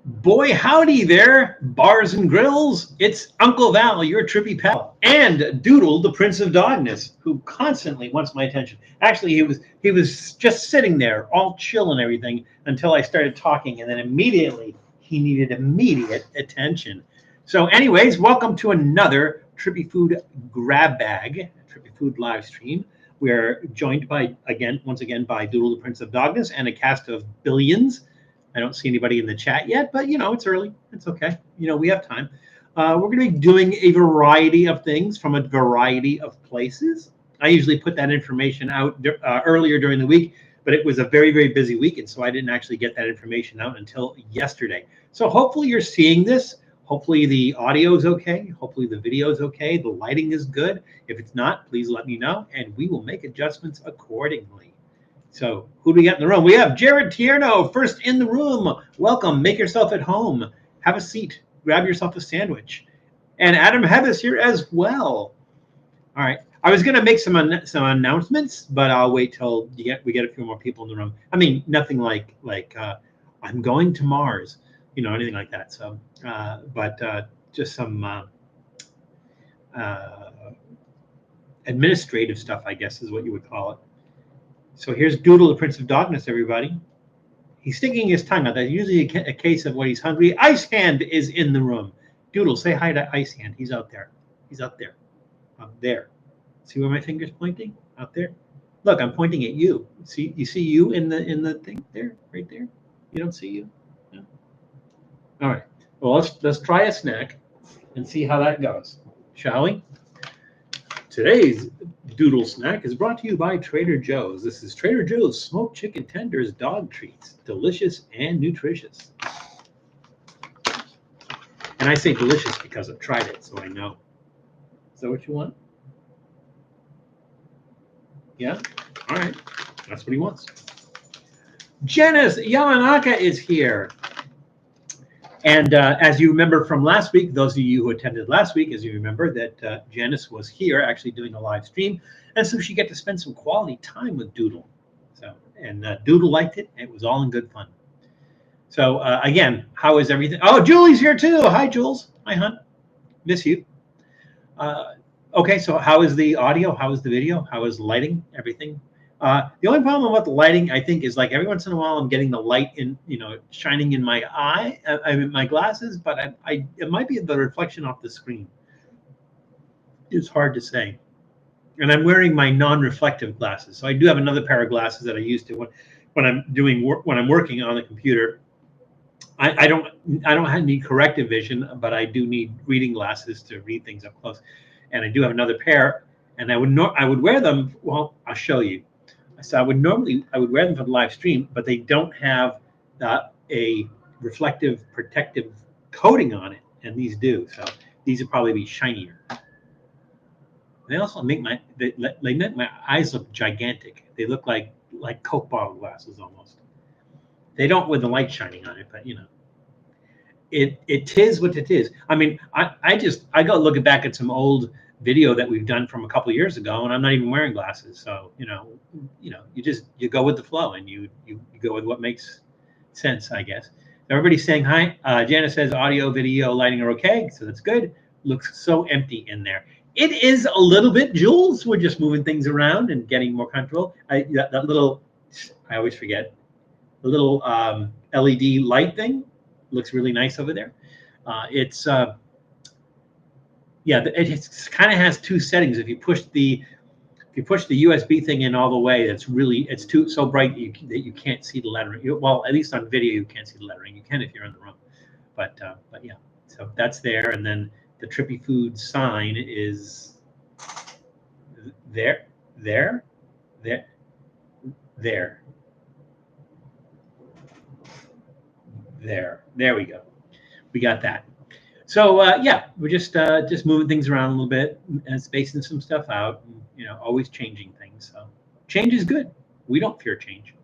Boy, howdy there, bars and grills. It's Uncle Val, your trippy pal, and Doodle, the Prince of Dogness, who constantly wants my attention. Actually, he was just sitting there, all chill and everything, until I started talking, and then immediately he needed immediate attention. So, anyways, welcome to another Trippy Food Grab Bag, Trippy Food live stream. We're joined once again by Doodle, the Prince of Dogness, and a cast of billions. I don't see anybody in the chat yet, but it's early. It's okay. We have time. We're going to be doing a variety of things from a variety of places. I usually put that information out earlier during the week, but it was a very, very busy week, and so I didn't actually get that information out until yesterday. So hopefully you're seeing this. Hopefully the audio is okay. Hopefully the video is okay. The lighting is good. If it's not, please let me know, and we will make adjustments accordingly. So who do we got in the room? We have Jared Tierno, first in the room. Welcome. Make yourself at home. Have a seat. Grab yourself a sandwich. And Adam Hevis here as well. All right. I was going to make some announcements, but I'll wait till we get a few more people in the room. I mean, nothing like I'm going to Mars, anything like that. So, but just some administrative stuff, I guess, is what you would call it. So here's Doodle, the Prince of Dogness, everybody. He's sticking his tongue out. That's usually a case of when he's hungry. Ice Hand is in the room. Doodle, say hi to Ice Hand. He's out there. He's up there. Up there. See where my finger's pointing? Out there. Look, I'm pointing at you. See, you see you in the thing there, right there. You don't see you. No? All right. Well, let's try a snack and see how that goes, shall we? Today's Doodle snack is brought to you by Trader Joe's. This is Trader Joe's smoked chicken tenders dog treats. Delicious and nutritious. And I say delicious because I've tried it, so I know. Is that what you want? Yeah? All right. That's what he wants. Janice Yamanaka is here. And as you remember from last week, those of you who attended last week, as you remember that Janice was here actually doing a live stream. And so she got to spend some quality time with Doodle. And Doodle liked it. It was all in good fun. So again, how is everything? Oh, Julie's here too. Hi, Jules. Hi, hon. Miss you. Okay, so how is the audio? How is the video? How is lighting? Everything? The only problem with the lighting, I think, is like every once in a while I'm getting the light in, shining in my eye, my glasses, but it might be the reflection off the screen. It's hard to say. And I'm wearing my non-reflective glasses, so I do have another pair of glasses that I use to when I'm working on the computer. I don't need corrective vision, but I do need reading glasses to read things up close. And I do have another pair, and I would wear them. Well, I'll show you. So I would wear them for the live stream, but they don't have a reflective protective coating on it, and these do. So these would probably be shinier. They also make my eyes look gigantic. They look like Coke bottle glasses almost. They don't with the light shining on it, but it is what it is. I mean, I go looking back at some old video that we've done from a couple of years ago, and I'm not even wearing glasses. So you go with the flow, and you go with what makes sense, I guess. Everybody's saying hi. Janice says audio, video, lighting are okay, so that's good. Looks so empty in there. It is a little bit, Jules. We're just moving things around and getting more comfortable. That little, I always forget, the little LED light thing looks really nice over there. It kind of has two settings. If you push the USB thing in all the way, it's so bright that you can't see the lettering. Well, at least on video you can't see the lettering. You can if you're in the room, but yeah. So that's there, and then the Trippy Food sign is there. There we go. We got that. So yeah, we're just moving things around a little bit and spacing some stuff out. And, always changing things. So change is good. We don't fear change.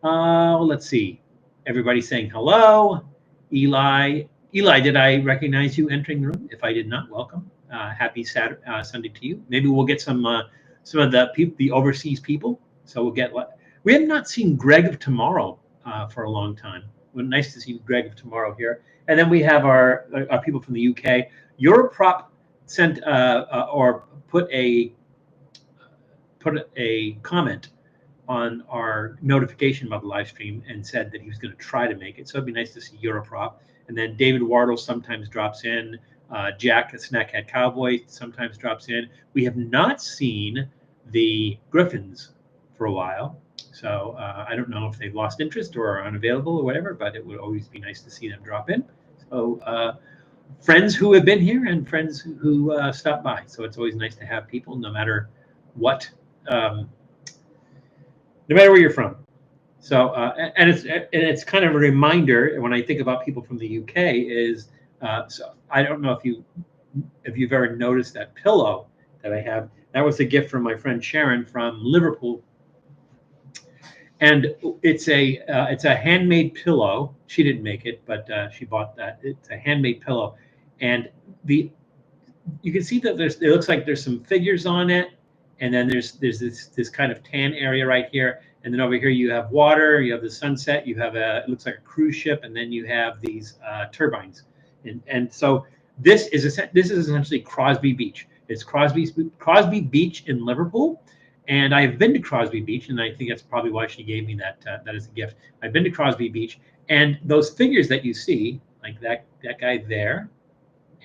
Let's see. Everybody's saying hello. Eli, did I recognize you entering the room? If I did not, welcome. Happy Sunday to you. Maybe we'll get some of the overseas people. So we'll get we have not seen Greg of Tomorrow for a long time. nice to see Greg of Tomorrow here. And then we have our people from the UK. Europrop sent or put a comment on our notification about the live stream and said that he was going to try to make it. So it'd be nice to see Europrop. And then David Wardle sometimes drops in. Jack, a Snackhead Cowboy, sometimes drops in. We have not seen the Griffins for a while. So I don't know if they've lost interest or are unavailable or whatever, but it would always be nice to see them drop in. So friends who have been here and friends who stop by. So it's always nice to have people, no matter what, no matter where you're from. So and it's kind of a reminder when I think about people from the UK is so I don't know if you've ever noticed that pillow that I have. That was a gift from my friend Sharon from Liverpool. And it's a handmade pillow. She didn't make it, but she bought that. It's a handmade pillow, and you can see that it looks like there's some figures on it, and then there's this kind of tan area right here, and then over here you have water, you have the sunset, you have it looks like a cruise ship, and then you have these turbines, and so this is essentially Crosby Beach. It's Crosby Beach in Liverpool. And I've been to Crosby Beach, and I think that's probably why she gave me that as a gift. I've been to Crosby Beach, and those figures that you see, like that guy there,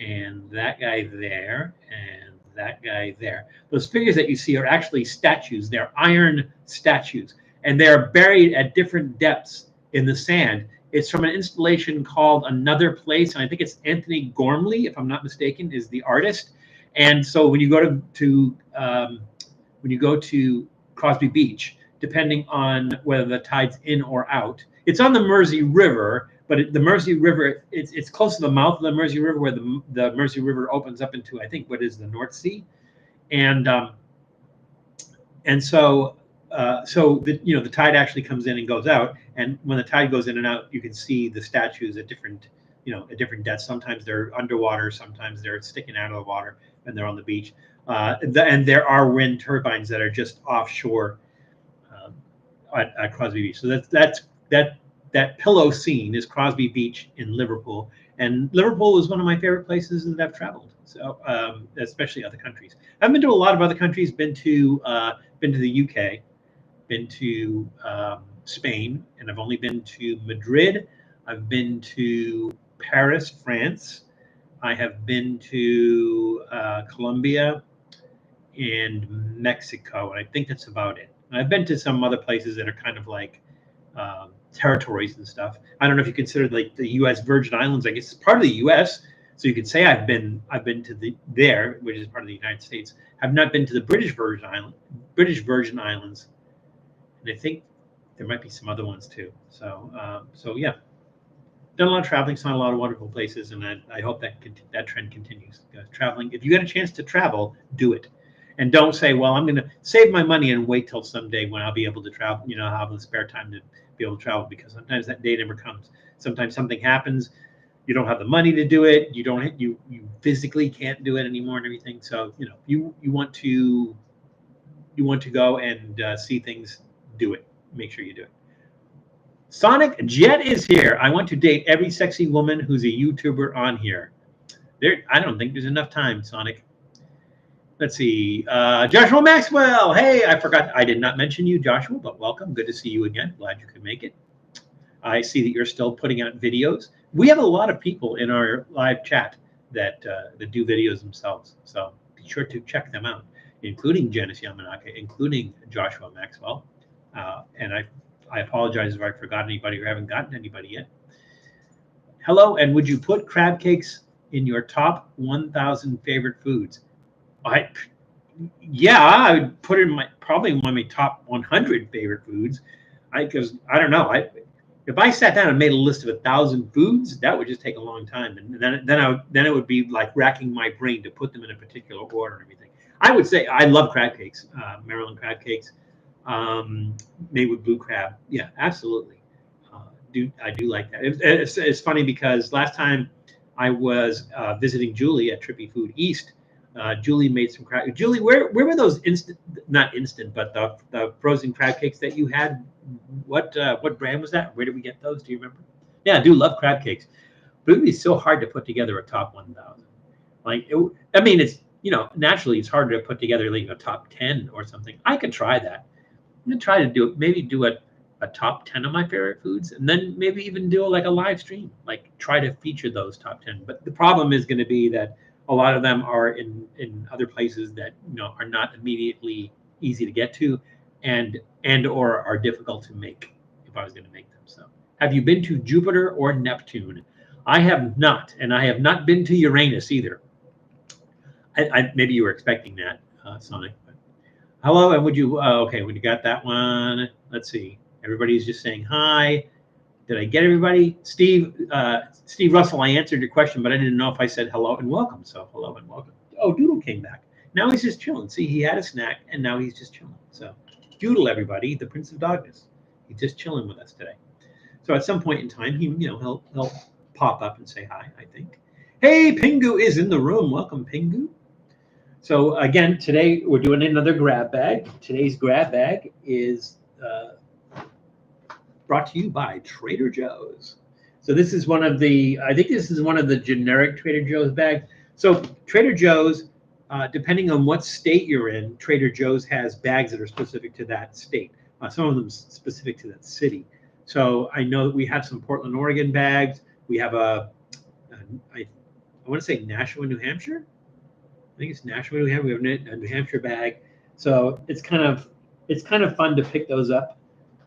and that guy there, and that guy there, those figures that you see are actually statues. They're iron statues, and they're buried at different depths in the sand. It's from an installation called Another Place, and I think it's Anthony Gormley, if I'm not mistaken, is the artist. And so when you go to Crosby Beach, depending on whether the tide's in or out, it's on the Mersey River, but the Mersey River, it's close to the mouth of the Mersey River, where the Mersey River opens up into, I think, what is the North Sea, and so the tide actually comes in and goes out, and when the tide goes in and out, you can see the statues at different depths. Sometimes they're underwater, sometimes they're sticking out of the water, and they're on the beach. And there are wind turbines that are just offshore at Crosby Beach. So that pillow scene is Crosby Beach in Liverpool, and Liverpool is one of my favorite places that I've traveled. So especially other countries. I've been to a lot of other countries. Been to the UK, been to Spain, and I've only been to Madrid. I've been to Paris, France. I have been to Colombia and Mexico, and I think that's about it. And I've been to some other places that are kind of like territories and stuff. I don't know if you consider like the U.S. Virgin Islands. I guess it's part of the U.S., so you could say I've been to there, which is part of the United States. I've not been to the British Virgin Islands, and I think there might be some other ones too. So yeah. Done a lot of traveling, saw a lot of wonderful places, and I hope that trend continues. Traveling, if you get a chance to travel, do it, and don't say, "Well, I'm going to save my money and wait till someday when I'll be able to travel. I'll have the spare time to be able to travel," because sometimes that day never comes. Sometimes something happens, you don't have the money to do it. You physically can't do it anymore and everything. So you want to go and see things, do it. Make sure you do it. Sonic Jet is here. I want to date every sexy woman who's a YouTuber on here. I don't think there's enough time, Sonic. Let's see. Joshua Maxwell. Hey, I forgot. I did not mention you, Joshua, but welcome. Good to see you again. Glad you could make it. I see that you're still putting out videos. We have a lot of people in our live chat that do videos themselves. So be sure to check them out, including Janice Yamanaka, including Joshua Maxwell. And I apologize if I forgot anybody or haven't gotten anybody yet. Hello, and would you put crab cakes in your top 1,000 favorite foods? I would put it in probably one of my top 100 favorite foods. Because I don't know, if I sat down and made a list of 1,000 foods, that would just take a long time, and then it would be like racking my brain to put them in a particular order and everything. I would say I love crab cakes, Maryland crab cakes. Made with blue crab. Yeah, absolutely. I do like that. It's funny because last time I was visiting Julie at Trippy Food East, Julie made some crab. Julie, where were those not instant, but the frozen crab cakes that you had? What brand was that? Where did we get those? Do you remember? Yeah, I do love crab cakes, but it would be so hard to put together a top 1,000. Like, I mean, it's, naturally it's harder to put together like a top 10 or something. I could try that. I'm gonna try to do a top 10 of my favorite foods, and then maybe even do like a live stream, like try to feature those top 10. But the problem is going to be that a lot of them are in other places that are not immediately easy to get to, and or are difficult to make if I was going to make them. So, have you been to Jupiter or Neptune? I have not, and I have not been to Uranus either. Maybe you were expecting that, Sonic. But hello, and would you? Okay, when you got that one, let's see. Everybody's just saying hi. Did I get everybody? Steve Russell, I answered your question, but I didn't know if I said hello and welcome. So hello and welcome. Oh, Doodle came back. Now he's just chilling. See, he had a snack, and now he's just chilling. So Doodle, everybody, the Prince of Darkness. He's just chilling with us today. So at some point in time, he'll pop up and say hi, I think. Hey, Pingu is in the room. Welcome, Pingu. So again, today we're doing another grab bag. Today's grab bag is brought to you by Trader Joe's. So this is one of the generic Trader Joe's bags. So Trader Joe's, depending on what state you're in, Trader Joe's has bags that are specific to that state. Some of them specific to that city. So I know that we have some Portland, Oregon bags. We have I want to say Nashua, New Hampshire. I think it's Nashua, New Hampshire. We have a New Hampshire bag. So it's kind of fun to pick those up,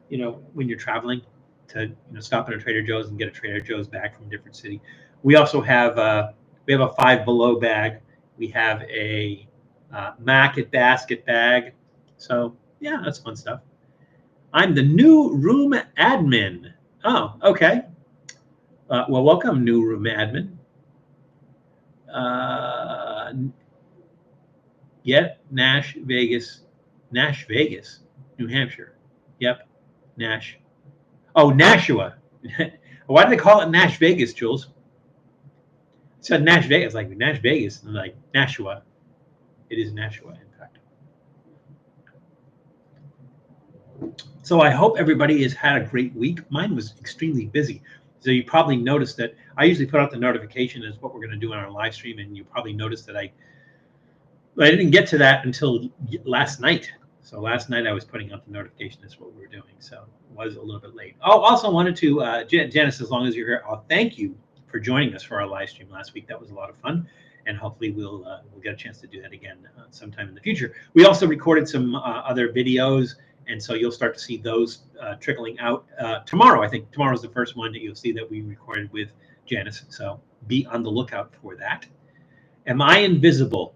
when you're traveling, to stop at a Trader Joe's and get a Trader Joe's bag from a different city. We also have a Five Below bag. We have a Market Basket bag. So yeah, that's fun stuff. I'm the new room admin. Oh, okay. Well, welcome, new room admin. Nash Vegas, New Hampshire. Yep, Nash. Oh, Nashua. Why do they call it Nash Vegas, Jules? It said Nash Vegas, like Nash Vegas, and like Nashua. It is Nashua, in fact. So I hope everybody has had a great week. Mine was extremely busy. So you probably noticed that I usually put out the notification as what we're going to do on our live stream, and you probably noticed that I didn't get to that until last night. So last night I was putting out the notification as what we were doing. So it was a little bit late. Oh, also wanted to, Janice, as long as you're here, I'll thank you for joining us for our live stream last week. That was a lot of fun. And hopefully we'll get a chance to do that again sometime in the future. We also recorded some other videos, and so you'll start to see those trickling out tomorrow. I think tomorrow's the first one that you'll see that we recorded with Janice. So be on the lookout for that. Am I invisible?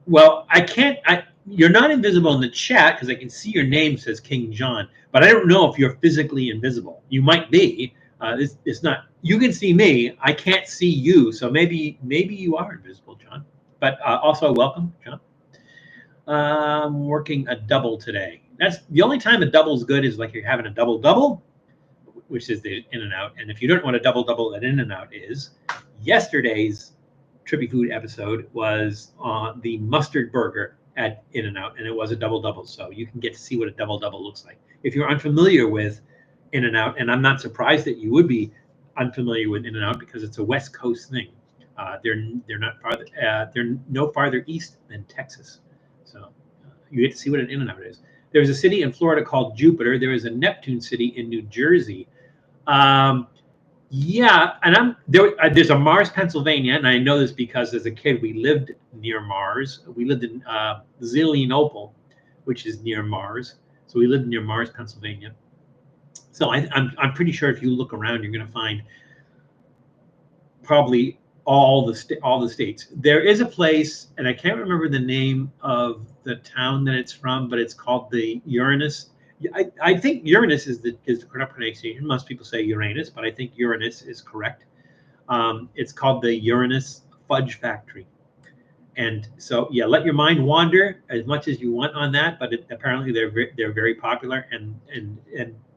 Well, I can't. You're not invisible in the chat because I can see your name says King John, but I don't know if you're physically invisible. You might be. It's not. You can see me. I can't see you. So maybe you are invisible, John. But also welcome, John. I'm working a double today. That's the only time a double is good is like you're having a double, which is the In-N-Out. And if you don't know what a double at In-N-Out is, yesterday's Trippy Food episode was on the mustard burger at In-N-Out, and it was a double. So you can get to see what a double looks like. If you're unfamiliar with In-N-Out, and I'm not surprised that you would be unfamiliar with In-N-Out because it's a West Coast thing. They're not farther. They're no farther east than Texas. So you get to see what an In-N-Out is. There's a city in Florida called Jupiter. There is a Neptune city in New Jersey. Yeah, and there's a Mars, Pennsylvania, and I know this because as a kid we lived near Mars. We lived in Zelienople, which is near Mars. So we lived near Mars, Pennsylvania. So I'm pretty sure if you look around, you're going to find probably all the states. There is a place, and I can't remember the name of the town that it's from, but it's called the Uranus. I think Uranus is the correct pronunciation. Most people say Uranus, but I think Uranus is correct. It's called the Uranus Fudge Factory. And so, yeah, let your mind wander as much as you want on that. But apparently, they're very popular, and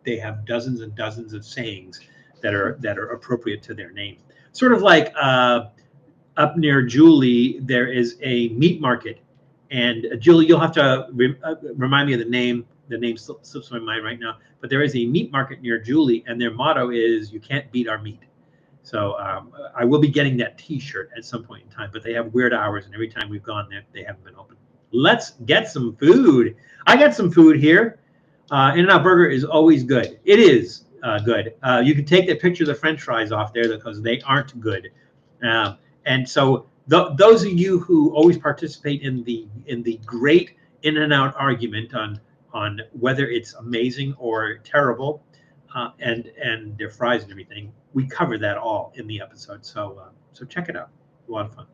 they have dozens and dozens of sayings that are appropriate to their name. Sort of like up near Julie, there is a meat market, and Julie, you'll have to remind me of the name the name slips my mind right now, but there is a meat market near Julie, and their motto is "You can't beat our meat." So I will be getting that T-shirt at some point in time, but they have weird hours, and every time we've gone there, they haven't been open. Let's get some food. I got some food here. In-N-Out Burger is always good. It is good. You can take the picture of the French fries off there because they aren't good. And so those of you who always participate in the great In-N-Out argument on whether it's amazing or terrible, and their fries and everything, we cover that all in the episode. So check it out. A lot of fun.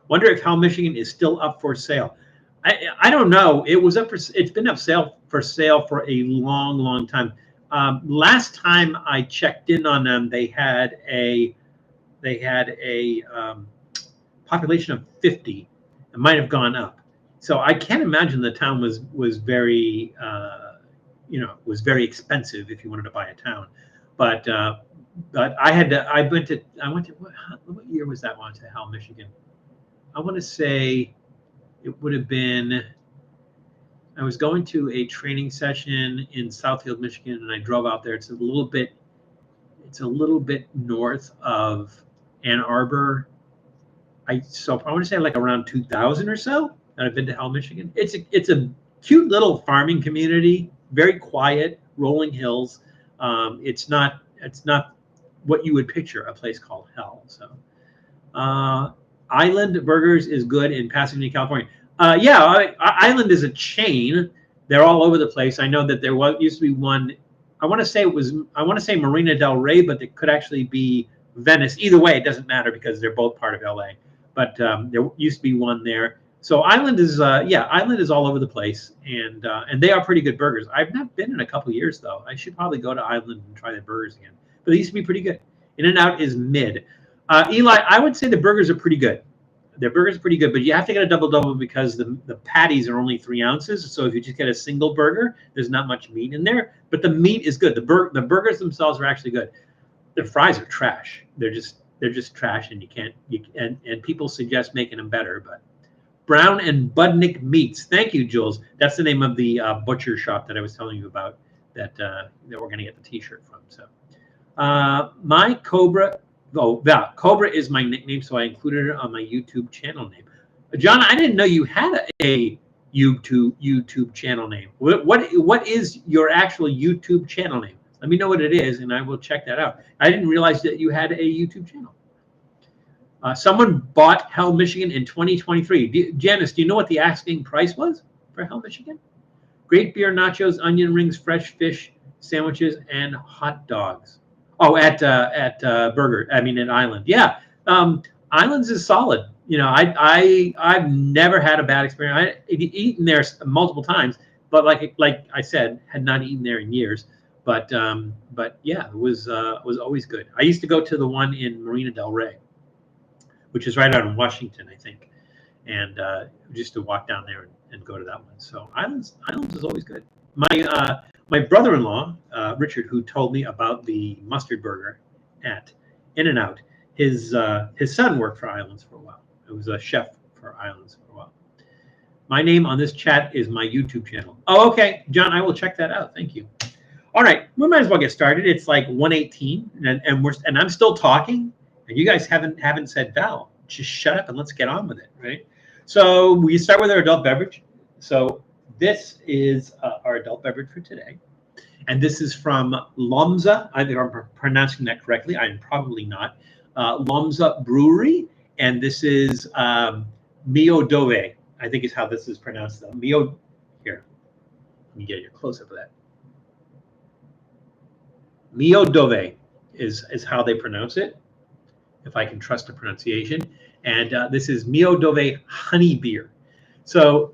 Wonder if Hell, Michigan is still up for sale. I don't know. It's been up for sale for a long time. Last time I checked in on them, they had a population of 50. It might have gone up. So I can't imagine the town was very was very expensive if you wanted to buy a town. But I went to what year was that one to Hell, Michigan? I want to say it would have been, I was going to a training session in Southfield, Michigan, and I drove out there. It's a little bit north of Ann Arbor. I want to say like around 2000 or so that I've been to Hell, Michigan. It's a cute little farming community, very quiet, rolling hills. It's not what you would picture a place called Hell. So Island Burgers is good in Pasadena, California. Island is a chain. They're all over the place. I know that there used to be one. I want to say Marina Del Rey, but it could actually be Venice. Either way, it doesn't matter because they're both part of LA. But there used to be one there. So Island is all over the place, and they are pretty good burgers. I've not been in a couple years though. I should probably go to Island and try their burgers again. But they used to be pretty good. In-N-Out is mid. Eli, I would say the burgers are pretty good. Their burgers are pretty good, but you have to get a double because the patties are only 3 ounces. So if you just get a single burger, there's not much meat in there. But the meat is good. The burgers themselves are actually good. The fries are trash. They're just trash, and and people suggest making them better. But Brown and Budnick Meats. Thank you, Jules. That's the name of the butcher shop that I was telling you about that we're going to get the T-shirt from. So my Cobra. Oh, yeah, Cobra is my nickname, so I included it on my YouTube channel name. John, I didn't know you had a YouTube channel name. What is your actual YouTube channel name? Let me know what it is, and I will check that out. I didn't realize that you had a YouTube channel. Someone bought Hell, Michigan in 2023. Janice, do you know what the asking price was for Hell, Michigan? Great beer, nachos, onion rings, fresh fish sandwiches, and hot dogs. Oh, at Island. Yeah, Islands is solid. I've never had a bad experience. I've eaten there multiple times, but like I said, had not eaten there in years. But yeah, it was always good. I used to go to the one in Marina Del Rey, which is right out in Washington, I think, and just to walk down there and go to that one. So Islands is always good. My brother-in-law, Richard, who told me about the mustard burger at In-N-Out, his son worked for Islands for a while. It was a chef for Islands for a while. My name on this chat is my YouTube channel. Oh, okay, John, I will check that out. Thank you. All right, we might as well get started. It's like 1:18, and I'm still talking, and you guys haven't said Val. Just shut up and let's get on with it, right? So we start with our adult beverage. So this is our adult beverage for today. And this is from Lomza. I think I'm pronouncing that correctly. I'm probably not. Lomza Brewery. And this is miodowe, I think is how this is pronounced. Here, let me get you a close-up of that. Miodowe is how they pronounce it, if I can trust the pronunciation. And this is miodowe honey beer. So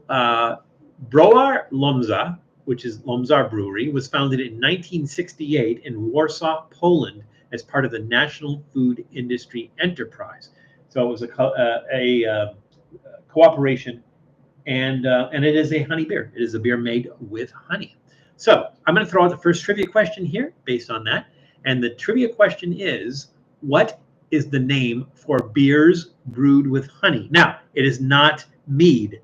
Broar Lomza, which is Lomza Brewery, was founded in 1968 in Warsaw, Poland, as part of the National Food Industry Enterprise. So it was a cooperation, and it is a honey beer. It is a beer made with honey. So I'm going to throw out the first trivia question here based on that. And the trivia question is, what is the name for beers brewed with honey? Now, it is not mead,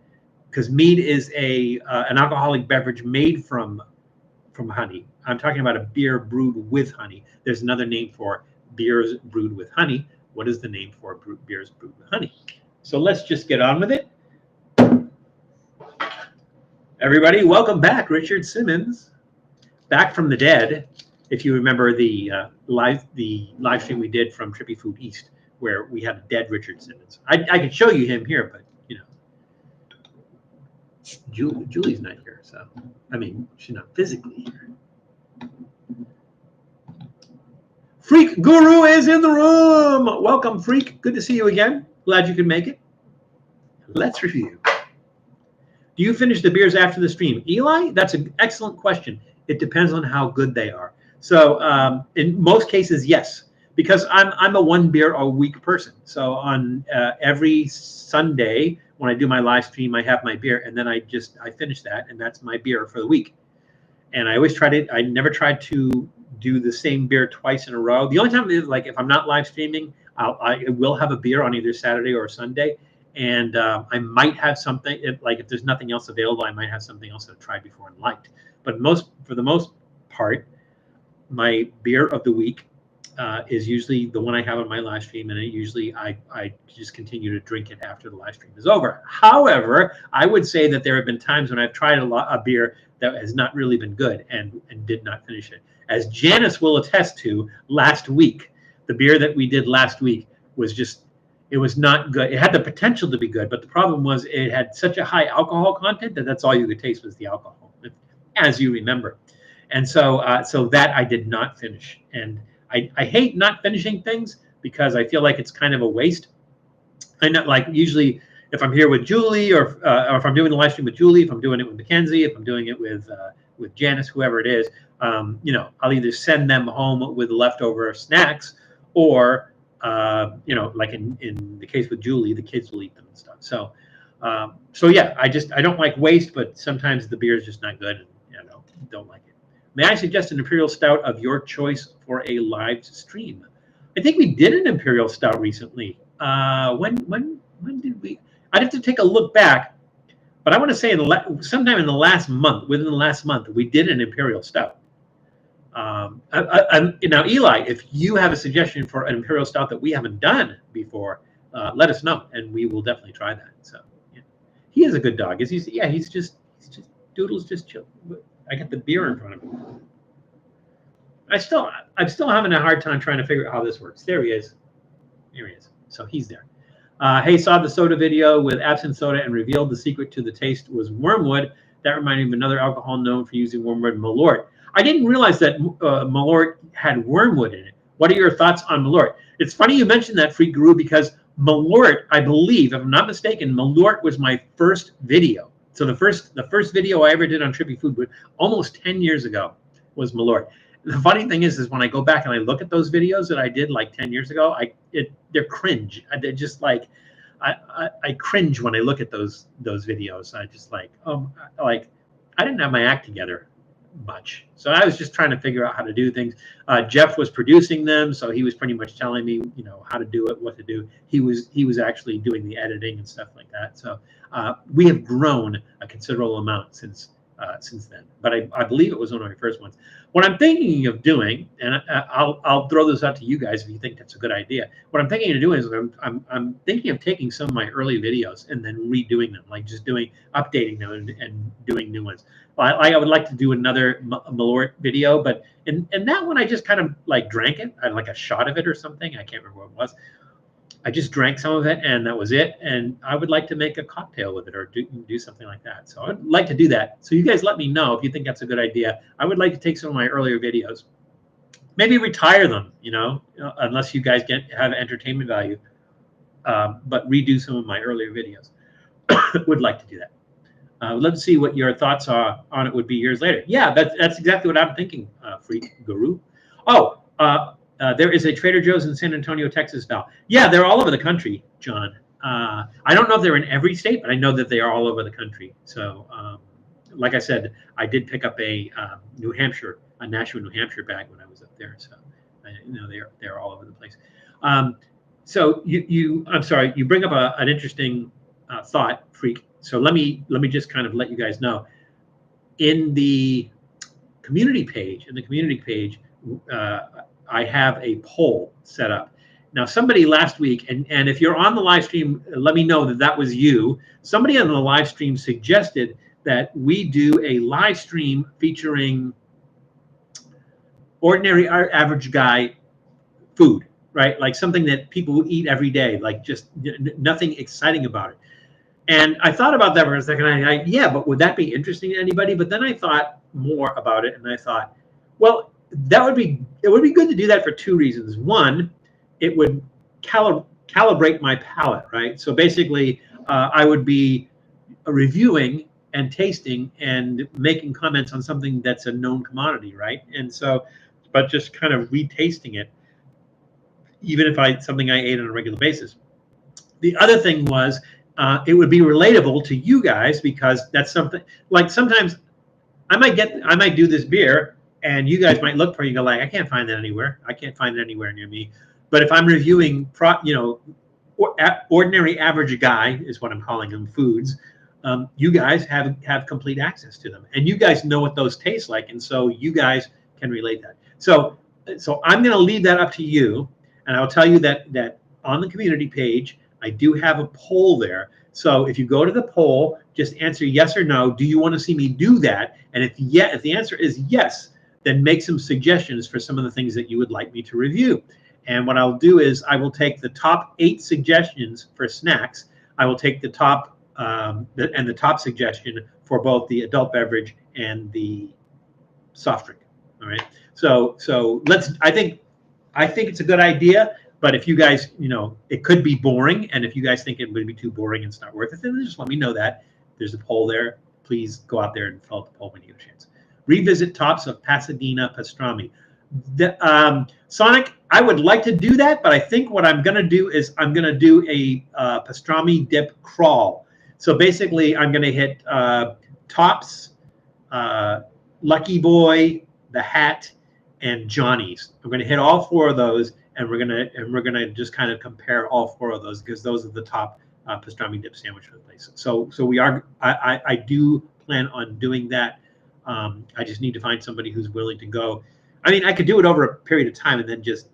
because mead is an alcoholic beverage made from from honey. I'm talking about a beer brewed with honey. There's another name for beers brewed with honey. What is the name for beers brewed with honey? So let's just get on with it. Everybody, welcome back. Richard Simmons, back from the dead. If you remember the live stream we did from Trippy Food East, where we had a dead Richard Simmons. I could show you him here, but you know, Julie's not here, so I mean, she's not physically here. Freak Guru is in the room. Welcome, Freak. Good to see you again. Glad you could make it. Let's review. Do you finish the beers after the stream? Eli, that's an excellent question. It depends on how good they are. So in most cases, yes, because I'm a one beer a week person. So on every Sunday when I do my live stream, I have my beer, and then I finish that, and that's my beer for the week. And I always I never tried to do the same beer twice in a row. The only time is like if I'm not live streaming, I will have a beer on either Saturday or Sunday. And I might have something, if there's nothing else available, I might have something else I've tried before and liked. But for the most part, my beer of the week is usually the one I have on my live stream, and I just continue to drink it after the live stream is over. However, I would say that there have been times when I've tried a beer that has not really been good and did not finish it. As Janice will attest to, last week, the beer that we did last week was it was not good. It had the potential to be good, but the problem was it had such a high alcohol content that's all you could taste was the alcohol, as you remember. And so that I did not finish. And I hate not finishing things because I feel like it's kind of a waste. I'm not like usually if I'm here with Julie or if I'm doing the live stream with Julie, if I'm doing it with Mackenzie, if I'm doing it with Janice, whoever it is, I'll either send them home with leftover snacks or like in the case with Julie, the kids will eat them and stuff. So yeah, I don't like waste, but sometimes the beer is just not good, and don't like it. May I suggest an imperial stout of your choice for a live stream? I think we did an imperial stout recently. When did we? I'd have to take a look back, but I want to say sometime in the last month, within the last month, we did an imperial stout. Now, Eli, if you have a suggestion for an imperial stout that we haven't done before, let us know, and we will definitely try that. So, yeah. He is a good dog. He's just Doodle's just chill. I got the beer in front of him. I'm still having a hard time trying to figure out how this works. There he is. Here he is. So he's there. Hey, saw the soda video with absinthe soda and revealed the secret to the taste was wormwood. That reminded me of another alcohol known for using wormwood, Malort. I didn't realize that Malort had wormwood in it. What are your thoughts on Malort? It's funny you mentioned that, Freak Guru, because Malort, I believe, if I'm not mistaken, Malort was my first video. So the first video I ever did on Trippy Food, almost 10 years ago, was Malort. The funny thing is when I go back and I look at those videos that I did like 10 years ago, they're cringe. They're just like, I cringe when I look at those videos. I just like, I didn't have my act together much. So I was just trying to figure out how to do things. Jeff was producing them, so he was pretty much telling me, how to do it, what to do. He was actually doing the editing and stuff like that. So we have grown a considerable amount since then. But I believe it was one of my first ones. What I'm thinking of doing, and I'll throw this out to you guys if you think that's a good idea. What I'm thinking of doing is I'm thinking of taking some of my early videos and then redoing them, like just updating them and doing new ones. I would like to do another Malort video, but in that one I just kind of like drank it. I had like a shot of it or something. I can't remember what it was. I just drank some of it and that was it. And I would like to make a cocktail with it or do something like that. So I'd like to do that. So you guys let me know if you think that's a good idea. I would like to take some of my earlier videos, maybe retire them, unless you guys have entertainment value, but redo some of my earlier videos. Would like to do that. Would love to see what your thoughts are on it would be years later. Yeah, that's exactly what I'm thinking, Freak Guru. Oh, there is a Trader Joe's in San Antonio, Texas, Val. Yeah, they're all over the country, John. I don't know if they're in every state, but I know that they are all over the country. So, like I said, I did pick up a Nashua, New Hampshire bag when I was up there. So, they're all over the place. So I'm sorry, you bring up an interesting thought, Freak. So let me just kind of let you guys know. In the community page, I have a poll set up. Now, somebody last week, and if you're on the live stream, let me know that that was you. Somebody on the live stream suggested that we do a live stream featuring ordinary average guy food, right? Like something that people eat every day, like just nothing exciting about it. And I thought about that for a second. Yeah, but would that be interesting to anybody? But then I thought more about it, and I thought, well, it would be good to do that for two reasons. One, it would calibrate my palate, right? So basically, I would be reviewing and tasting and making comments on something that's a known commodity, right? And so, but just kind of retasting it, even if something I ate on a regular basis. The other thing was, it would be relatable to you guys, because that's something like sometimes I might do this beer and you guys might look for it and go like, I can't find that anywhere. I can't find it anywhere near me. But if I'm reviewing, ordinary average guy is what I'm calling them, foods, you guys have complete access to them, and you guys know what those taste like, and so you guys can relate that. So I'm going to leave that up to you, and I'll tell you that on the community page, I do have a poll there. So if you go to the poll, just answer yes or no. Do you want to see me do that? And if the answer is yes, then make some suggestions for some of the things that you would like me to review. And what I'll do is I will take the top 8 suggestions for snacks. I will take the top the top suggestion for both the adult beverage and the soft drink. All right. So I think it's a good idea. But if you guys, it could be boring, and if you guys think it would be too boring and it's not worth it, then just let me know that. There's a poll there. Please go out there and fill out the poll when you get a chance. Revisit tops of Pasadena pastrami. Sonic, I would like to do that, but I think what I'm going to do is I'm going to do a pastrami dip crawl. So basically, I'm going to hit Tops, Lucky Boy, The Hat, and Johnny's. I'm going to hit all 4 of those, and we're gonna just kind of compare all 4 of those, because those are the top pastrami dip sandwich for the place. So I do plan on doing that. I just need to find somebody who's willing to go. I mean, I could do it over a period of time and then just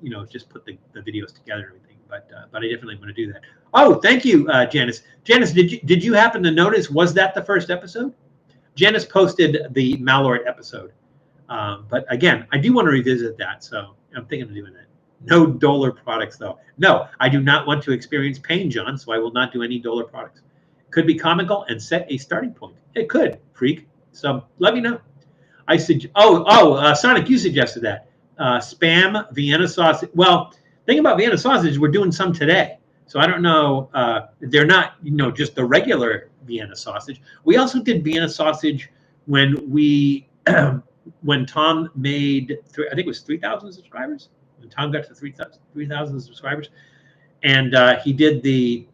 put the videos together and everything. But I definitely want to do that. Oh, thank you, Janice. Janice, did you happen to notice? Was that the first episode? Janice posted the Malort episode. But again, I do want to revisit that, so I'm thinking of doing that. No Doler products, though. No, I do not want to experience pain, John, so I will not do any Doler products. Could be comical and set a starting point. It could, freak. So let me know. Sonic, you suggested that. Spam Vienna sausage. Well, thing about Vienna sausage, we're doing some today. So I don't know. They're not, just the regular Vienna sausage. We also did Vienna sausage when when Tom made, I think it was 3,000 subscribers. When Tom got to 3,000 subscribers. And he did the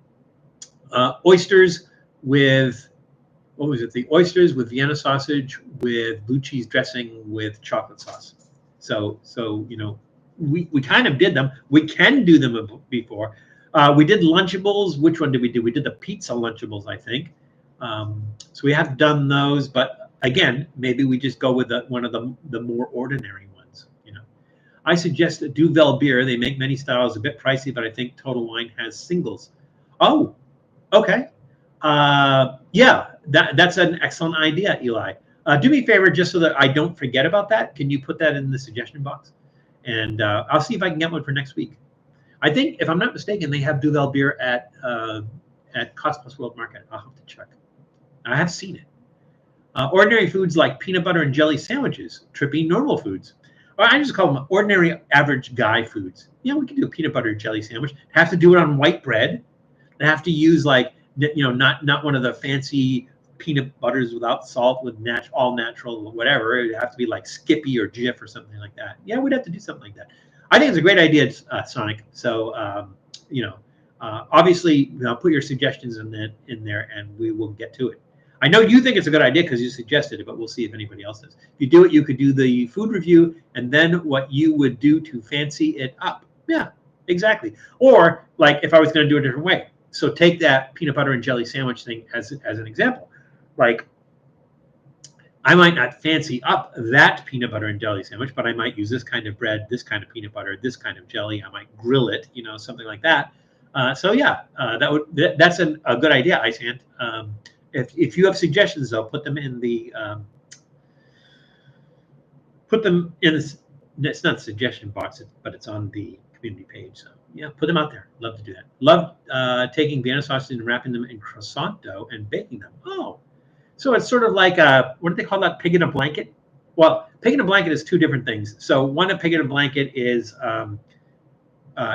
oysters with, what was it? The oysters with Vienna sausage with blue cheese dressing with chocolate sauce. So we kind of did them. We can do them before. We did Lunchables. Which one did we do? We did the pizza Lunchables, I think. So we have done those, but again, maybe we just go with one of the more ordinary ones. I suggest a Duvel beer. They make many styles, a bit pricey, but I think Total Wine has singles. Oh, okay. Yeah, that's an excellent idea, Eli. Do me a favor, just so that I don't forget about that. Can you put that in the suggestion box? And I'll see if I can get one for next week. I think, if I'm not mistaken, they have Duvel beer at Cosmos World Market. I'll have to check. I have seen it. Ordinary foods like peanut butter and jelly sandwiches. Trippy normal foods. Or I just call them ordinary average guy foods. Yeah, we can do a peanut butter jelly sandwich. Have to do it on white bread. They have to use not one of the fancy peanut butters without salt with all natural whatever. It would have to be like Skippy or Jif or something like that. Yeah, we'd have to do something like that. I think it's a great idea, Sonic. So obviously, put your suggestions in there, and we will get to it. I know you think it's a good idea because you suggested it, but we'll see if anybody else does. If you do it, you could do the food review and then what you would do to fancy it up. Yeah, exactly. Or like if I was going to do it a different way. So take that peanut butter and jelly sandwich thing as an example. Like I might not fancy up that peanut butter and jelly sandwich, but I might use this kind of bread, this kind of peanut butter, this kind of jelly. I might grill it, something like that. So yeah, that's a good idea, Ice Ant. If you have suggestions, though, put them in the it's not the suggestion box, but it's on the community page. So yeah, put them out there. Love to do that. Love taking Vienna sausages and wrapping them in croissant dough and baking them. Oh. So it's sort of like what do they call that? Pig in a blanket? Well, pig in a blanket is two different things. So one, a pig in a blanket is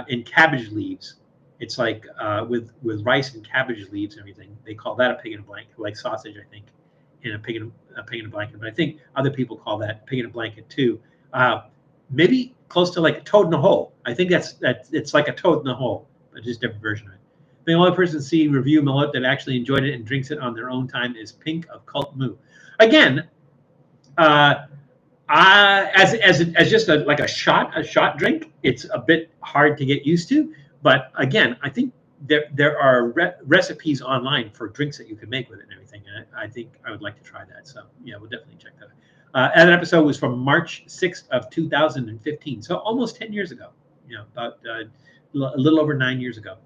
in cabbage leaves. It's like with rice and cabbage leaves and everything. They call that a pig in a blanket, like sausage, I think, in a pig in a blanket. But I think other people call that pig in a blanket too. Maybe close to like a toad in a hole. I think it's like a toad in a hole, but just a different version of it. The only person to see review Malot that actually enjoyed it and drinks it on their own time is Pink of Cult Moo. Again, as just like a shot drink, it's a bit hard to get used to. But again, I think there are recipes online for drinks that you can make with it and everything. And I think I would like to try that. So yeah, we'll definitely check that out. And that episode was from March 6th of 2015. So almost 10 years ago, about a little over 9 years ago.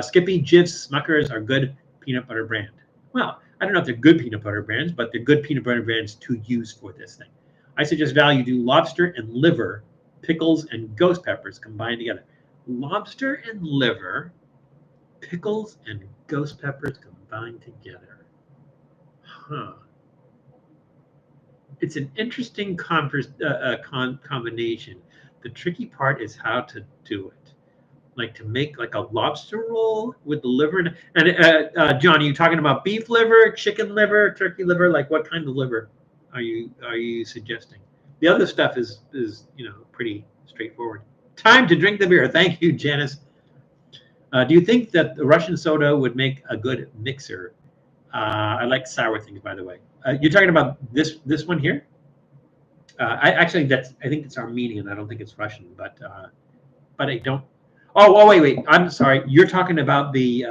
Skippy, Jif's, Smuckers are good peanut butter brand. Well, I don't know if they're good peanut butter brands, but they're good peanut butter brands to use for this thing. I suggest value do lobster and liver, pickles, and ghost peppers combined together. Lobster and liver, pickles, and ghost peppers combined together. Huh. It's an interesting combination. The tricky part is how to do it. Like to make like a lobster roll with the liver. And John, are you talking about beef liver, chicken liver, turkey liver? Like what kind of liver are you suggesting? The other stuff is pretty straightforward. Time to drink the beer. Thank you, Janice. Do you think that the Russian soda would make a good mixer? I like sour things, by the way. You're talking about this one here? I think it's Armenian. I don't think it's Russian, but I don't. Oh, wait. I'm sorry. You're talking about the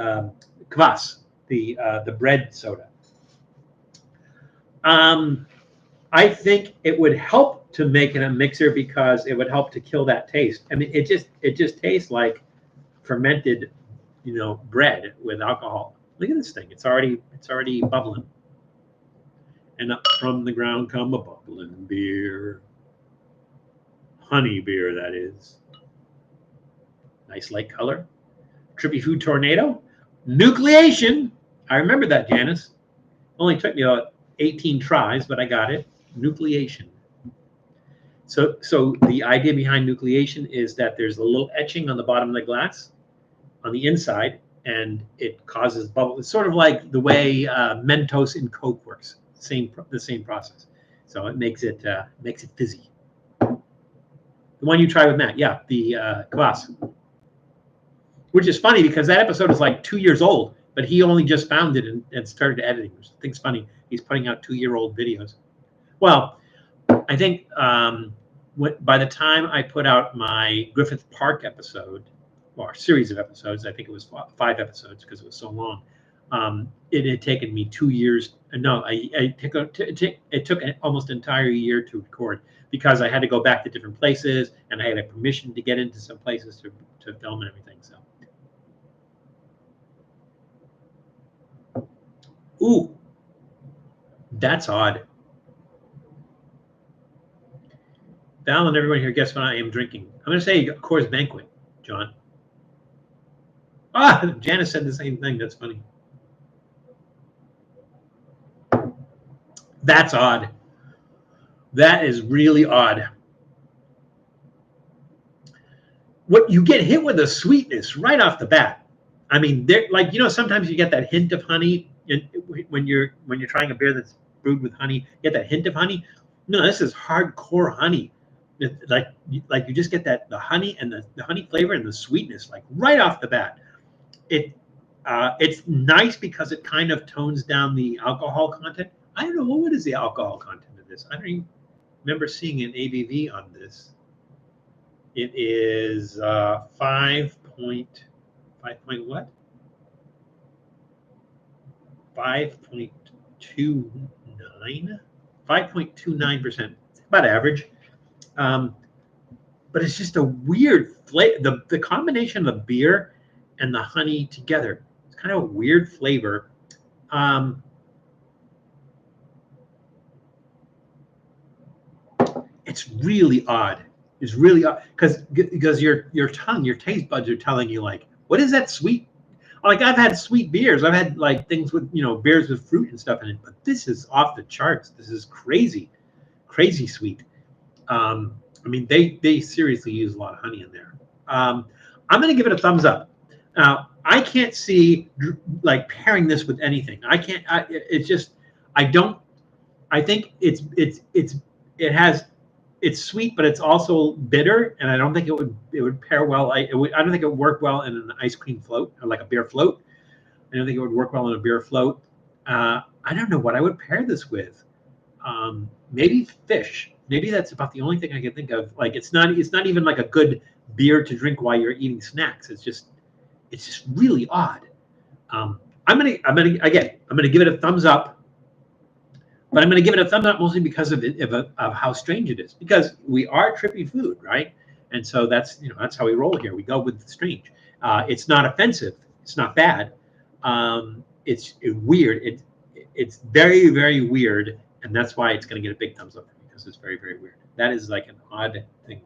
kvass, the bread soda. I think it would help to make it a mixer because it would help to kill that taste. I mean, it just tastes like fermented, bread with alcohol. Look at this thing. It's already bubbling. And up from the ground come a bubbling beer. Honey beer, that is. Nice light color. Trippy Food Tornado. Nucleation. I remember that, Janice. Only took me about 18 tries, but I got it. Nucleation. So the idea behind nucleation is that there's a little etching on the bottom of the glass on the inside, and it causes bubble. It's sort of like the way Mentos in Coke works. The same process. So it makes it fizzy. The one you tried with Matt, yeah, the kvass. Which is funny because that episode is like 2 years old, but he only just found it and started editing. Which I think is funny. He's putting out 2-year-old videos. Well, I think by the time I put out my Griffith Park episode, or series of episodes, I think it was 5 episodes because it was so long. It had taken me 2 years. No, it took almost an entire year to record because I had to go back to different places and I had a permission to get into some places to film and everything. So, ooh, that's odd. Val and everyone here, guess what I am drinking? I'm going to say Coors Banquet, John. Janice said the same thing. That's funny. That's odd. That is really odd. What you get hit with the sweetness right off the bat. I mean, sometimes you get that hint of honey when you're trying a beer that's brewed with honey. You get that hint of honey. No, this is hardcore honey. Like you just get the honey and the honey flavor and the sweetness like right off the bat. It's nice because it kind of tones down the alcohol content. I don't know what is the alcohol content of this. I don't even remember seeing an ABV on this. It is 5 point what? 5.29? 5.29%. About average. But it's just a weird flavor. The combination of the beer and the honey together, it's kind of a weird flavor. It's really odd. It's really odd because your tongue, your taste buds are telling you like, what is that sweet? Like I've had sweet beers. I've had like things with, beers with fruit and stuff in it, but this is off the charts. This is crazy, crazy sweet. I mean, they seriously use a lot of honey in there. I'm going to give it a thumbs up. Now, I can't see like pairing this with anything. I can't. It's just I don't. I think it's sweet, but it's also bitter, and I don't think it would pair well. I don't think it would work well in an ice cream float or like a beer float. I don't think it would work well in a beer float. I don't know what I would pair this with. Maybe fish. Maybe that's about the only thing I can think of. Like it's not even like a good beer to drink while you're eating snacks. It's just really odd. I'm gonna give it a thumbs up. But I'm going to give it a thumbs up mostly because of how strange it is. Because we are Trippy Food, right? And so that's how we roll here. We go with the strange. It's not offensive. It's not bad. It's weird. It's very, very weird, and that's why it's going to get a big thumbs up because it's very, very weird. That is like an odd thing.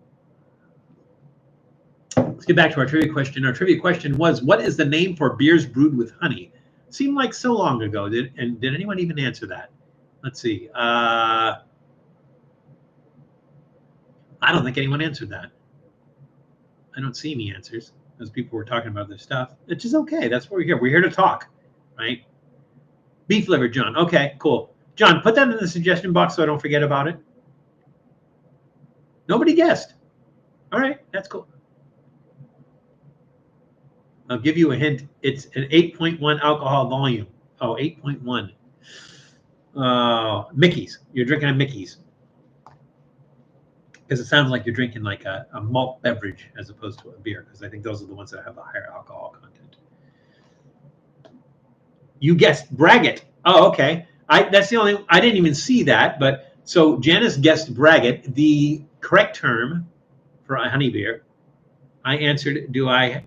Let's get back to our trivia question. Our trivia question was, what is the name for beers brewed with honey? Seemed like so long ago. Did anyone even answer that? Let's see. I don't think anyone answered that. I don't see any answers as people were talking about this stuff. Which is okay. That's what we're here. We're here to talk, right? Beef liver, John. Okay, cool. John, put that in the suggestion box so I don't forget about it. Nobody guessed. All right, that's cool. I'll give you a hint. It's an 8.1 alcohol volume. Oh, 8.1. Mickey's. You're drinking a Mickey's. Because it sounds like you're drinking like a malt beverage as opposed to a beer, because I think those are the ones that have a higher alcohol content. You guessed Braggot. Oh, okay. That's the only. I didn't even see that, but so Janice guessed Braggot. The correct term for a honey beer. I answered, do I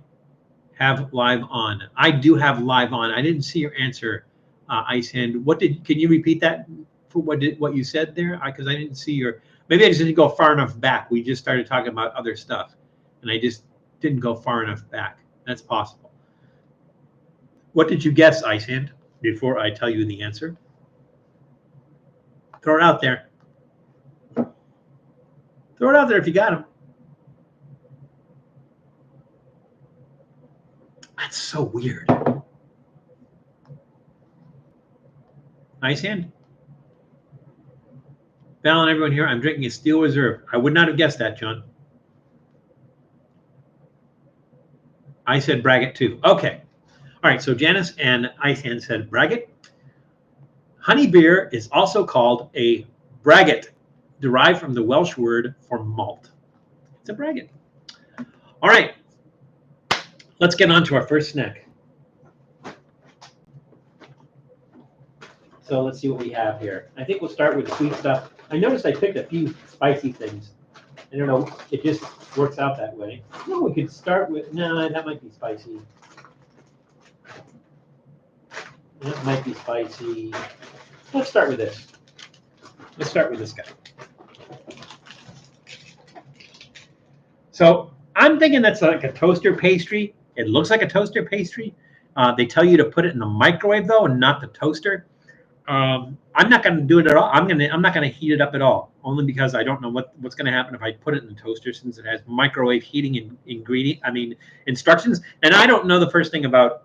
have live on? I do have live on. I didn't see your answer, Ice Hand. Can you repeat that for what you said there? Because I didn't see your. Maybe I just didn't go far enough back. We just started talking about other stuff, and I just didn't go far enough back. That's possible. What did you guess, Ice Hand? Before I tell you the answer, throw it out there. Throw it out there if you got them. That's so weird. Ice Hand? Val and everyone here, I'm drinking a Steel Reserve. I would not have guessed that, John. I said Braggot too. Okay. All right, so Janice and Ice Hand said Braggot. Honey beer is also called a braggot, derived from the Welsh word for malt. It's a braggot. All right. Let's get on to our first snack. So let's see what we have here. I think we'll start with sweet stuff. I noticed I picked a few spicy things. I don't know. It just works out that way. No, we could start with, no, that might be spicy. That might be spicy. Let's start with this. Let's start with this guy. So I'm thinking that's like a toaster pastry. It looks like a toaster pastry. They tell you to put it in the microwave though, and not the toaster. I'm not going to do it at all. I'm not going to heat it up at all, only because I don't know what's going to happen if I put it in the toaster, since it has microwave heating instructions, and I don't know the first thing about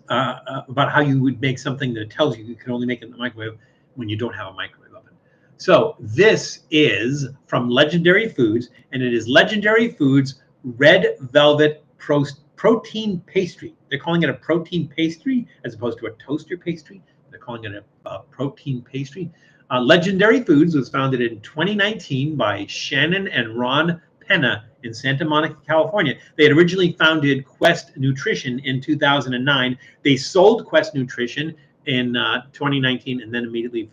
how you would make something that tells you can only make it in the microwave when you don't have a microwave oven. So this is from Legendary Foods, and it is Legendary Foods Red Velvet Protein Pastry. They're calling it a protein pastry as opposed to a toaster pastry. They're calling it a protein pastry. Legendary Foods was founded in 2019 by Shannon and Ron Penna in Santa Monica, California. They had originally founded Quest Nutrition in 2009. They sold Quest Nutrition in 2019 and then immediately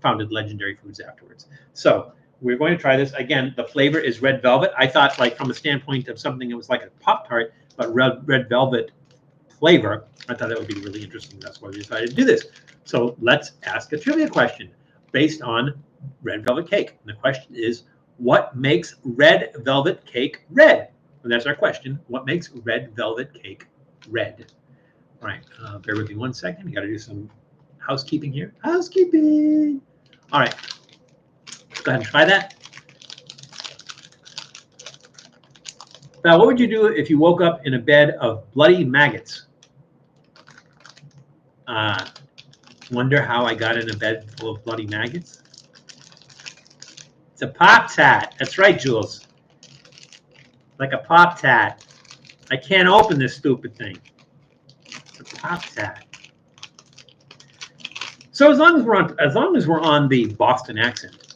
founded Legendary Foods afterwards. So we're going to try this. Again, the flavor is red velvet. I thought, like, from a standpoint of something that was like a Pop-Tart, but red velvet flavor, I thought that would be really interesting. That's why we decided to do this. So let's ask a trivia question based on red velvet cake. And the question is, what makes red velvet cake red? And that's our question. What makes red velvet cake red? All right, bear with me 1 second. I got to do some housekeeping here. Housekeeping. All right, let's go ahead and try that. Now, what would you do if you woke up in a bed of bloody maggots? Wonder how I got in a bed full of bloody maggots? It's a Pop-Tart. That's right, Jules. Like a Pop-Tart. I can't open this stupid thing. It's a Pop-Tart. So as long as we're on the Boston accent,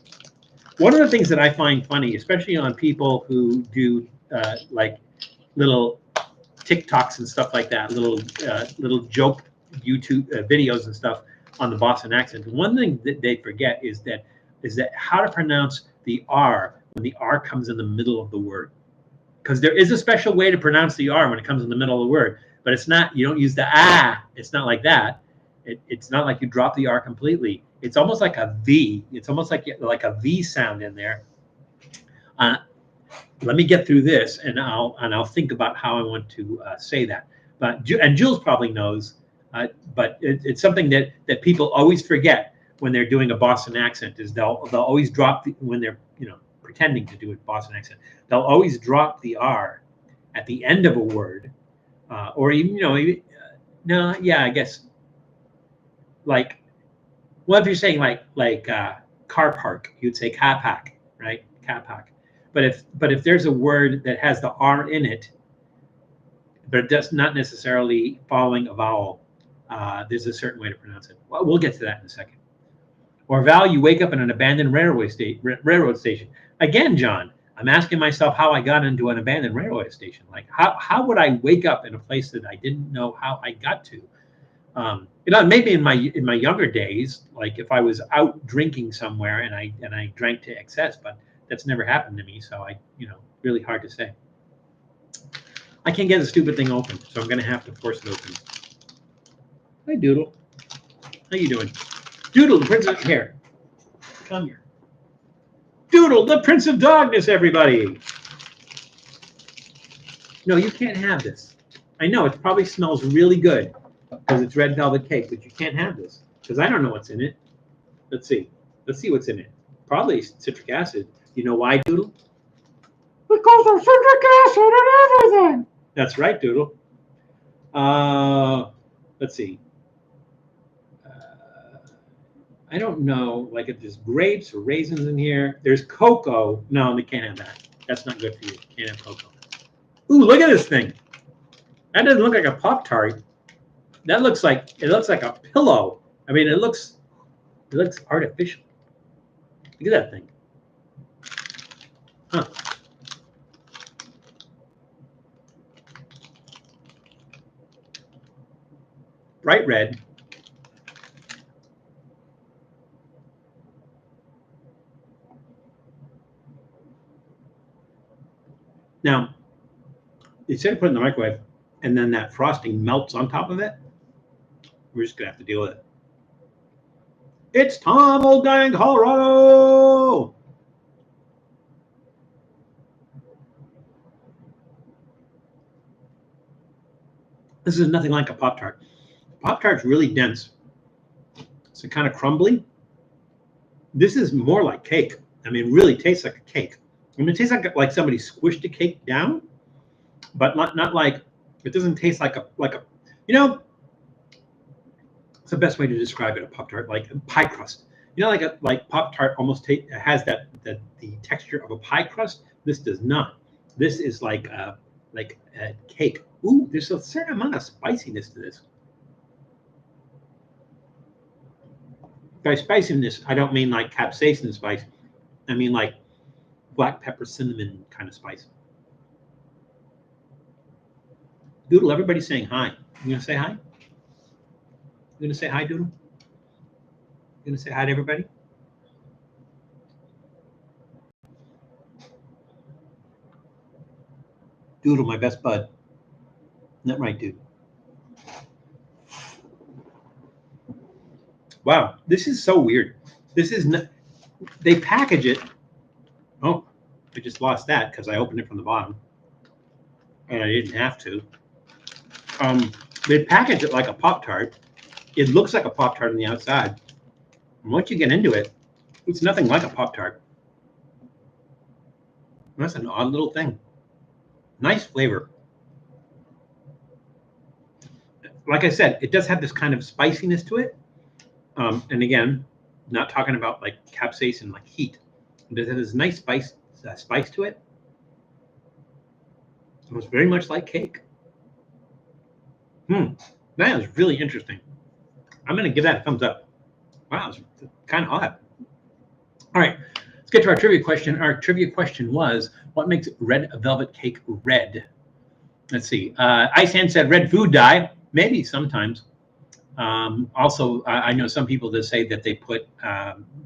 one of the things that I find funny, especially on people who do like little TikToks and stuff like that, little joke YouTube videos and stuff on the Boston accent, one thing that they forget is that how to pronounce the R when the R comes in the middle of the word. Because there is a special way to pronounce the R when it comes in the middle of the word, but it's not, you don't use the ah, it's not like that. It's not like you drop the R completely. It's almost like a V. It's almost like a V sound in there. Let me get through this, and I'll think about how I want to say that. And Jules probably knows, but it's something that people always forget when they're doing a Boston accent. Is they'll always drop when they're pretending to do a Boston accent. They'll always drop the R at the end of a word, or even no, yeah, I guess. Like, well, if you're saying like car park, you'd say car park, right? Car park. But if there's a word that has the R in it, but that's not necessarily following a vowel, there's a certain way to pronounce it. Well, we'll get to that in a second. Or Val, you wake up in an abandoned railroad station. Again, John, I'm asking myself how I got into an abandoned railway station. Like, how would I wake up in a place that I didn't know how I got to? Maybe in my younger days, like if I was out drinking somewhere and I drank to excess, but that's never happened to me. So really hard to say. I can't get the stupid thing open, so I'm gonna have to force it open. Hi, Doodle. How you doing? Doodle, the Prince of here. Come here. Doodle, the Prince of Dogness, everybody. No, you can't have this. I know it probably smells really good because it's red velvet cake, but you can't have this because I don't know what's in it. Let's see. Let's see what's in it. Probably citric acid. You know why, Doodle? Because there's citric acid in everything. That's right, Doodle. Let's see. I don't know, like if there's grapes or raisins in here. There's cocoa. No, we can't have that. That's not good for you. Can't have cocoa. Ooh, look at this thing. That doesn't look like a Pop-Tart. That looks like a pillow. I mean, it looks artificial. Look at that thing. Huh. Bright red. Now, instead of putting it in the microwave and then that frosting melts on top of it, we're just gonna have to deal with it. It's Tom, old guy in Colorado. This is nothing like a Pop-Tart. Pop-Tart's really dense. It's kind of crumbly. This is more like cake. I mean, it really tastes like a cake. I mean, it tastes like somebody squished a cake down, but not like, it doesn't taste like a it's the best way to describe it, a Pop-Tart, like a pie crust. Like Pop-Tart almost has the texture of a pie crust. This does not. This is like a cake. Ooh, there's a certain amount of spiciness to this. By spiciness, I don't mean like capsaicin spice. I mean like black pepper, cinnamon kind of spice. Doodle, everybody's saying hi. You gonna say hi? You gonna say hi, Doodle? You gonna say hi to everybody? Doodle, my best bud. Isn't that right, dude? Wow, this is so weird. This is not, they package it. Oh, I just lost that because I opened it from the bottom. And I didn't have to. They package it like a Pop-Tart. It looks like a Pop-Tart on the outside. And once you get into it, it's nothing like a Pop-Tart. That's an odd little thing. Nice flavor. Like I said, it does have this kind of spiciness to it. And again, not talking about like capsaicin, like heat. It has this nice spice to it. It's very much like cake. That is really interesting. I'm going to give that a thumbs up. Wow, it's kind of odd. All right, let's get to our trivia question. Our trivia question was, what makes red velvet cake red? Let's see. Ice Hand said red food dye. Maybe sometimes. Also, I know some people that say that they put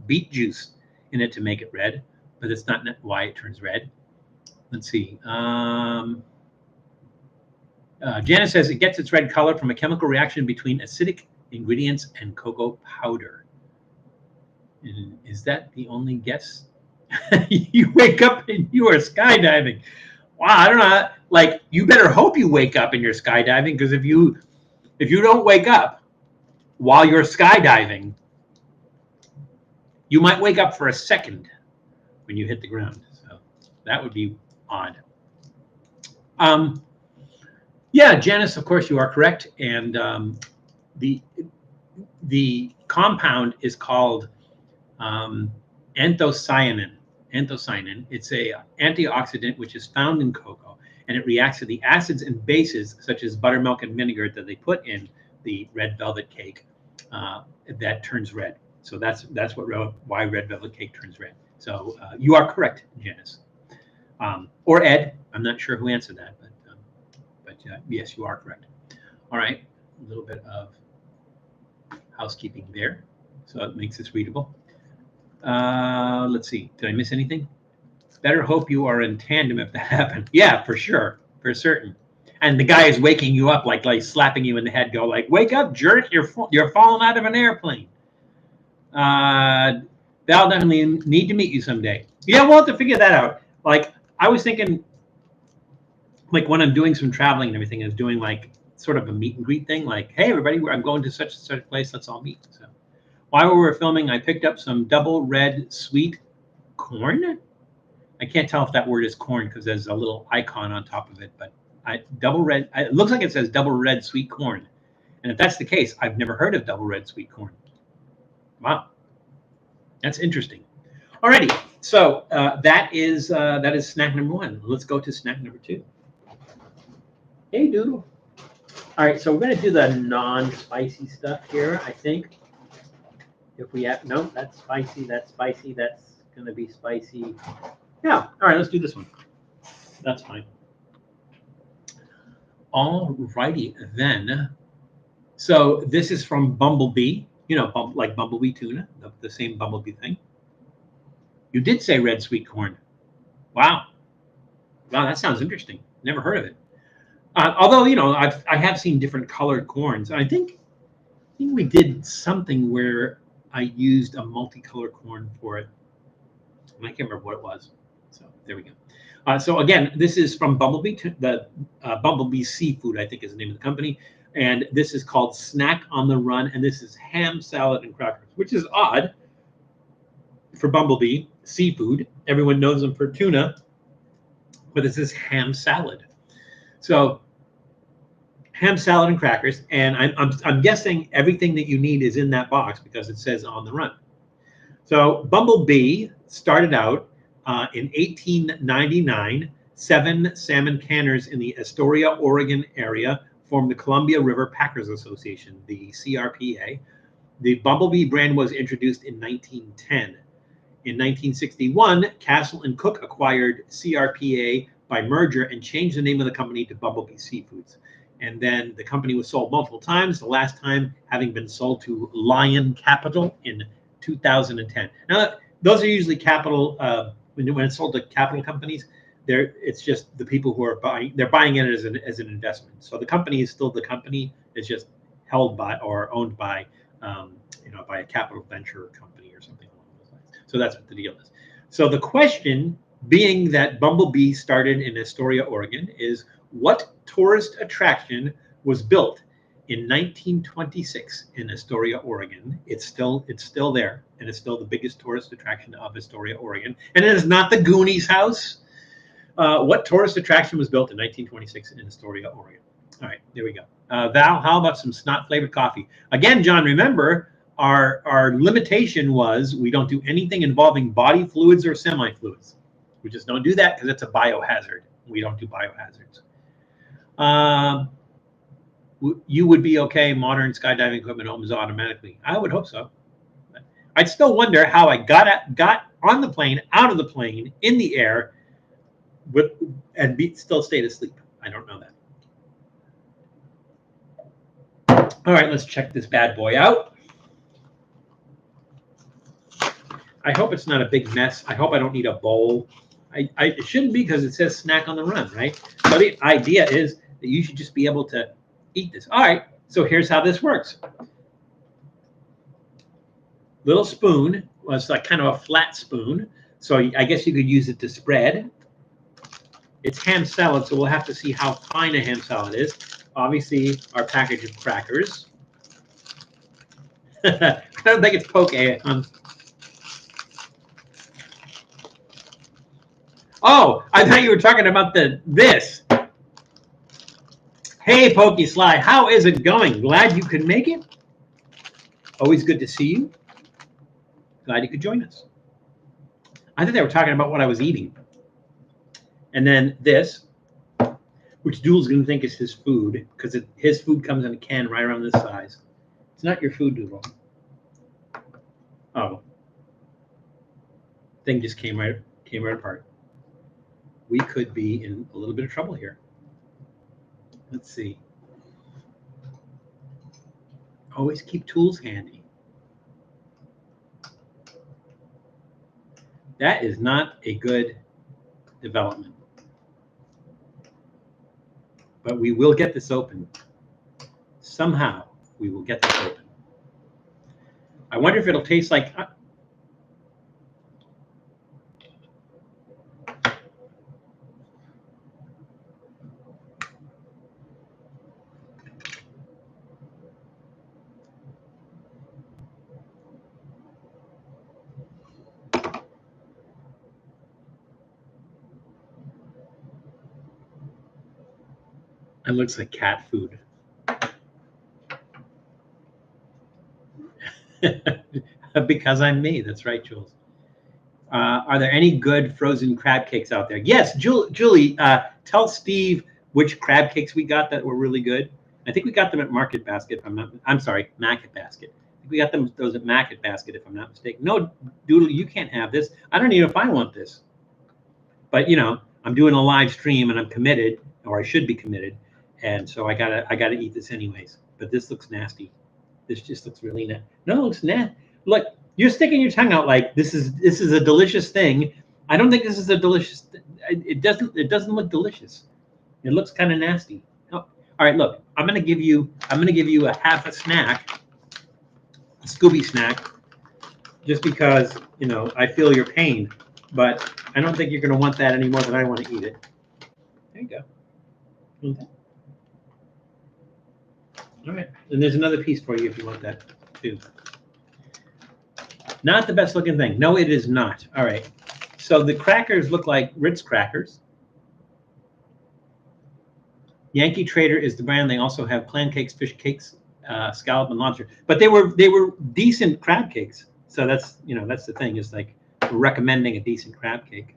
beet juice in it to make it red, but it's not why it turns red. Let's see. Janice says it gets its red color from a chemical reaction between acidic ingredients and cocoa powder. And is that the only guess? You wake up and you are skydiving. Wow, I don't know. Like, you better hope you wake up and you're skydiving, because if you don't wake up while you're skydiving, you might wake up for a second when you hit the ground. So that would be odd. Yeah, Janice, of course you are correct. And the compound is called anthocyanin. Anthocyanin. It's a antioxidant which is found in cocoa, and it reacts to the acids and bases such as buttermilk and vinegar that they put in the red velvet cake that turns red. So that's why red velvet cake turns red. So you are correct, Janice. Or Ed. I'm not sure who answered that, but yes, you are correct. All right, a little bit of housekeeping there, so it makes this readable. Let's see. Did I miss anything? Better hope you are in tandem if that happened. Yeah, for sure, for certain. And the guy is waking you up, like slapping you in the head, go like, "Wake up, jerk! You're falling out of an airplane." Val, definitely need to meet you someday. Yeah, we'll have to figure that out. Like, I was thinking, like when I'm doing some traveling and everything, is doing like sort of a meet and greet thing. Like, hey, everybody, I'm going to such and such a place. Let's all meet. So while we were filming, I picked up some double red sweet corn. I can't tell if that word is corn because there's a little icon on top of it, but double red. It looks like it says double red sweet corn. And if that's the case, I've never heard of double red sweet corn. Wow, that's interesting. Alrighty, so that is snack number one. Let's go to snack number two. Hey, Doodle. All right, so we're going to do the non-spicy stuff here, I think. If we have, no, that's spicy, that's going to be spicy. Yeah, all right, let's do this one. That's fine. All righty then. So this is from Bumble Bee, you know, like Bumble Bee tuna, the same Bumble Bee thing. You did say red sweet corn. Wow. Wow, that sounds interesting. Never heard of it. Although, you know, I have seen different colored corns. I think we did something where I used a multicolored corn for it. And I can't remember what it was. So there we go. So again, this is from Bumble Bee, the Bumble Bee Seafood, I think is the name of the company. And this is called Snack on the Run. And this is ham, salad, and crackers, which is odd for Bumble Bee Seafood. Everyone knows them for tuna, but this is ham salad. So ham, salad, and crackers. And I'm guessing everything that you need is in that box because it says on the run. So Bumble Bee started out in 1899. 7 salmon canners in the Astoria, Oregon area formed the Columbia River Packers Association, the CRPA. The Bumble Bee brand was introduced in 1910. In 1961, Castle and Cook acquired CRPA by merger and changed the name of the company to Bumble Bee Seafoods. And then the company was sold multiple times, the last time having been sold to Lion Capital in 2010. Now, those are usually capital, when it's sold to capital companies, It's just the people who are buying. They're buying it as an investment. So the company is still the company. It's just held by or owned by, by a capital venture company or something along those lines. So that's what the deal is. So the question, being that Bumble Bee started in Astoria, Oregon, is what tourist attraction was built in 1926 in Astoria, Oregon? It's still there, and it's still the biggest tourist attraction of Astoria, Oregon. And it is not the Goonies house. What tourist attraction was built in 1926 in Astoria, Oregon? All right, there we go. Val, how about some snot-flavored coffee? Again, John, remember, our limitation was we don't do anything involving body fluids or semi-fluids. We just don't do that because it's a biohazard. We don't do biohazards. You would be okay, modern skydiving equipment opens automatically. I would hope so. I'd still wonder how I got on the plane, out of the plane, in the air, still stayed asleep. I don't know that. All right, let's check this bad boy out. I hope it's not a big mess. I hope I don't need a bowl. It shouldn't be because it says snack on the run, right? So the idea is that you should just be able to eat this. All right, so here's how this works. Little spoon, well, it's like kind of a flat spoon. So I guess you could use it to spread. It's ham salad, so we'll have to see how fine a ham salad is. Obviously, our package of crackers. I don't think it's poke. Oh, I thought you were talking about this. Hey, Pokey Sly, how is it going? Glad you could make it. Always good to see you. Glad you could join us. I thought they were talking about what I was eating. And then this, which Doodle's going to think is his food, because his food comes in a can right around this size. It's not your food, Doodle. Oh. Thing just came right apart. We could be in a little bit of trouble here. Let's see. Always keep tools handy. That is not a good development. But we will get this open. Somehow we will get this open. I wonder if it'll taste like... It looks like cat food. Because I'm me. That's right, Jules. Are there any good frozen crab cakes out there? Yes, Julie, tell Steve which crab cakes we got that were really good. I think we got them at Market Basket. I'm sorry, Market Basket. I think we got those at Market Basket, if I'm not mistaken. No, Doodle, you can't have this. I don't even know if I want this. But I'm doing a live stream and I'm committed, or I should be committed. And so I gotta eat this anyways. But this looks nasty. This just looks really nasty. No, it looks nasty. Look, you're sticking your tongue out like this is a delicious thing. I don't think this is a delicious. It doesn't look delicious. It looks kind of nasty. Oh, all right, look. I'm gonna give you a half a snack, a Scooby snack, just because I feel your pain. But I don't think you're gonna want that any more than I want to eat it. There you go. Okay. All right, and there's another piece for you if you want that too. Not the best looking thing. No, it is not. All right, so the crackers look like Ritz crackers. Yankee Trader is the brand. They also have clam cakes, fish cakes, scallop and lobster. But they were decent crab cakes. So that's that's the thing. Is like we're recommending a decent crab cake.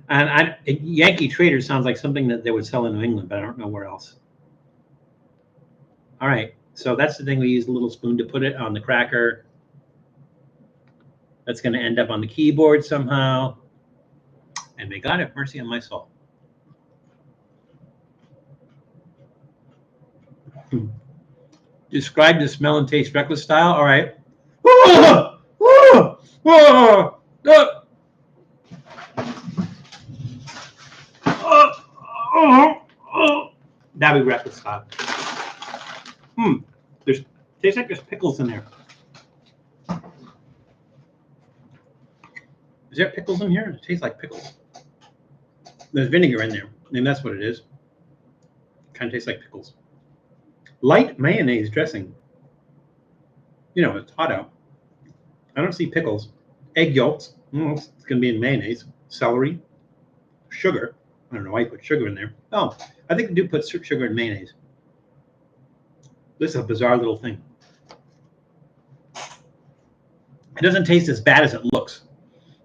And Yankee Trader sounds like something that they would sell in New England, but I don't know where else. All right, so that's the thing. We use a little spoon to put it on the cracker. That's going to end up on the keyboard somehow. And may God have mercy on my soul. Describe the smell and taste reckless style. All right. Oh, now we wrap this up. Tastes like there's pickles in there. Is there pickles in here? It tastes like pickles. There's vinegar in there. I mean, that's what it is. Kind of tastes like pickles. Light mayonnaise dressing. You know, it's hot out. I don't see pickles. Egg yolks. It's going to be in mayonnaise. Celery. Sugar. I don't know why you put sugar in there. Oh, I think they do put sugar in mayonnaise. This is a bizarre little thing. It doesn't taste as bad as it looks.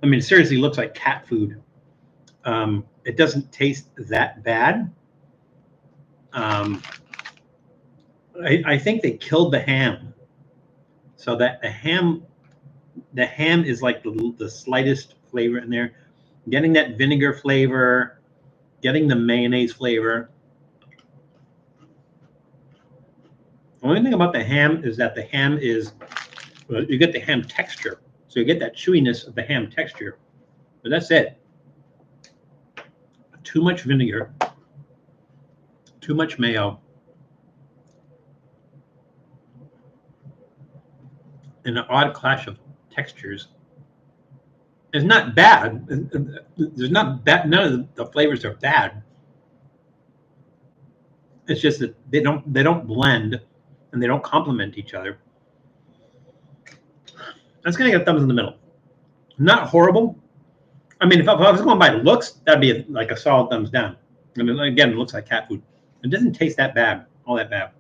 I mean, it seriously looks like cat food. It doesn't taste that bad. I think they killed the ham, so that the ham is like the slightest flavor in there. Getting that vinegar flavor, getting the mayonnaise flavor. The only thing about the ham is that the ham is, well, you get the ham texture. So you get that chewiness of the ham texture. But that's it. Too much vinegar. Too much mayo. And an odd clash of textures. It's not bad. There's not bad. None of the flavors are bad. It's just that they don't blend and they don't complement each other. That's gonna get thumbs in the middle. Not horrible. I mean, if I was going by looks, that'd be like a solid thumbs down. I mean, again, it looks like cat food. It doesn't taste that bad, all that bad.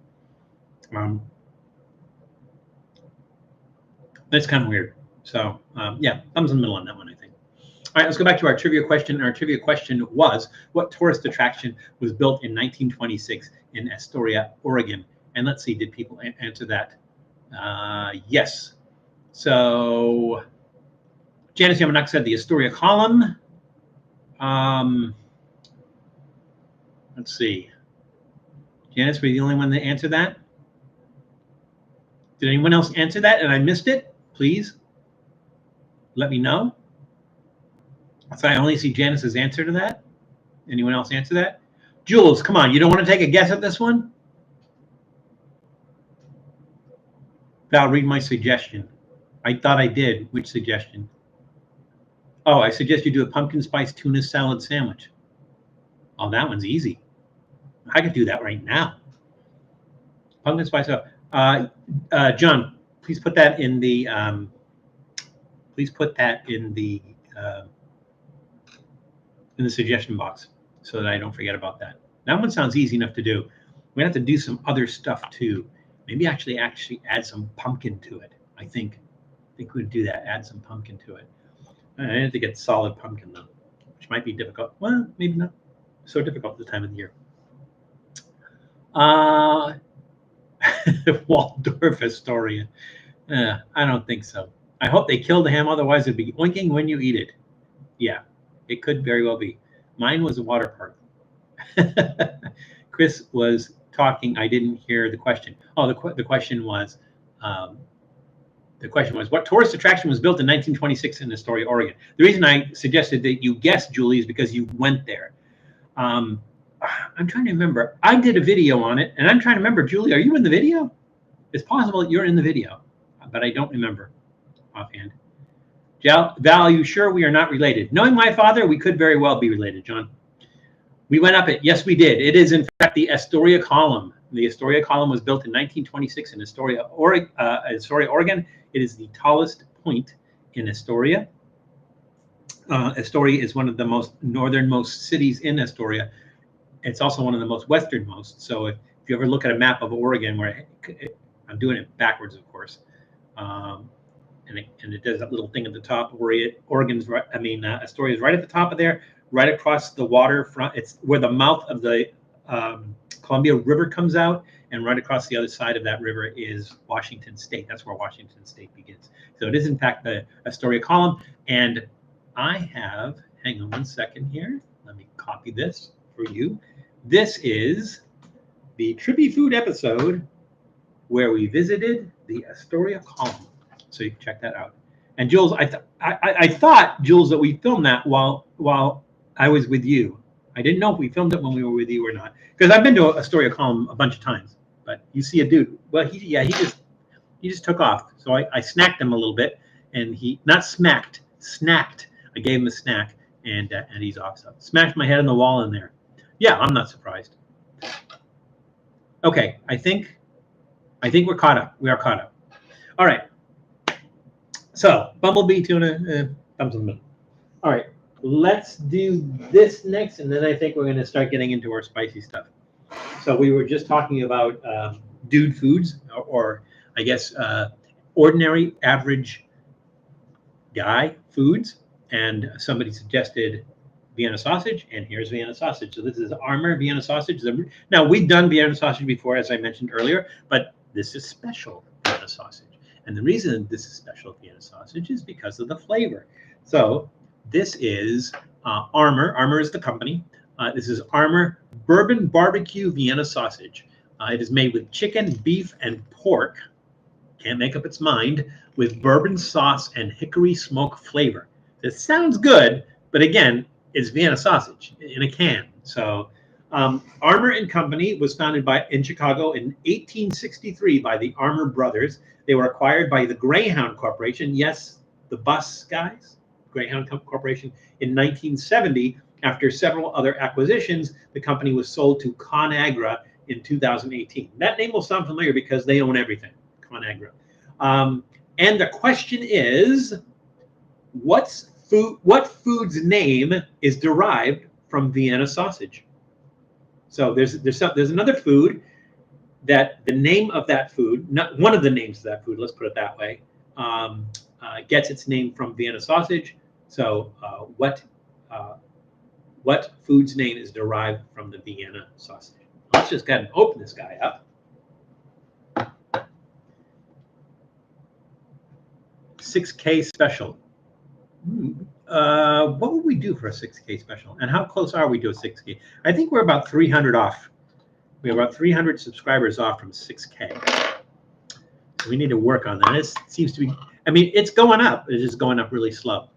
That's kind of weird. So yeah, thumbs in the middle on that one, I think. All right, let's go back to our trivia question. And our trivia question was, what tourist attraction was built in 1926 in Astoria, Oregon? And let's see, did people answer that? Yes. So Janice Yamanaka said the Astoria Column. Let's see. Janice, were you the only one that answered that? Did anyone else answer that and I missed it? Please let me know. So I only see Janice's answer to that. Anyone else answer that? Jules, come on. You don't want to take a guess at this one? Val, read my suggestion. I thought I did. Which suggestion? Oh, I suggest you do a pumpkin spice tuna salad sandwich. Oh, that one's easy. I could do that right now. Pumpkin spice. John, please put that in the. In the suggestion box so that I don't forget about that. That one sounds easy enough to do. We're gonna have to do some other stuff too. Maybe actually add some pumpkin to it. I think we'd do that. Add some pumpkin to it. I have to get solid pumpkin though, which might be difficult. Well, maybe not so difficult this time of the year. Waldorf Astoria. I don't think so. I hope they kill the ham, otherwise it'd be oinking when you eat it. Yeah, it could very well be. Mine was a water park. Chris was talking. I didn't hear the question. Oh, the question was, what tourist attraction was built in 1926 in Astoria, Oregon? The reason I suggested that you guess, Julie, is because you went there. I'm trying to remember. I did a video on it, and I'm trying to remember. Julie, are you in the video? It's possible that you're in the video, but I don't remember offhand. Val, are you sure we are not related? Knowing my father, we could very well be related, John. We went up it. Yes, we did. It is, in fact, the Astoria Column. The Astoria Column was built in 1926 in Astoria, Oregon. It is the tallest point in Astoria. Astoria is one of the most northernmost cities in Astoria. It's also one of the most westernmost. So if you ever look at a map of Oregon, I'm doing it backwards, of course, and it does that little thing at the top where Astoria is right at the top of there, right across the waterfront. It's where the mouth of the Columbia River comes out, and right across the other side of that river is Washington State. That's where Washington State begins. So it is, in fact, the Astoria Column. And I have, hang on one second here. Let me copy this for you. This is the Trippy Food episode where we visited the Astoria Column. So you can check that out. And Jules, I thought, Jules, that we filmed that while I was with you. I didn't know if we filmed it when we were with you or not, because I've been to a Astoria column a bunch of times. But you see a dude. Well, he just took off. So I snacked him a little bit, and he not smacked, snacked. I gave him a snack, and he's off. So smashed my head on the wall in there. Yeah, I'm not surprised. Okay, I think we're caught up. We are caught up. All right. So bumblebee tuna, thumbs in the middle. All right, let's do this next, and then I think we're going to start getting into our spicy stuff. So we were just talking about dude foods, or I guess ordinary, average guy foods, and somebody suggested Vienna sausage, and here's Vienna sausage. So this is Armour Vienna sausage. Now, we've done Vienna sausage before, as I mentioned earlier, but this is special Vienna sausage. And the reason this is special Vienna sausage is because of the flavor. So this is Armour. Armour is the company. This is Armour Bourbon Barbecue Vienna sausage. It is made with chicken, beef, and pork. Can't make up its mind, with bourbon sauce and hickory smoke flavor. It sounds good, but again, it's Vienna sausage in a can. So Armour and Company was founded in Chicago in 1863 by the Armour brothers. They were acquired by the Greyhound Corporation. Yes, the bus guys, Greyhound Corporation, in 1970. After several other acquisitions, the company was sold to ConAgra in 2018. That name will sound familiar because they own everything, ConAgra. And the question is, what food's name is derived from Vienna sausage? So there's another food that the name of that food, not one of the names of that food, let's put it that way, gets its name from Vienna sausage. So what food's name is derived from the Vienna sausage? Let's just go ahead and open this guy up. 6K special. What would we do for a 6K special? And how close are we to a 6K? I think we're about 300 off. We're about 300 subscribers off from 6K. So we need to work on that. It seems to be, I mean, it's going up. It's just going up really slow.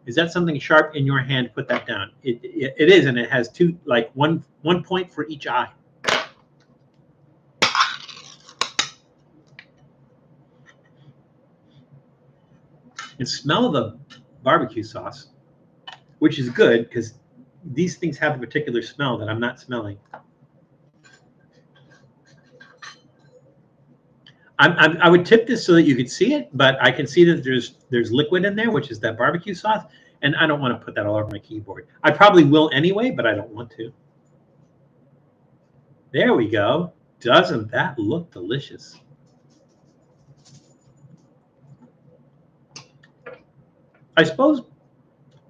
Is that something sharp in your hand? Put that down. It is, and it has one point for each eye. And smell the barbecue sauce, which is good because these things have a particular smell that I'm not smelling. I would tip this so that you could see it, but I can see that there's liquid in there, which is that barbecue sauce, and I don't want to put that all over my keyboard. I probably will anyway, but I don't want to. There we go. Doesn't that look delicious? I suppose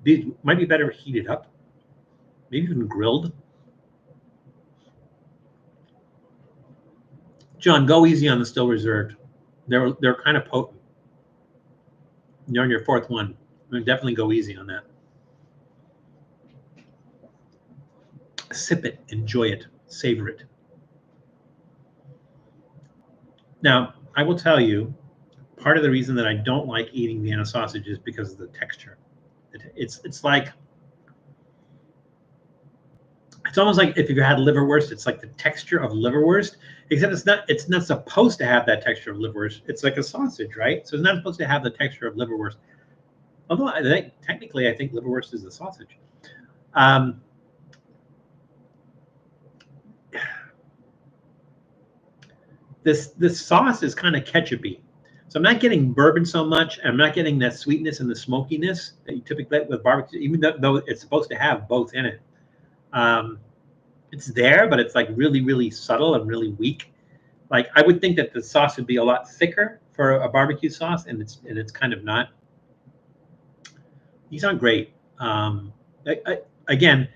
these might be better heated up, maybe even grilled. John, go easy on the still reserved. They're kind of potent. You're on your fourth one. Definitely go easy on that. Sip it, enjoy it, savor it. Now, I will tell you, part of the reason that I don't like eating Vienna sausage is because of the texture. It's like, it's almost like if you had liverwurst, it's like the texture of liverwurst, except it's not supposed to have that texture of liverwurst. It's like a sausage, right? So it's not supposed to have the texture of liverwurst. Although technically I think liverwurst is a sausage. This sauce is kind of ketchupy. So I'm not getting bourbon so much. I'm not getting that sweetness and the smokiness that you typically get with barbecue, even though it's supposed to have both in it. It's there, but it's like really, really subtle and really weak. Like I would think that the sauce would be a lot thicker for a barbecue sauce, and it's kind of not. These aren't great. Again,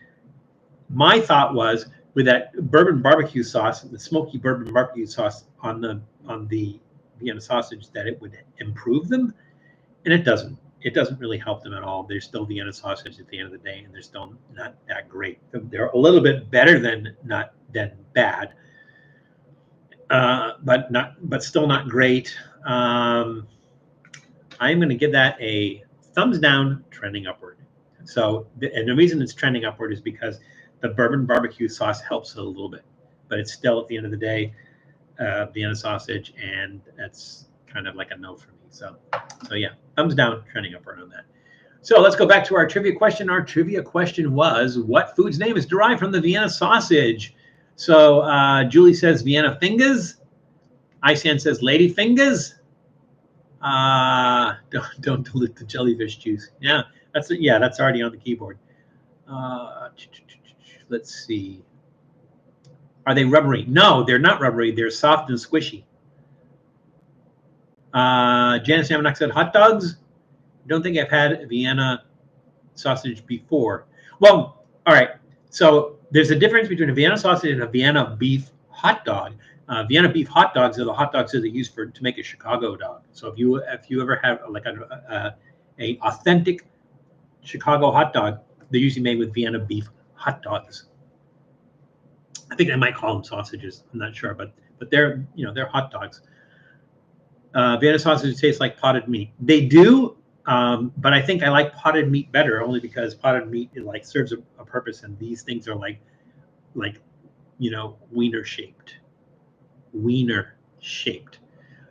my thought was with that bourbon barbecue sauce, the smoky bourbon barbecue sauce on the Vienna sausage, that it would improve them, and it doesn't. It doesn't really help them at all. They're still Vienna sausage at the end of the day, and they're still not that great. They're a little bit better than bad, but still not great. I I'm going to give that a thumbs down, trending upward. So, and the reason it's trending upward is because the bourbon barbecue sauce helps it a little bit, but it's still at the end of the day, Vienna sausage, and that's kind of like a no for me. So yeah, thumbs down, trending upward on that. So let's go back to our trivia question. Our trivia question was, what food's name is derived from the Vienna sausage? So Julie says Vienna fingers. Isan says lady fingers. Don't dilute the jellyfish juice. Yeah, that's already on the keyboard. Let's see. Are they rubbery? No, they're not rubbery. They're soft and squishy. Janice Yamanak said hot dogs. Don't think I've had Vienna sausage before. Well, all right. So there's a difference between a Vienna sausage and a Vienna beef hot dog. Vienna beef hot dogs are the hot dogs that they use to make a Chicago dog. So if you ever have like a authentic Chicago hot dog, they're usually made with Vienna beef hot dogs. I think I might call them sausages. I'm not sure, but they're they're hot dogs. Vienna sausages taste like potted meat. They do, but I think I like potted meat better, only because potted meat serves a purpose, and these things are like wiener shaped.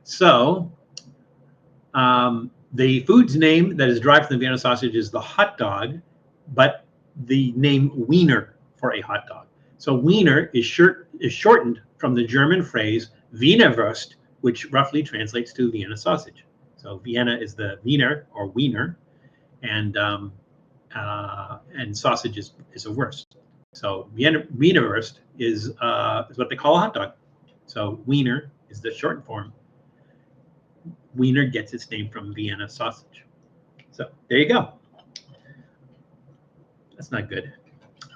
So the food's name that is derived from the Vienna sausage is the hot dog, but the name wiener for a hot dog. So wiener is shortened from the German phrase Wienerwurst, which roughly translates to Vienna sausage. So Vienna is the Wiener or wiener, and sausage is a wurst. So Wienerwurst is what they call a hot dog. So wiener is the shortened form. Wiener gets its name from Vienna sausage. So there you go. That's not good.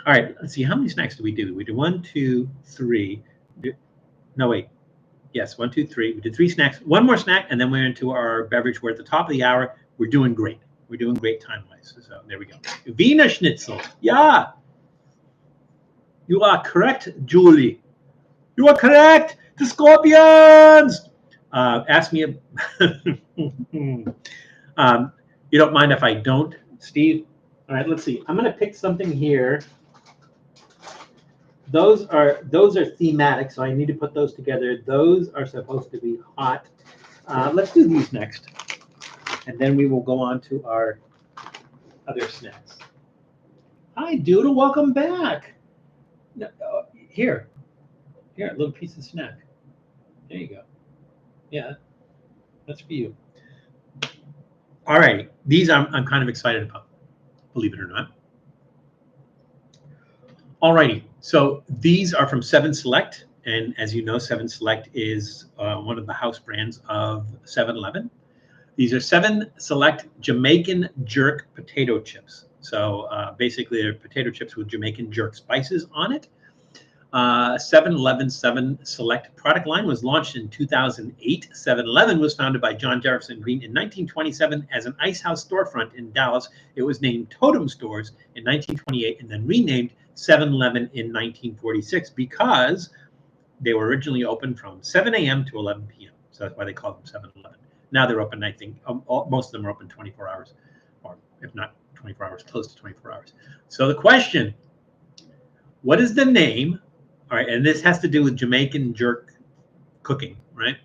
All right, let's see. How many snacks do we do? We do 1, 2, 3. No, wait. Yes, 1, 2, 3. We did 3 snacks. One more snack, and then we're into our beverage. We're at the top of the hour. We're doing great. We're doing great time-wise. So there we go. Wiener Schnitzel. Yeah. You are correct, Julie. You are correct. The Scorpions. Ask me. You don't mind if I don't, Steve? All right, let's see. I'm going to pick something here. Those are thematic, so I need to put those together. Those are supposed to be hot. Let's do these next, and then we will go on to our other snacks. Hi, Doodle. Welcome back. Here, a little piece of snack. There you go. Yeah, that's for you. All right, these I'm kind of excited about, believe it or not. All righty, so these are from 7 Select, and as you know, 7 Select is one of the house brands of 7-Eleven. These are 7 Select Jamaican jerk potato chips. So basically, they're potato chips with Jamaican jerk spices on it. 7-Eleven 7 Select product line was launched in 2008. 7-Eleven was founded by John Jefferson Green in 1927 as an ice house storefront in Dallas. It was named Totem Stores in 1928 and then renamed 7-Eleven in 1946 because they were originally open from 7 a.m. to 11 p.m. So that's why they call them 7-Eleven. Now they're open, I think, most of them are open 24 hours, or if not 24 hours, close to 24 hours. So the question, what is the name? All right, and this has to do with Jamaican jerk cooking, right?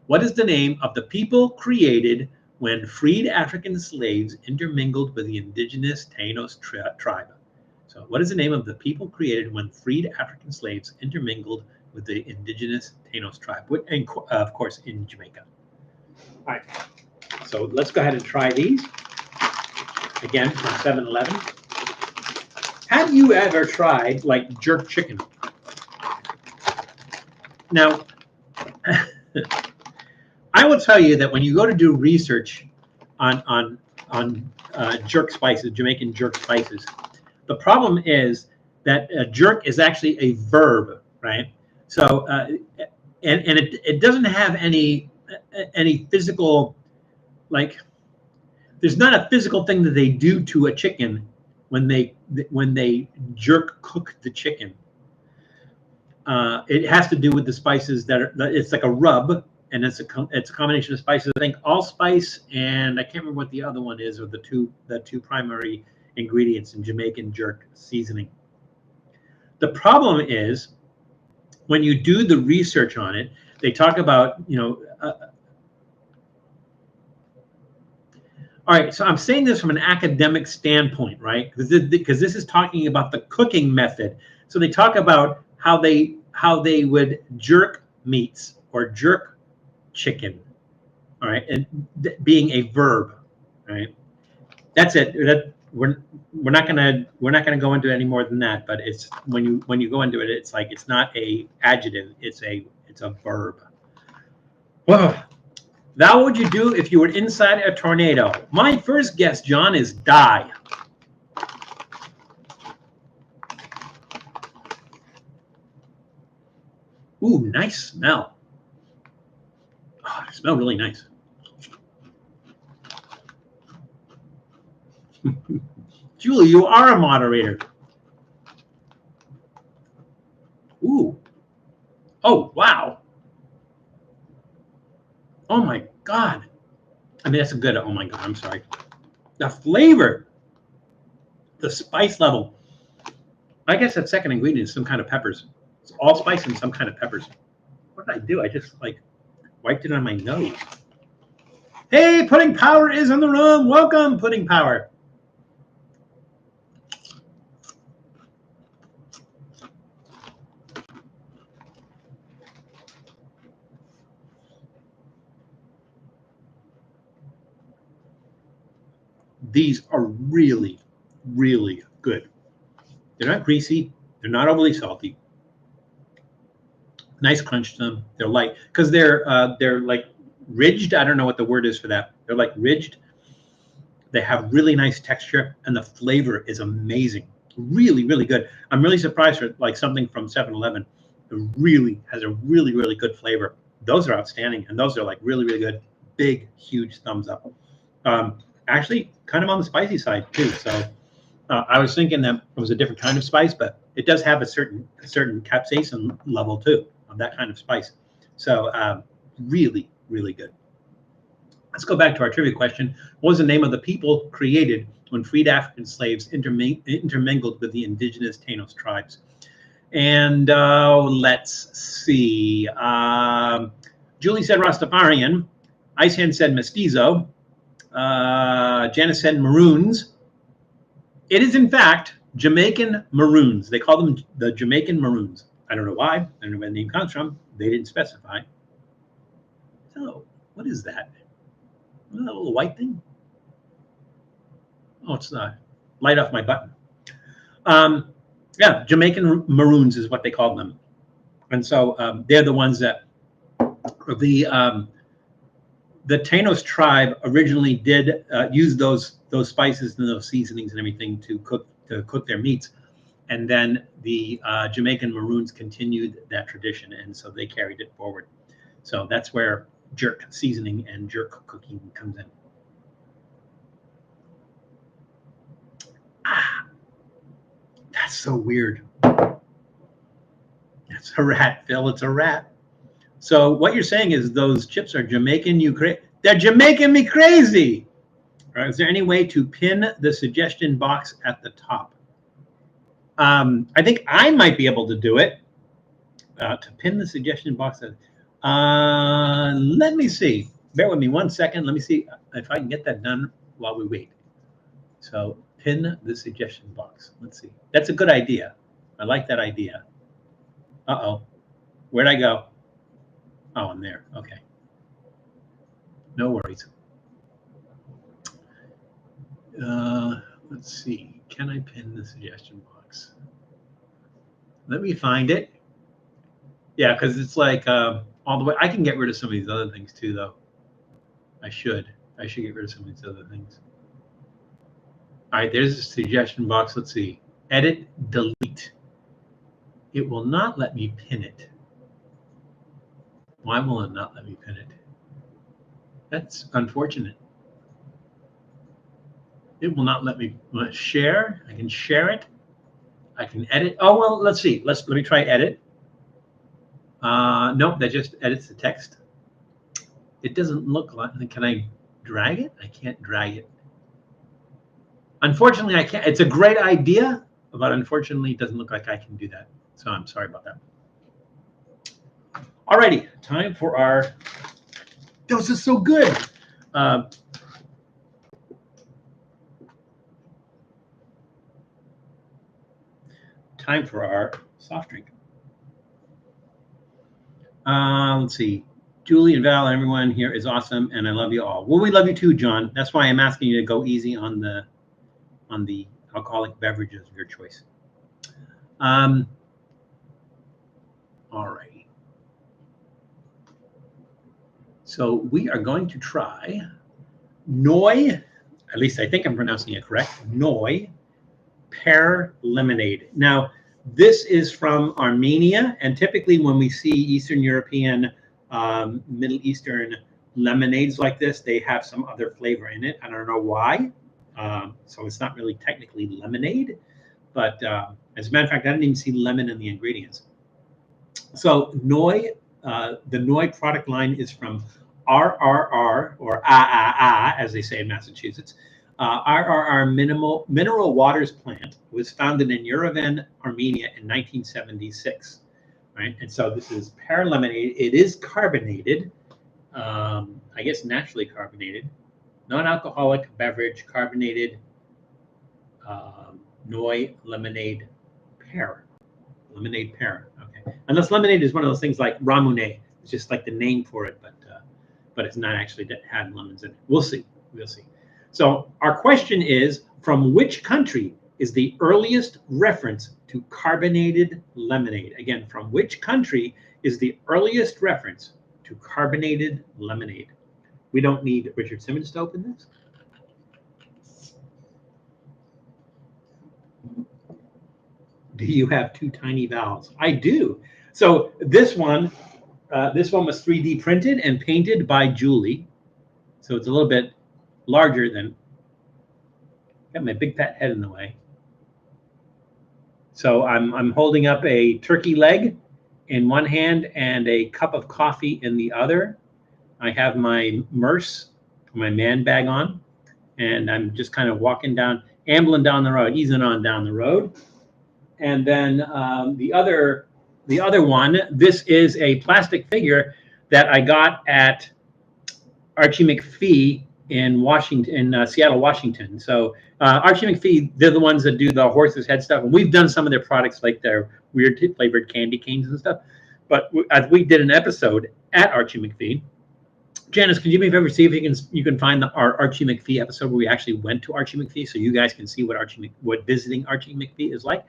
What is the name of the people created when freed African slaves intermingled with the indigenous Taínos tribe? So what is the name of the people created when freed African slaves intermingled with the indigenous Taínos tribe? And of course, in Jamaica. All right, so let's go ahead and try these. Again, from 7-Eleven. Have you ever tried like jerk chicken? Now, I will tell you that when you go to do research on jerk spices, Jamaican jerk spices, the problem is that jerk is actually a verb, right? So, and it doesn't have any physical, like, there's not a physical thing that they do to a chicken when they jerk cook the chicken. It has to do with the spices it's like a rub, and it's a combination of spices. I think allspice, and I can't remember what the other one is, or the two primary ingredients in Jamaican jerk seasoning. The problem is when you do the research on it, they talk about, all right, so I'm saying this from an academic standpoint, right? Because this is talking about the cooking method. So they talk about how they would jerk meats or jerk chicken, all right, and being a verb, right? That's it. We're not gonna go into any more than that. But it's when you go into it, it's like it's not a adjective. It's a verb. Whoa. Now, what would you do if you were inside a tornado? My first guess, John, is die. Ooh, nice smell. Oh, it smells really nice. Julie, you are a moderator. Ooh. Oh, wow. Oh my God. I mean, that's a good, oh my God, I'm sorry. The flavor, the spice level. I guess that second ingredient is some kind of peppers. It's allspice and some kind of peppers. What did I do? I just like wiped it on my nose. Hey, Pudding Power is in the room. Welcome, Pudding Power. These are really, really good. They're not greasy. They're not overly salty. Nice crunch to them. They're light because they're like ridged. I don't know what the word is for that. They're like ridged. They have really nice texture, and the flavor is amazing. Really, really good. I'm really surprised for like something from 7-Eleven. It really has a really, really good flavor. Those are outstanding, and those are like really, really good. Big, huge thumbs up. Actually, kind of on the spicy side too. So I was thinking that it was a different kind of spice, but it does have a certain capsaicin level too of that kind of spice. So really, really good. Let's go back to our trivia question. What was the name of the people created when freed African slaves intermingled with the indigenous Tanos tribes? And let's see. Julie said Rastafarian. Ice said mestizo. Janice said maroons. It is, in fact, Jamaican maroons. They call them the Jamaican maroons. I don't know why. I don't know where the name comes from. They didn't specify. So, what is that? Is that a little white thing? Oh, it's not. Light off my button. Yeah, Jamaican maroons is what they call them. And so they're the ones that the Tanos tribe originally did use those spices and those seasonings and everything to cook their meats, and then the Jamaican maroons continued that tradition, and so they carried it forward. So that's where jerk seasoning and jerk cooking comes in. Ah, that's so weird. It's a rat, Phil. It's a rat. So what you're saying is those chips are Jamaican you crazy. They're Jamaican me crazy. All right, is there any way to pin the suggestion box at the top? I think I might be able to do it. To pin the suggestion box. Let me see. Bear with me 1 second. Let me see if I can get that done while we wait. So pin the suggestion box. Let's see. That's a good idea. I like that idea. Uh-oh. Where'd I go? Oh, I'm there. Okay. No worries. Let's see. Can I pin the suggestion box? Let me find it. Yeah, because it's like all the way. I can get rid of some of these other things too, though. I should get rid of some of these other things. All right, there's a suggestion box. Let's see. Edit, delete. It will not let me pin it. Why will it not let me pin it? That's unfortunate. It will not let me share. I can share it. I can edit. Oh, well, let's see. Let me try edit. Nope, that just edits the text. It doesn't look like, can I drag it? I can't drag it. Unfortunately, I can't. It's a great idea, but unfortunately, it doesn't look like I can do that. So I'm sorry about that. Alrighty, time for our, this is so good. Time for our soft drink. Let's see. Julie and Val and everyone here is awesome, and I love you all. Well, we love you too, John. That's why I'm asking you to go easy on the alcoholic beverages of your choice. All right. So we are going to try Noi, at least I think I'm pronouncing it correct, Noi pear lemonade. Now, this is from Armenia, and typically when we see Eastern European, Middle Eastern lemonades like this, they have some other flavor in it. I don't know why. So it's not really technically lemonade, but as a matter of fact, I didn't even see lemon in the ingredients. So Noi, the Noi product line is from RRR, or AAA, as they say in Massachusetts. RRR Mineral Waters Plant was founded in Yerevan, Armenia in 1976. Right, and so this is pear lemonade. It is carbonated, I guess naturally carbonated, non-alcoholic beverage, carbonated Noi lemonade pear. Lemonade pear. Okay, unless lemonade is one of those things like Ramune. It's just like the name for it, but it's not actually that had lemons in it. We'll see. We'll see. So our question is, from which country is the earliest reference to carbonated lemonade? Again, from which country is the earliest reference to carbonated lemonade? We don't need Richard Simmons to open this. Do you have two tiny valves? I do. So this one was 3D printed and painted by Julie. So it's a little bit larger than, got my big fat head in the way. So I'm holding up a turkey leg in one hand and a cup of coffee in the other. I have my Merce, my man bag on, and I'm just kind of walking down, ambling down the road, easing on down the road. And then the other one, this is a plastic figure that I got at Archie McPhee in Washington, in Seattle, Washington. So Archie McPhee, they're the ones that do the horse's head stuff. And we've done some of their products, like their weird flavored candy canes and stuff. But as we did an episode at Archie McPhee, Janice, could you do me a favor, see if you can find our Archie McPhee episode where we actually went to Archie McPhee, so you guys can see what visiting Archie McPhee is like.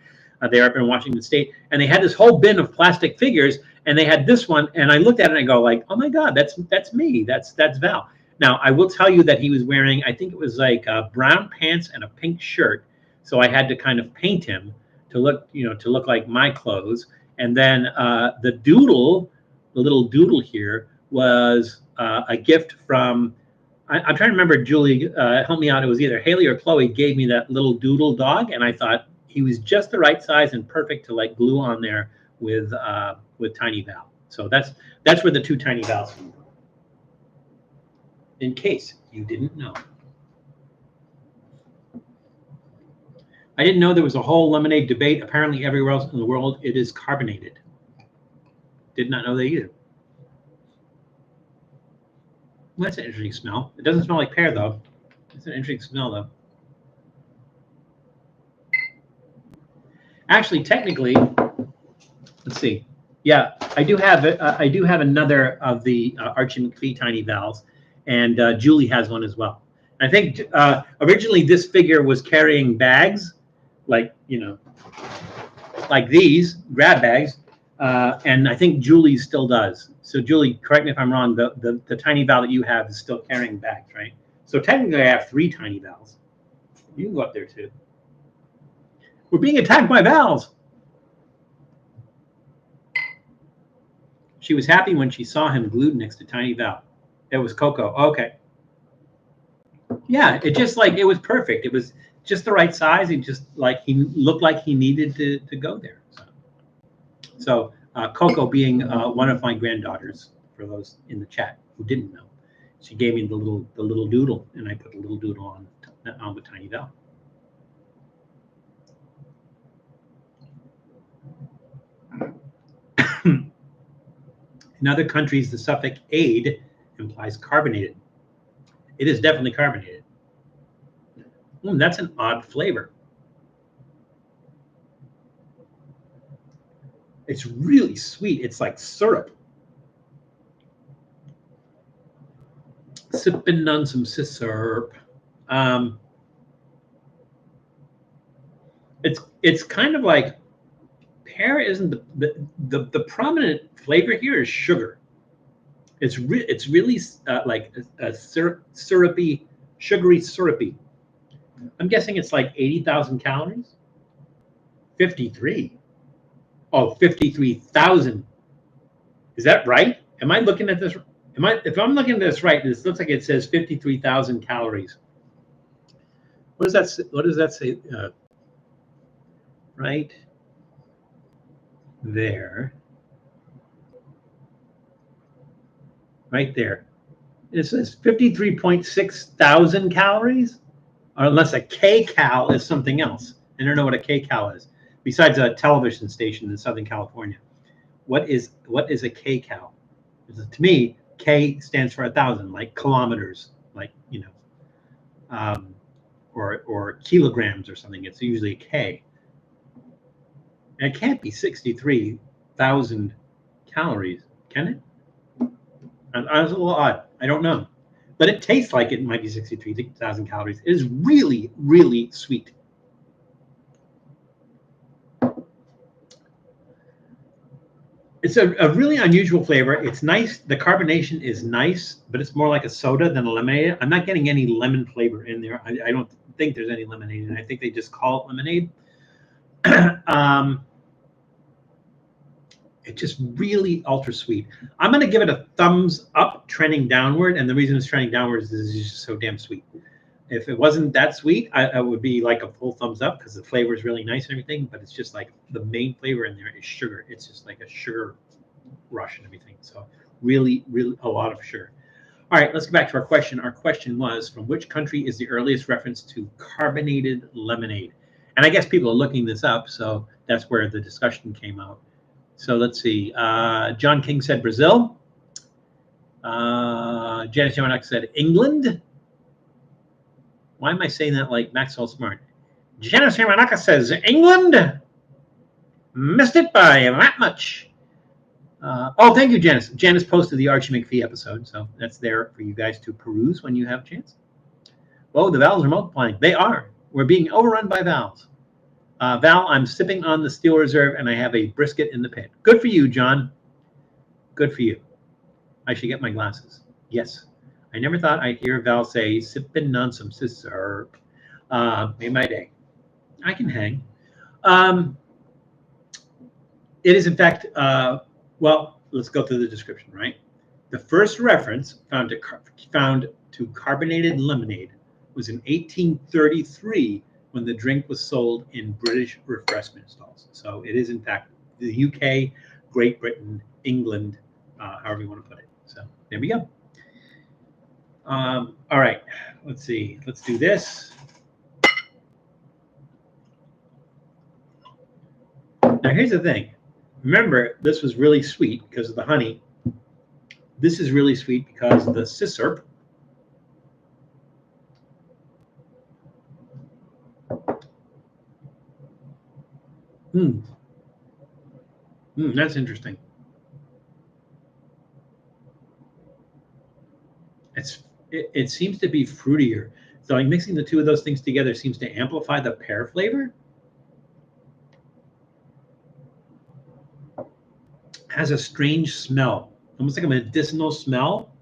They're up in Washington State, and they had this whole bin of plastic figures, and they had this one, and I looked at it and I go like, oh my God, that's me, that's Val. Now I will tell you that he was wearing, I think it was like brown pants and a pink shirt, so I had to kind of paint him to look like my clothes. And then the little doodle here was a gift from, I'm trying to remember, Julie, help me out. It was either Haley or Chloe gave me that little doodle dog, and I thought he was just the right size and perfect to like glue on there with Tiny Val. So that's where the two Tiny Vals come from. In case you didn't know. I didn't know there was a whole lemonade debate. Apparently everywhere else in the world it is carbonated. Did not know that either. Well, that's an interesting smell. It doesn't smell like pear though. It's an interesting smell though. Actually, technically, let's see. Yeah, I do have another of the Archie McPhee Tiny Vals, and Julie has one as well. I think originally this figure was carrying bags, like like these grab bags, and I think Julie still does. So Julie, correct me if I'm wrong. The Tiny Val that you have is still carrying bags, right? So technically, I have 3 Tiny Vals. You can go up there too. We're being attacked by Vals. She was happy when she saw him glued next to Tiny Val. It was Coco. Okay. Yeah, it was perfect. It was just the right size. It just he looked like he needed to go there. So Coco being one of my granddaughters, for those in the chat who didn't know. She gave me the little doodle, and I put the little doodle on the tiny Val. In other countries, the suffix "ade" implies carbonated. It is definitely carbonated. That's an odd flavor. It's really sweet. It's like syrup. Sipping on some syrup. It's kind of like pear isn't the prominent flavor here is sugar. It's really like a syrupy, sugary syrupy. I'm guessing it's like 80,000 calories. 53. Oh, 53,000. Is that right? Am I looking at this? If I'm looking at this right, this looks like it says 53,000 calories. What does that say? What does that say? Right there. Right there. It says 53.6 thousand calories, or unless a kcal is something else. I don't know what a kcal is. Besides a television station in Southern California, what is a kcal? To me, K stands for 1,000, like kilometers, like or kilograms or something. It's usually a K. And it can't be 63,000 calories, can it? I was a little odd. I don't know, but it tastes like it might be 63,000 calories. It is really, really sweet. It's a really unusual flavor. It's nice. The carbonation is nice, but it's more like a soda than a lemonade. I'm not getting any lemon flavor in there. I don't think there's any lemonade in it. I think they just call it lemonade. It's just really ultra sweet. I'm going to give it a thumbs up, trending downward. And the reason it's trending downward is it's just so damn sweet. If it wasn't that sweet, I would be like a full thumbs up because the flavor is really nice and everything. But it's just like the main flavor in there is sugar. It's just like a sugar rush and everything. So really, really a lot of sugar. All right, let's get back to our question. Our question was, from which country is the earliest reference to carbonated lemonade? And I guess people are looking this up, so that's where the discussion came out. So let's see. John King said Brazil. Janice Yamanak said England. Why am I saying that like Maxwell Smart? Janice Yamanaka says England. Missed it by that much. Oh, thank you, Janice. Janice posted the Archie McPhee episode, so that's there for you guys to peruse when you have a chance. Whoa, the vowels are multiplying. They are. We're being overrun by vowels. Val, I'm sipping on the Steel Reserve, and I have a brisket in the pit. Good for you, John. Good for you. I should get my glasses. Yes. I never thought I'd hear Val say, sipping on some syrup. Made my day. I can hang. It is, in fact, well, let's go through the description, right? The first reference found to carbonated lemonade was in 1833 when the drink was sold in British refreshment stalls. So it is, in fact, the UK, Great Britain, England, however you want to put it. So there we go. All right, let's see. Let's do this. Now, here's the thing. Remember, this was really sweet because of the honey. This is really sweet because of the syrup. That's interesting. It seems to be fruitier. So like mixing the two of those things together seems to amplify the pear flavor. Has a strange smell, almost like a medicinal smell.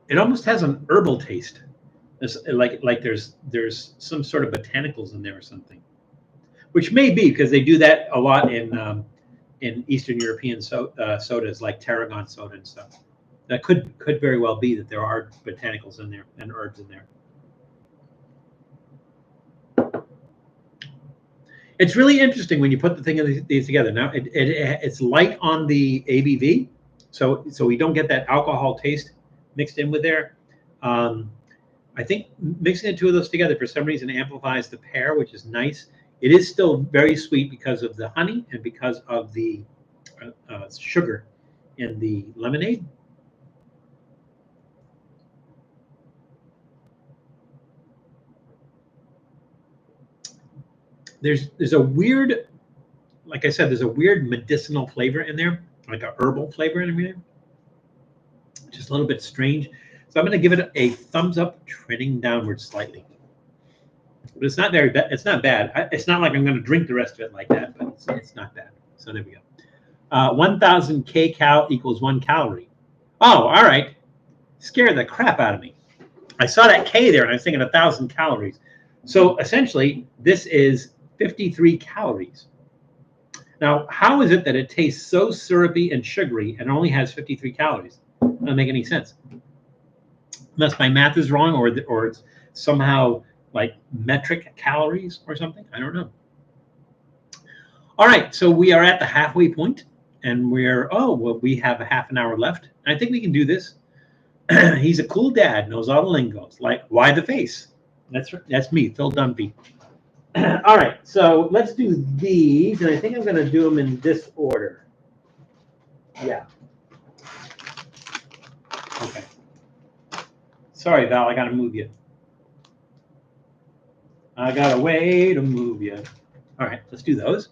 It almost has an herbal taste. It's like there's some sort of botanicals in there or something, which may be because they do that a lot in Eastern European sodas like tarragon soda and stuff. That could very well be that there are botanicals in there and herbs in there. It's really interesting when you put the thing of these together. Now it's light on the ABV, so we don't get that alcohol taste mixed in with there. I think mixing the two of those together for some reason amplifies the pear, which is nice. It is still very sweet because of the honey and because of the sugar in the lemonade. There's a weird, like I said, there's a weird medicinal flavor in there, like a herbal flavor in there. Just a little bit strange. So I'm going to give it a thumbs up, trending downward slightly. But it's not very bad. It's not bad. It's not like I'm going to drink the rest of it like that, but it's not bad. So there we go. 1,000 kcal equals 1 calorie. Oh, all right. Scared the crap out of me. I saw that K there, and I was thinking 1,000 calories. So essentially, this is 53 calories. Now, how is it that it tastes so syrupy and sugary and only has 53 calories? Doesn't make any sense. Unless my math is wrong, or it's somehow like metric calories or something. I don't know. All right, so we are at the halfway point, and we have a half an hour left. I think we can do this. He's a cool dad, knows all the lingos. Like, why the face? That's me, Phil Dunphy. All right, so let's do these, and I think I'm going to do them in this order. Yeah. Okay. Sorry, Val, I got to move you. I got a way to move you. All right, let's do those.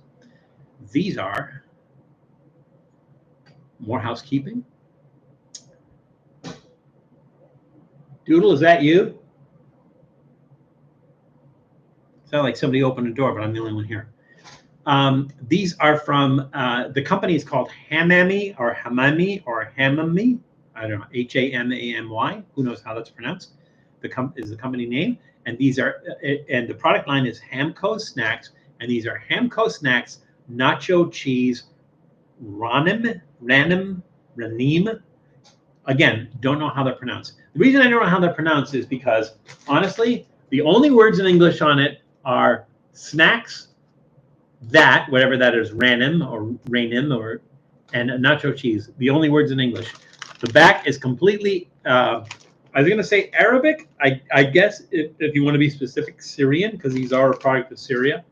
These are more housekeeping. Doodle, is that you? Sound like somebody opened a door, but I'm the only one here. These are from the company is called Hamami or Hamami or Hamami. I don't know, Hamamy. Who knows how that's pronounced? Is the company name. And these are and the product line is Hamco Snacks, and these are Hamco Snacks nacho cheese Ranim. Again, don't know how they're pronounced. The reason I don't know how they're pronounced is because honestly, the only words in English on it are snacks, that whatever that is, Ranim, and nacho cheese. The only words in English. The back is completely. I was going to say Arabic. I guess if you want to be specific, Syrian, because these are a product of Syria.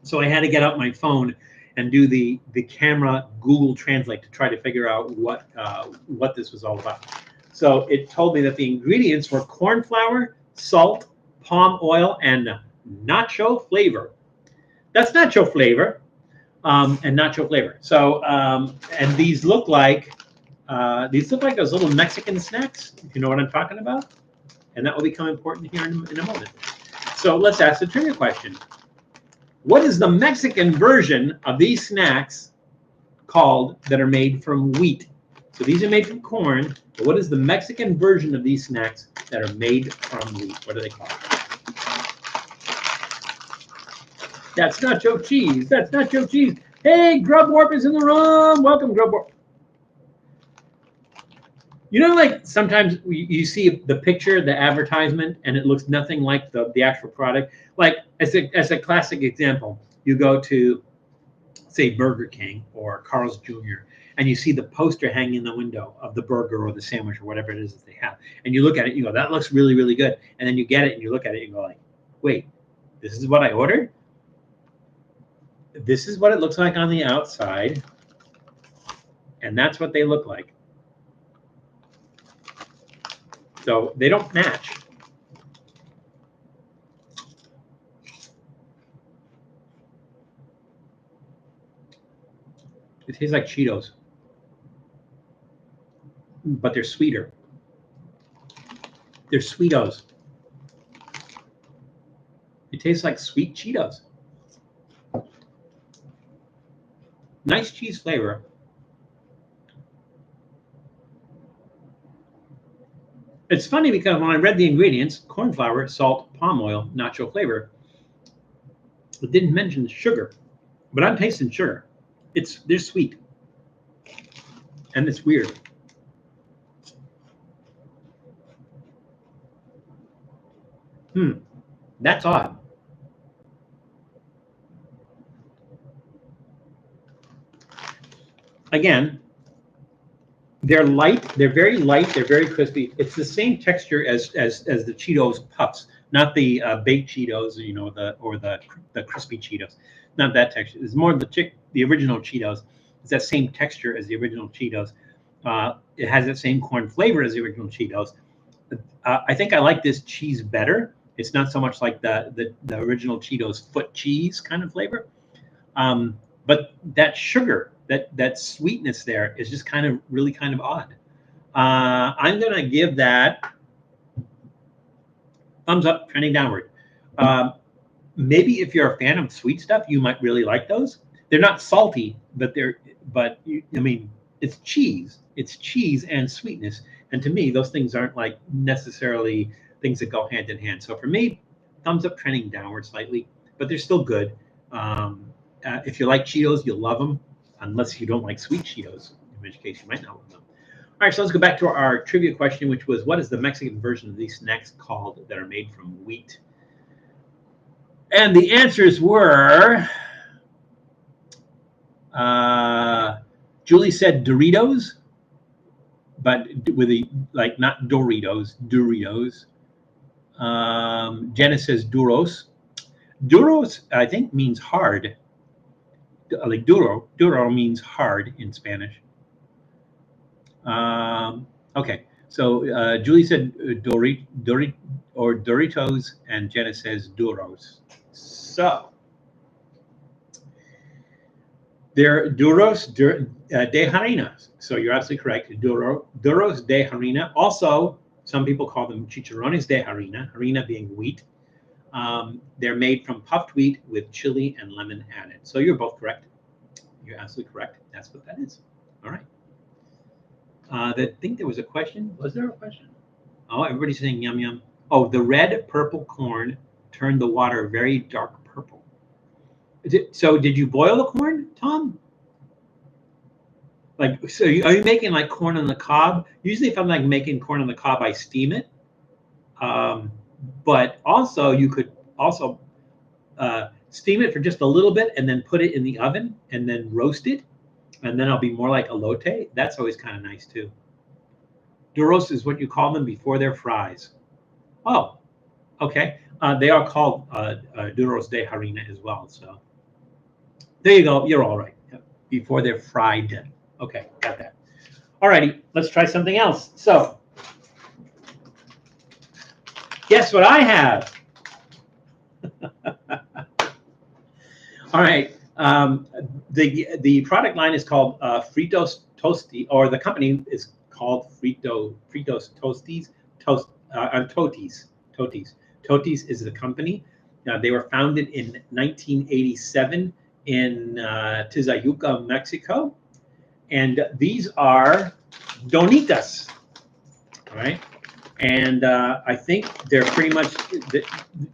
So I had to get out my phone and do the camera Google Translate to try to figure out what this was all about. So it told me that the ingredients were corn flour, salt, palm oil, and nacho flavor. That's nacho flavor, and nacho flavor. So and these look like those little Mexican snacks, if you know what I'm talking about. And that will become important here in a moment. So let's ask the trivia question. What is the Mexican version of these snacks called that are made from wheat? So these are made from corn, but what is the Mexican version of these snacks that are made from wheat? What are they called? That's nacho cheese. That's nacho cheese. Hey, Grub Warp is in the room. Welcome, Grub Warp. You know, like sometimes you see the picture, the advertisement, and it looks nothing like the actual product. Like as a classic example, you go to, say, Burger King or Carl's Jr., and you see the poster hanging in the window of the burger or the sandwich or whatever it is that they have. And you look at it, you go, that looks really, really good. And then you get it and you look at it and you go like, wait, this is what I ordered? This is what it looks like on the outside. And that's what they look like. So they don't match. It tastes like Cheetos, but they're sweeter. They're Sweetos. It tastes like sweet Cheetos. Nice cheese flavor. It's funny because when I read the ingredients, corn flour, salt, palm oil, nacho flavor, it didn't mention sugar, but I'm tasting sugar. They're sweet, and it's weird. That's odd. again, they're light. They're very light. They're very crispy. It's the same texture as the Cheetos Puffs, not the baked Cheetos, you know, the crispy Cheetos. Not that texture. It's more the original Cheetos. It's that same texture as the original Cheetos. It has that same corn flavor as the original Cheetos. I think I like this cheese better. It's not so much like the original Cheetos foot cheese kind of flavor. But that sugar, that sweetness there is just really kind of odd. I'm gonna give that thumbs up, trending downward. Maybe if you're a fan of sweet stuff, you might really like those. They're not salty, but I mean, it's cheese. It's cheese and sweetness. And to me, those things aren't like necessarily things that go hand in hand. So for me, thumbs up, trending downward slightly, but they're still good. If you like Cheetos, you'll love them, unless you don't like sweet Cheetos, in which case you might not love them. All right, so let's go back to our trivia question, which was, what is the Mexican version of these snacks called that are made from wheat? And the answers were, Julie said Doritos, but with like not Doritos, Doritos. Jenna says Duros. Duros, I think, means hard. Like duro means hard in Spanish. Okay, so Julie said Doritos, and Jenna says Duros. So they're Duros de harina. So you're absolutely correct. Duros de harina. Also, some people call them chicharrones de harina, harina being wheat. They're made from puffed wheat with chili and lemon added. So you're both correct. You're absolutely correct. That's what that is. All right. I think there was a question. Was there a question? Oh, everybody's saying yum yum. Oh, the red purple corn turned the water very dark purple. So did you boil the corn, Tom? Like, so are you making like corn on the cob? Usually if I'm like making corn on the cob, I steam it. But also you could also steam it for just a little bit and then put it in the oven and then roast it. And then it'll be more like elote. That's always kind of nice too. Duros is what you call them before they're fries. Oh, okay. They are called Duros de harina as well. So there you go. You're all right. Before they're fried. Okay, got that. All righty, let's try something else. So guess what I have? All right. The product line is called Fritos Tosti, or the company is called Fritos Tostis. Totis. Totis is the company. They were founded in 1987 in Tizayuca, Mexico, and these are Donitas. All right, and I think they're pretty much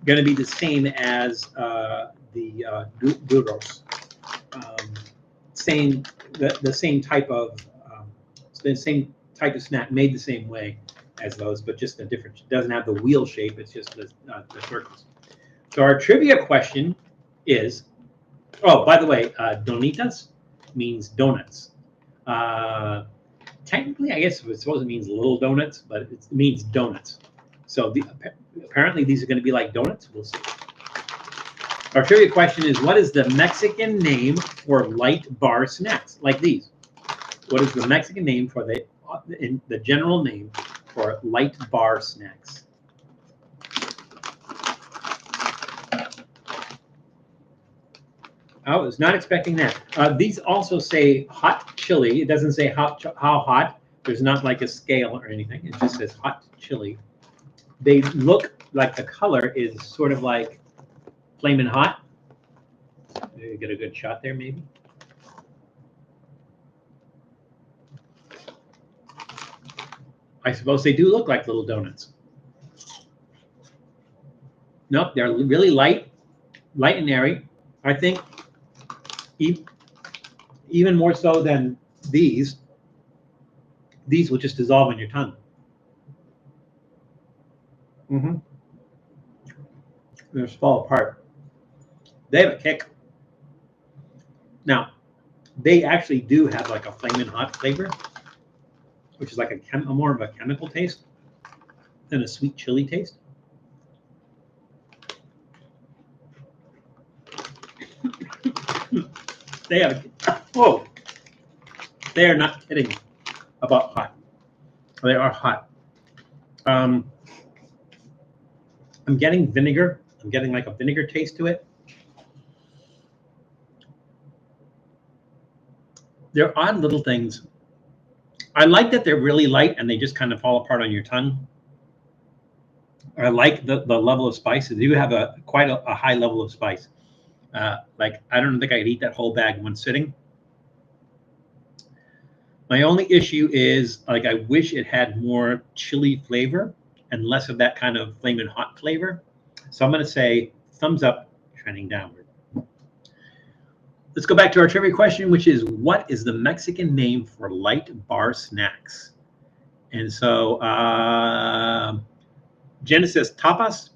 going to be the same as the Duros. The same type of snack, made the same way as those, but just a different. It doesn't have the wheel shape. It's just the circles. So our trivia question is, oh, by the way, Donitas means donuts. Technically, I guess it's supposed to mean little donuts, but it means donuts. So apparently these are going to be like donuts. We'll see. Our trivia question is, what is the Mexican name for light bar snacks like these? What is the Mexican name for the general name for light bar snacks? I was not expecting that. These also say hot chili. It doesn't say how hot. There's not like a scale or anything. It just says hot chili. They look like the color is sort of like flaming hot. Maybe get a good shot there, maybe. I suppose they do look like little donuts. Nope, they're really light and airy. I think even more so than these will just dissolve on your tongue. They just fall apart. They have a kick. Now, they actually do have like a flaming hot flavor, which is like a more of a chemical taste than a sweet chili taste. They are, whoa, they are not kidding about hot. They are hot. I'm getting vinegar. I'm getting like a vinegar taste to it. They're odd little things. I like that they're really light and they just kind of fall apart on your tongue. I like the level of spice. They do have quite a high level of spice. Like, I don't think I could eat that whole bag in one sitting. My only issue is, like, I wish it had more chili flavor and less of that kind of flaming hot flavor. So I'm going to say thumbs up, trending downward. Let's go back to our trivia question, which is, what is the Mexican name for light bar snacks? And so Jenna says tapas.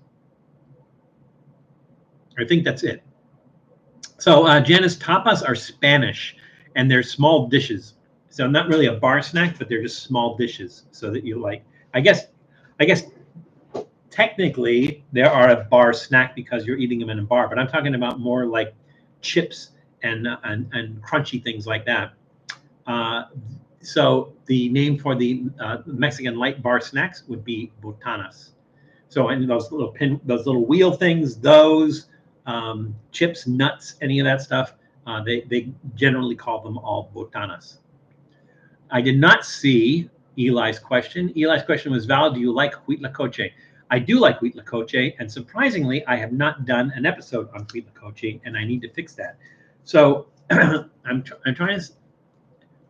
I think that's it. So Janice, tapas are Spanish, and they're small dishes. So not really a bar snack, but they're just small dishes. So that you like, I guess technically they are a bar snack because you're eating them in a bar. But I'm talking about more like chips and crunchy things like that. So the name for the Mexican light bar snacks would be botanas. So and those little wheel things, those. Chips, nuts, any of that stuff, they generally call them all botanas. I did not see Eli's question. Eli's question was, Val, do you like huitlacoche? I do like huitlacoche, and surprisingly, I have not done an episode on huitlacoche, and I need to fix that. So I'm trying to.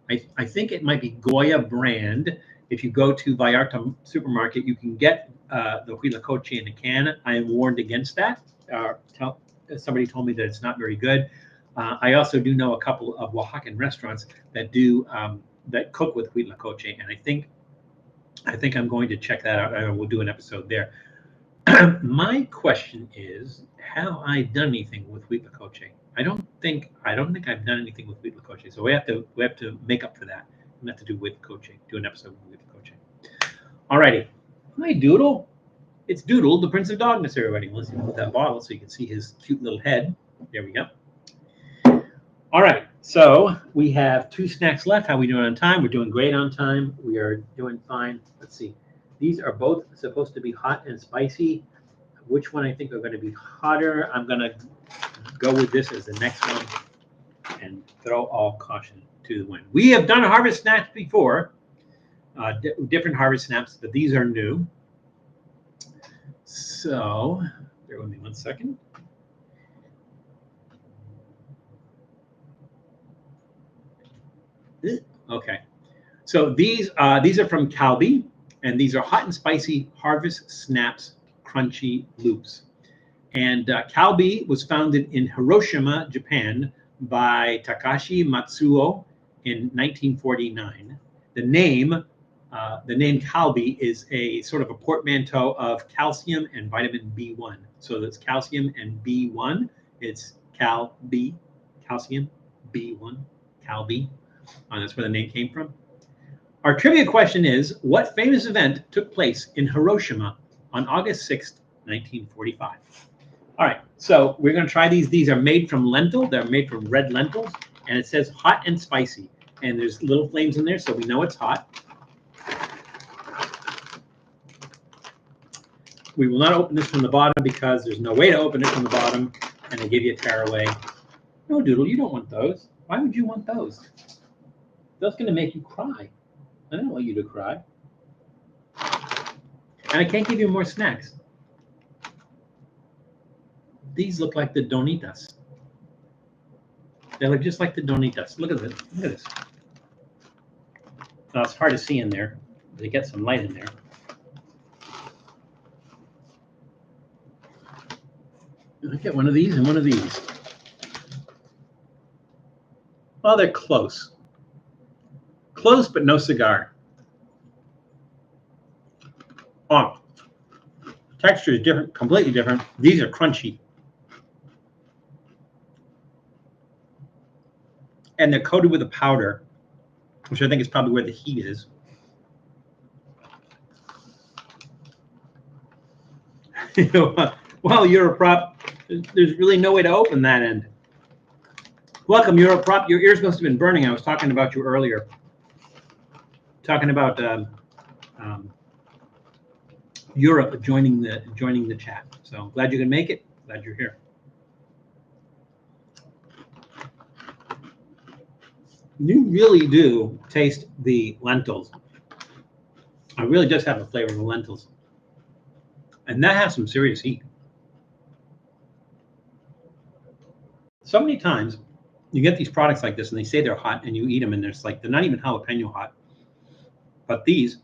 I think it might be Goya brand. If you go to Vallarta supermarket, you can get the huitlacoche in a can. I am warned against that. Somebody told me that it's not very good. I also do know a couple of Oaxacan restaurants that do that cook with huitlacoche, and I think I'm going to check that out. And we'll do an episode there. My question is, have I done anything with huitlacoche? I don't think I've done anything with huitlacoche. So we have to make up for that. We have to do huitlacoche, do an episode with huitlacoche. Alrighty, my Doodle. It's Doodle, the Prince of Dogness, everybody. Let's put that bottle so you can see his cute little head. There we go. All right, so we have 2 snacks left. How are we doing on time? We're doing great on time. We are doing fine. Let's see. These are both supposed to be hot and spicy. Which one I think are going to be hotter? I'm going to go with this as the next one and throw all caution to the wind. We have done harvest snacks before, different harvest snaps, but these are new. So, bear with me 1 second. Okay, so these are from Calbee, and these are hot and spicy harvest snaps crunchy loops. And Calbee was founded in Hiroshima, Japan, by Takashi Matsuo in 1949. The name Calbee is a sort of a portmanteau of calcium and vitamin B1. So that's calcium and B1. It's Calbee, calcium, B1, Calbee. That's where the name came from. Our trivia question is, what famous event took place in Hiroshima on August 6th, 1945? All right, so we're going to try these. These are made from lentil. They're made from red lentils, and it says hot and spicy. And there's little flames in there, so we know it's hot. We will not open this from the bottom because there's no way to open it from the bottom, and they give you a tearaway. No, Doodle, you don't want those. Why would you want those? That's going to make you cry. I don't want you to cry. And I can't give you more snacks. These look like the Donitas. They look just like the Donitas. Look at this. Look at this. Now, it's hard to see in there. They get some light in there. I get one of these and one of these. Well, they're close. Close, but no cigar. Oh, texture is different, completely different. These are crunchy. and they're coated with a powder, which I think is probably where the heat is. Well, Europrop, there's really no way to open that end. Welcome, Europrop. Your ears must have been burning. I was talking about you earlier. Talking about Europe joining the chat. So glad you can make it. Glad you're here. You really do taste the lentils. I really just have the flavor of the lentils. And that has some serious heat. So many times you get these products like this and they say they're hot and you eat them and there's like, they're not even jalapeno hot. But these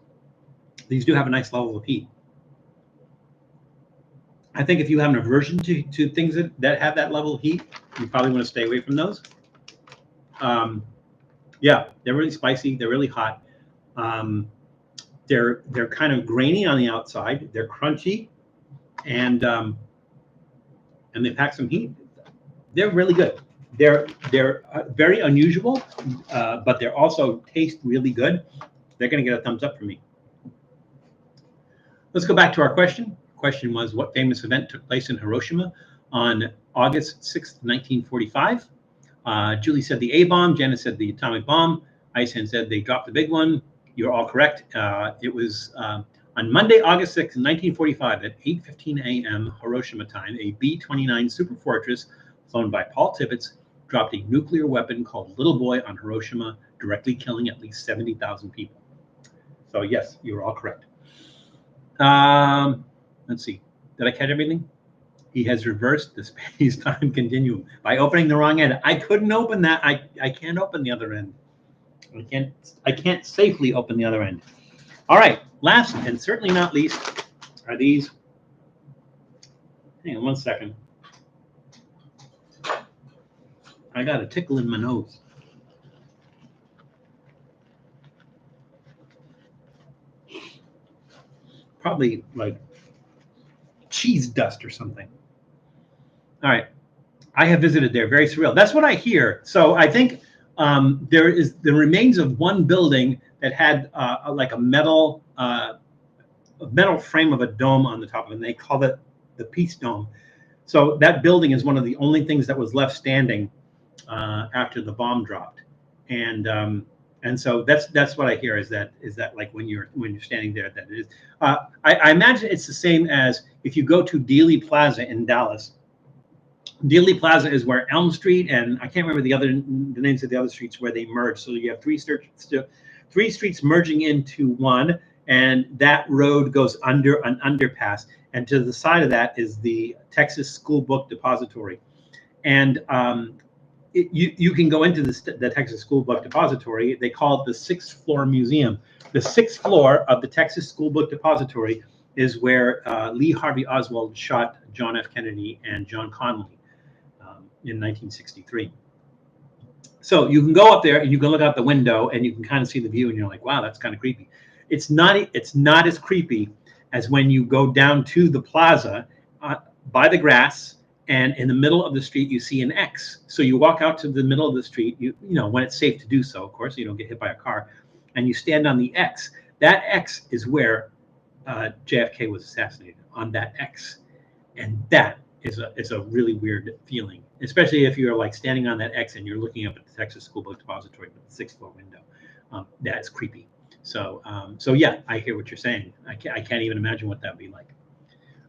do have a nice level of heat. I think if you have an aversion to things that have that level of heat, you probably want to stay away from those. Yeah, they're really spicy. They're really hot. They're kind of grainy on the outside. They're crunchy, and they pack some heat. They're really good. They're very unusual, but they're also taste really good. They're going to get a thumbs up from me. Let's go back to our question. The question was, what famous event took place in Hiroshima on August 6th, 1945? Julie said the A-bomb. Janice said the atomic bomb. Isan said they dropped the big one. You're all correct. It was on Monday, August 6th, 1945 at 8:15 a.m. Hiroshima time, a B-29 Superfortress flown by Paul Tibbets dropped a nuclear weapon called Little Boy on Hiroshima, directly killing at least 70,000 people. So yes, you were all correct. Let's see. Did I catch everything? He has reversed the space-time continuum by opening the wrong end. I couldn't open that. I can't open the other end. I can't safely open the other end. All right. Last and certainly not least are these. Hang on one second. I got a tickle in my nose. Probably like cheese dust or something. All right. I have visited there. Very surreal. That's what I hear. So I think there is the remains of one building that had like a metal frame of a dome on the top of it. And they call it the Peace Dome. So that building is one of the only things that was left standing after the bomb dropped. And so that's what I hear is that like when you're standing there, that it is. I imagine it's the same as if you go to Dealey Plaza in Dallas. Dealey Plaza is where Elm Street and I can't remember the names of the other streets where they merge. So you have three streets merging into one, and that road goes under an underpass. And to the side of that is the Texas School Book Depository, and you can go into the Texas School Book Depository. They call it the 6th floor museum. The 6th floor of the Texas School Book Depository is where Lee Harvey Oswald shot John F. Kennedy and John Connally in 1963. So you can go up there and you can look out the window and you can kind of see the view and you're like, wow, that's kind of creepy. It's not as creepy as when you go down to the plaza by the grass, and in the middle of the street you see an X. So you walk out to the middle of the street, you know when it's safe to do so, of course, so you don't get hit by a car, and you stand on the X. That X is where JFK was assassinated, on that X, and that is a really weird feeling, especially if you're like standing on that X and you're looking up at the Texas School Book Depository with the 6th floor window. That's creepy. So yeah, I hear what you're saying. I can't even imagine what that would be like.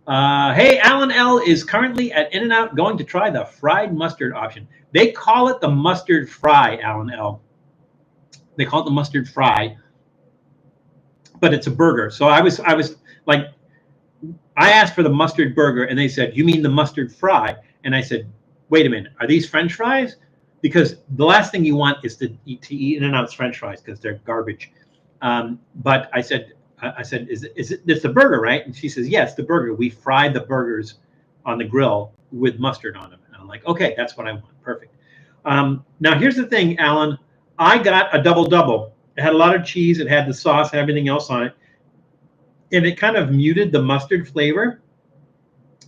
Hey, Alan L is currently at In-N-Out going to try the fried mustard option. They call it the mustard fry, Alan L. They call it the mustard fry, but it's a burger. So I was like, I asked for the mustard burger and they said, you mean the mustard fry? And I said, wait a minute, are these French fries? Because the last thing you want is to eat In-N-Out's French fries because they're garbage. But I said, is it the burger, right? And she says, yes, the burger. We fry the burgers on the grill with mustard on them. And I'm like, okay, that's what I want. Perfect. Now, here's the thing, Alan. I got a double-double. It had a lot of cheese. It had the sauce and everything else on it. And it kind of muted the mustard flavor.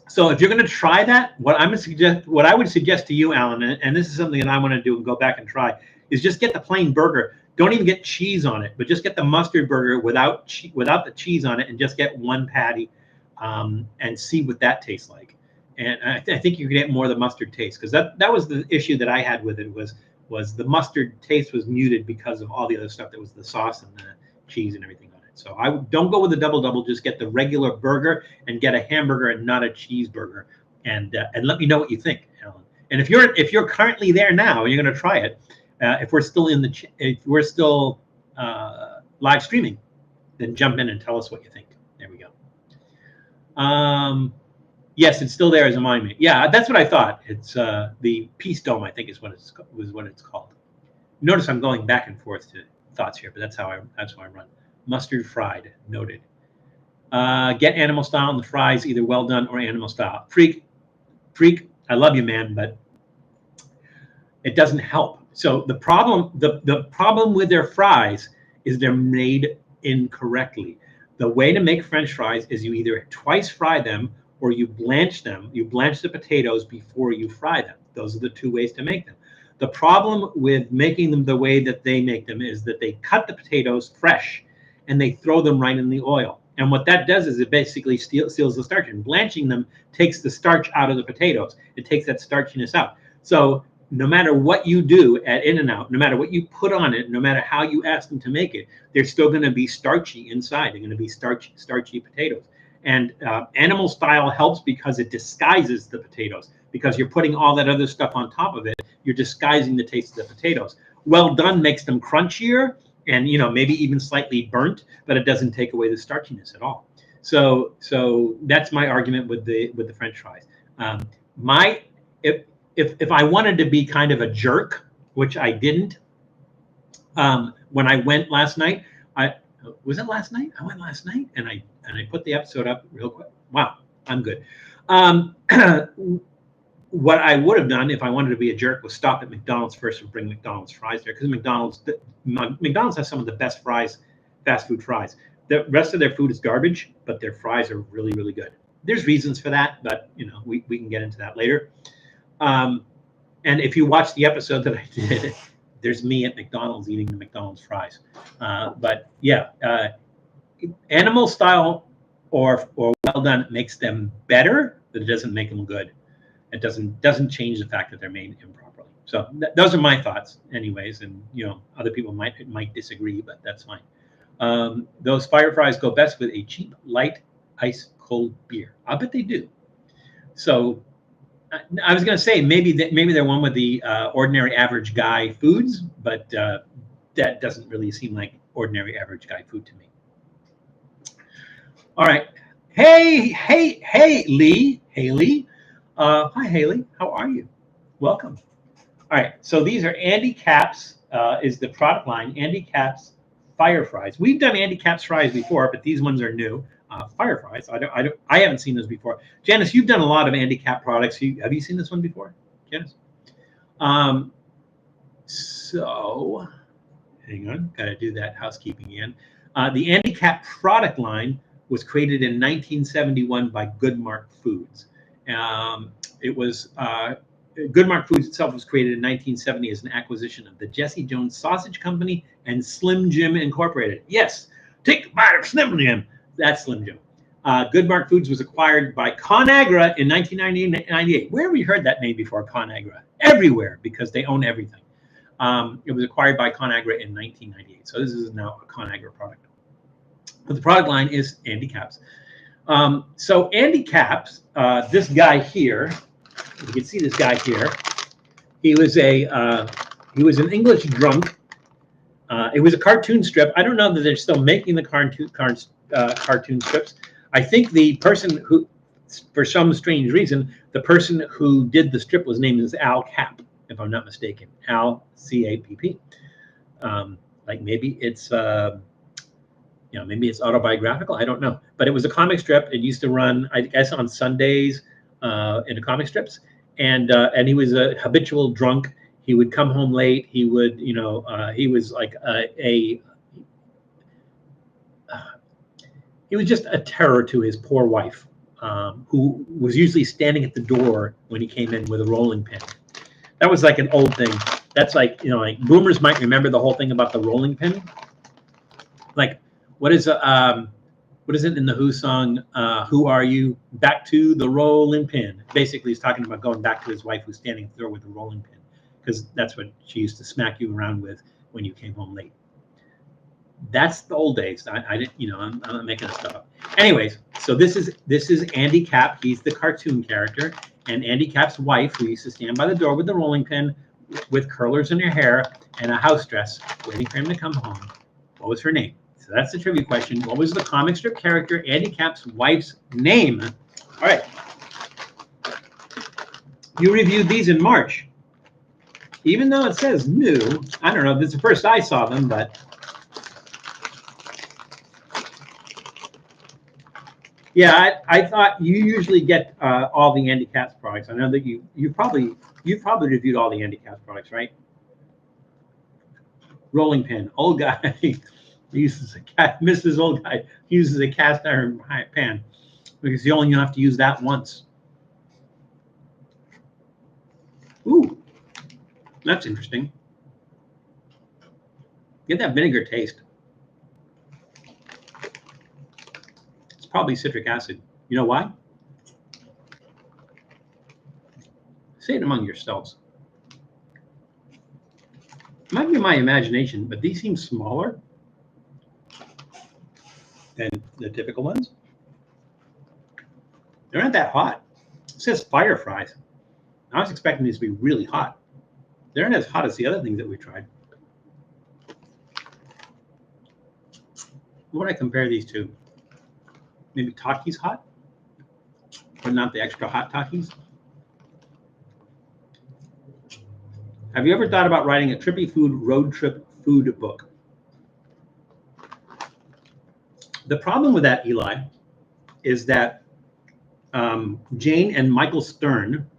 So if you're going to try that, what I would suggest to you, Alan, and this is something that I want to do and go back and try, is just get the plain burger. Don't even get cheese on it, but just get the mustard burger without the cheese on it, and just get one patty, and see what that tastes like. And I think you can get more of the mustard taste, because that was the issue that I had with it, was the mustard taste was muted because of all the other stuff that was the sauce and the cheese and everything on it. So I don't go with the double, just get the regular burger and get a hamburger and not a cheeseburger, and let me know what you think, Alan. And if you're currently there now and you're going to try it, if we're still live streaming, then jump in and tell us what you think. There we go. Yes, it's still there as a monument. Yeah, that's what I thought. It's the Peace Dome, I think, is what it's called. Notice I'm going back and forth to thoughts here, but that's how I run. Mustard fried, noted. Get animal style on the fries, either well done or animal style. Freak, I love you, man, but it doesn't help. So the problem with their fries is they're made incorrectly. The way to make French fries is you either twice fry them or you blanch them. You blanch the potatoes before you fry them. Those are the two ways to make them. The problem with making them the way that they make them is that they cut the potatoes fresh and they throw them right in the oil. And what that does is it basically seals the starch. And blanching them takes the starch out of the potatoes. It takes that starchiness out. So no matter what you do at In-N-Out, no matter what you put on it, no matter how you ask them to make it, they're still going to be starchy inside. They're going to be starchy potatoes. And animal style helps because it disguises the potatoes. Because you're putting all that other stuff on top of it, you're disguising the taste of the potatoes. Well done makes them crunchier and maybe even slightly burnt, but it doesn't take away the starchiness at all. So that's my argument with the French fries. If I wanted to be kind of a jerk, which I didn't, when I went last night, was it last night? I went last night and I put the episode up real quick. Wow, I'm good. What I would have done if I wanted to be a jerk was stop at McDonald's first and bring McDonald's fries there, because McDonald's has some of the best fast food fries. The rest of their food is garbage, but their fries are really, really good. There's reasons for that, but we can get into that later. And if you watch the episode that I did, there's me at McDonald's eating the McDonald's fries. But yeah, animal style or well done makes them better, but it doesn't make them good. It doesn't change the fact that they're made improperly. So those are my thoughts, anyways. And other people might disagree, but that's fine. Those fire fries go best with a cheap, light, ice cold beer. I bet they do. So I was going to say maybe they're one with the ordinary average guy foods, but that doesn't really seem like ordinary average guy food to me. All right. Hey, Lee. Haley. Hi, Haley. How are you? Welcome. All right. So these are Andy Capp's, is the product line. Andy Capp's Fire Fries. We've done Andy Capp's fries before, but these ones are new. Fire Fries. I haven't seen those before. Janice, you've done a lot of Andy Capp products. Have you seen this one before, Janice? So hang on. Got to do that housekeeping again. The Andy Capp product line was created in 1971 by Goodmark Foods. It was Goodmark Foods itself was created in 1970 as an acquisition of the Jesse Jones Sausage Company and Slim Jim Incorporated. Yes, take a bite of Slim Jim. That's Slim Jim. Goodmark Foods was acquired by ConAgra in 1998. Where have we heard that name before, ConAgra? Everywhere, because they own everything. It was acquired by ConAgra in 1998. So this is now a ConAgra product. But the product line is Andy Capp's. So Andy Capp's, this guy here, you can see this guy here. He was an English drunk. It was a cartoon strip. I don't know that they're still making the cartoon strips. I think the person who, for some strange reason, the person who did the strip was named as Al Capp, if I'm not mistaken. Al, C-A-P-P. Like maybe it's maybe it's autobiographical. I don't know. But it was a comic strip. It used to run, I guess, on Sundays in the comic strips. And he was a habitual drunk. He would come home late. He would, he was like he was just a terror to his poor wife, who was usually standing at the door when he came in with a rolling pin. That was like an old thing. That's like, you know, like boomers might remember the whole thing about the rolling pin. Like, what is it in the Who song? Who are you? Back to the rolling pin. Basically, he's talking about going back to his wife who's standing at the door with a rolling pin, because that's what she used to smack you around with when you came home late. That's the old days. I didn't, you know, I'm not making this stuff up. Anyways, so this is Andy Capp. He's the cartoon character, and Andy Capp's wife, who used to stand by the door with the rolling pin, with curlers in her hair and a house dress, waiting for him to come home. What was her name? So that's the trivia question. What was the comic strip character Andy Capp's wife's name? All right. You reviewed these in March. Even though it says new, I don't know. This is the first I saw them, but yeah, I thought you usually get all the Andy Capp's products. I know that you've probably reviewed all the Andy Capp's products, right? Rolling pin, old guy uses Mrs. Old Guy uses a cast iron pan because you only have to use that once. Ooh, that's interesting. Get that vinegar taste. It's probably citric acid. You know why? Say it among yourselves. It might be my imagination, but these seem smaller than the typical ones. They're not that hot. It says fire fries. I was expecting these to be really hot. They're not as hot as the other things that we tried. What would I compare these to? Maybe Takis hot, but not the extra hot Takis. Have you ever thought about writing a Trippy Food road trip food book? The problem with that, Eli, is that Jane and Michael Stern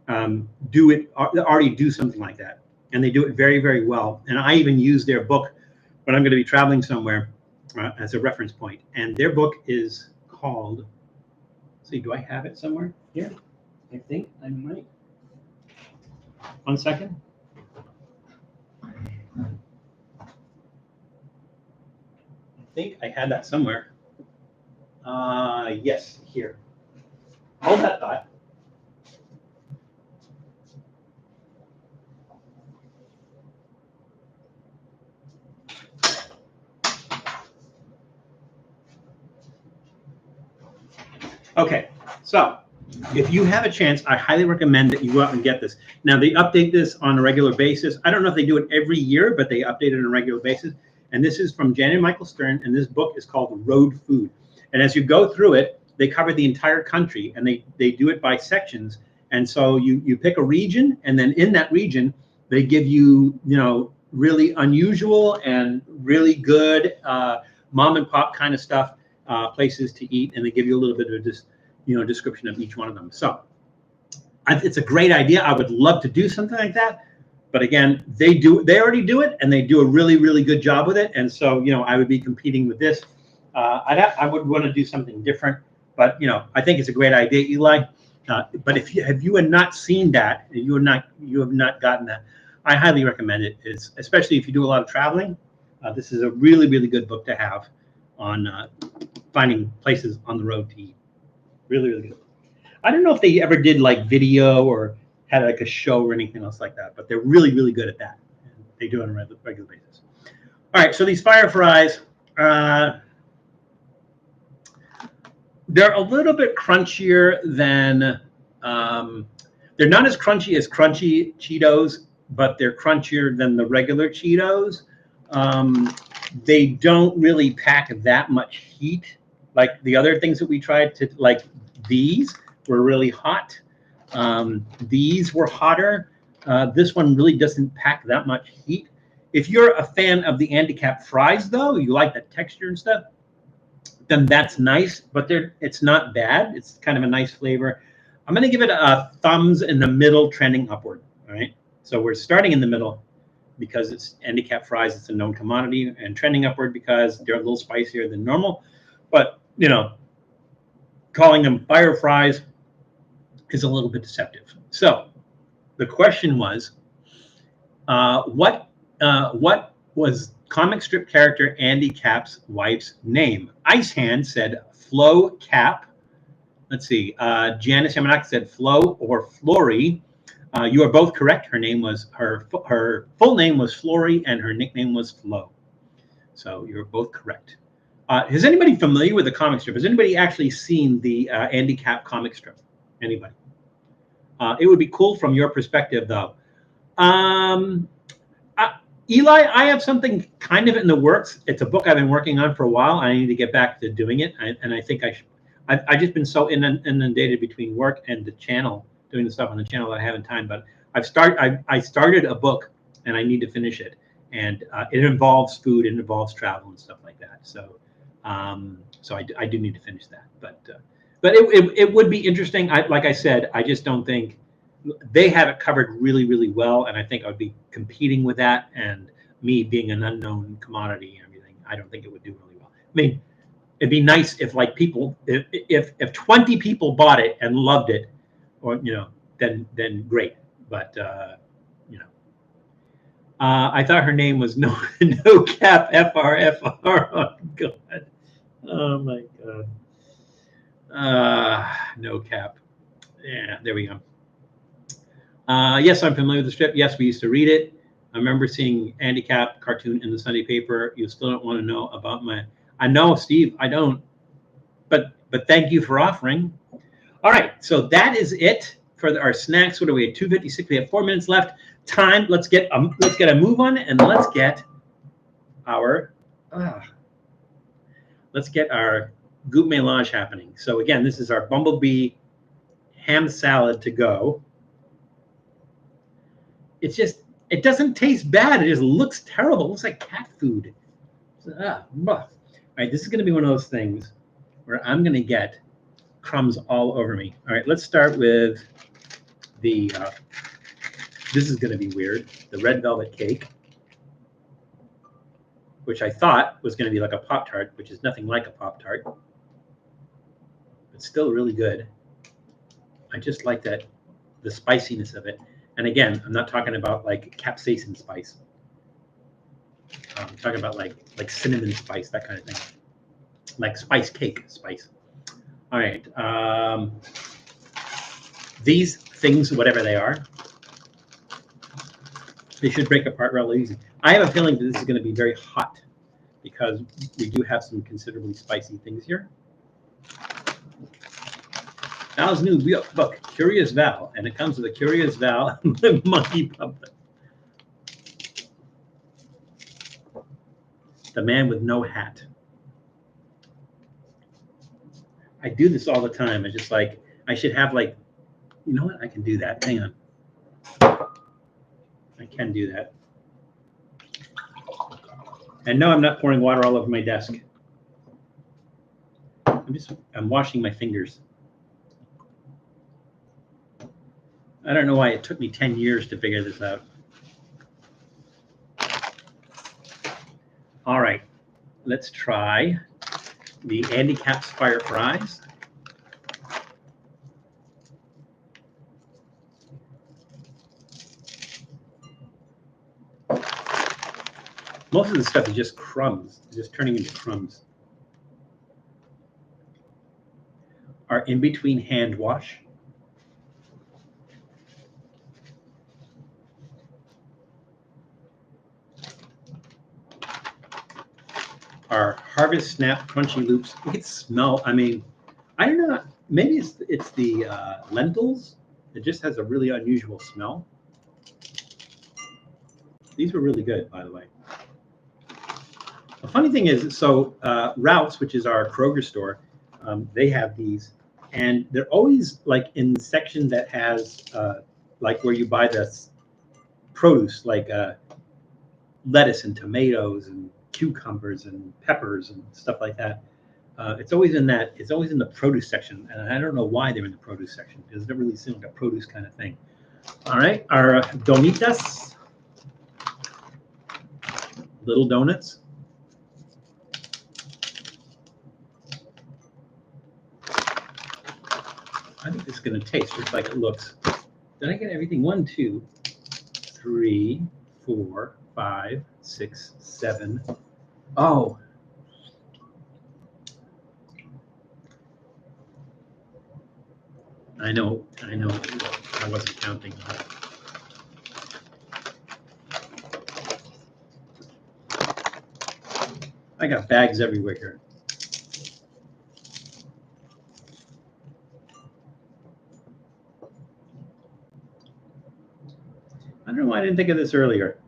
already do something like that, and they do it very, very well. And I even use their book when I'm going to be traveling somewhere as a reference point. And their book is called. Let's see, do I have it somewhere here? I think I might. 1 second. I think I had that somewhere. Yes, here. Hold that thought. Okay, so if you have a chance, I highly recommend that you go out and get this. Now, they update this on a regular basis. I don't know if they do it every year, but they update it on a regular basis. And this is from Jan and Michael Stern, and this book is called Road Food. And as you go through it, they cover the entire country, and they do it by sections. And so you pick a region, and then in that region, they give you, you know, really unusual and really good mom and pop kind of stuff, places to eat, and they give you a little bit of this, you know, description of each one of them. So it's a great idea. I would love to do something like that. But again, they already do it, and they do a really, really good job with it. And so, you know, I would be competing with this. I would want to do something different, but you know, I think it's a great idea, Eli. But if you had not seen that, and you have not gotten that, I highly recommend it. Especially if you do a lot of traveling. This is a really, really good book to have on finding places on the road to eat. Really, really good. I don't know if they ever did like video or had like a show or anything else like that, but they're really, really good at that. They do it on a regular basis. All right, so these fire fries, they're a little bit crunchier than, they're not as crunchy Cheetos, but they're crunchier than the regular Cheetos. They don't really pack that much heat like the other things that we tried to, like these were really hot. These were hotter. This one really doesn't pack that much heat. If you're a fan of the Andy Capp fries, though, you like the texture and stuff, then that's nice, but it's not bad. It's kind of a nice flavor. I'm going to give it a thumbs in the middle, trending upward. All right. So we're starting in the middle because it's Andy Capp fries. It's a known commodity, and trending upward because they're a little spicier than normal. But, you know, calling them fire fries is a little bit deceptive. So the question was, What was comic strip character Andy Capp's wife's name? Ice Hand said Flo Capp. Let's see. Janice Yamanaka said Flo or Flory. You are both correct. Her name was her full name was Flory, and her nickname was Flo. So you're both correct. Is anybody familiar with the comic strip? Has anybody actually seen the Andy Capp comic strip? Anybody? It would be cool from your perspective, though. Eli, I have something kind of in the works. It's a book I've been working on for a while. I need to get back to doing it, and I think I should. I've just been so inundated between work and the channel, doing the stuff on the channel, that I haven't time. But I started a book, and I need to finish it. And it involves food, it involves travel and stuff like that. So, so I do need to finish that. But it would be interesting. Like I said, I just don't think they have it covered really, really well. And I think I would be competing with that. And me being an unknown commodity and everything, I don't think it would do really well. I mean, it'd be nice if like people, if 20 people bought it and loved it, or then great. But I thought her name was no Cap FRFR. Oh God. Oh my God. No Cap. Yeah, there we go. Yes, I'm familiar with the strip. Yes, we used to read it. I remember seeing Andy Capp cartoon in the Sunday paper. You still don't want to know about my. I know, Steve. I don't. But thank you for offering. All right, so that is it for our snacks. What are we at? 2:56. We have 4 minutes left. Time. Let's get a move on, and let's get our goût mélange happening. So again, this is our Bumble Bee ham salad to go. It's just, it doesn't taste bad. It just looks terrible. It looks like cat food. All right, this is going to be one of those things where I'm going to get crumbs all over me. All right, let's start with the, this is going to be weird, the red velvet cake, which I thought was going to be like a Pop-Tart, which is nothing like a Pop-Tart, but still really good. I just like that, the spiciness of it. And again, I'm not talking about like capsaicin spice. I'm talking about like cinnamon spice, that kind of thing. Like spice cake spice. All right. These things, whatever they are, they should break apart really easy. I have a feeling that this is going to be very hot because we do have some considerably spicy things here. Val's new book, Curious Val, and it comes with a Curious Val monkey puppet. The man with no hat. I do this all the time. I just like, I should have like, you know what? I can do that. Hang on. I can do that. And no, I'm not pouring water all over my desk. I'm washing my fingers. I don't know why it took me 10 years to figure this out. All right, let's try the Andy Capp's Fire Fries. Most of the stuff is just crumbs, just turning into crumbs. Our in-between hand wash. Our Harvest Snap Crunchy Loops. You can smell, I mean, I don't know, maybe it's the lentils. It just has a really unusual smell. These were really good, by the way. The funny thing is, so Ralph's, which is our Kroger store, they have these, and they're always like in the section that has like where you buy the produce, like lettuce and tomatoes and cucumbers and peppers and stuff like that. It's always in that. It's always in the produce section, and I don't know why they're in the produce section because it doesn't really seem like a produce kind of thing. All right, our Donitas, little donuts. I think this is going to taste just like it looks. Did I get everything? 1, 2, 3, 4, 5, 6, 7. Oh. I know. I wasn't counting. I got bags everywhere here. I don't know why I didn't think of this earlier.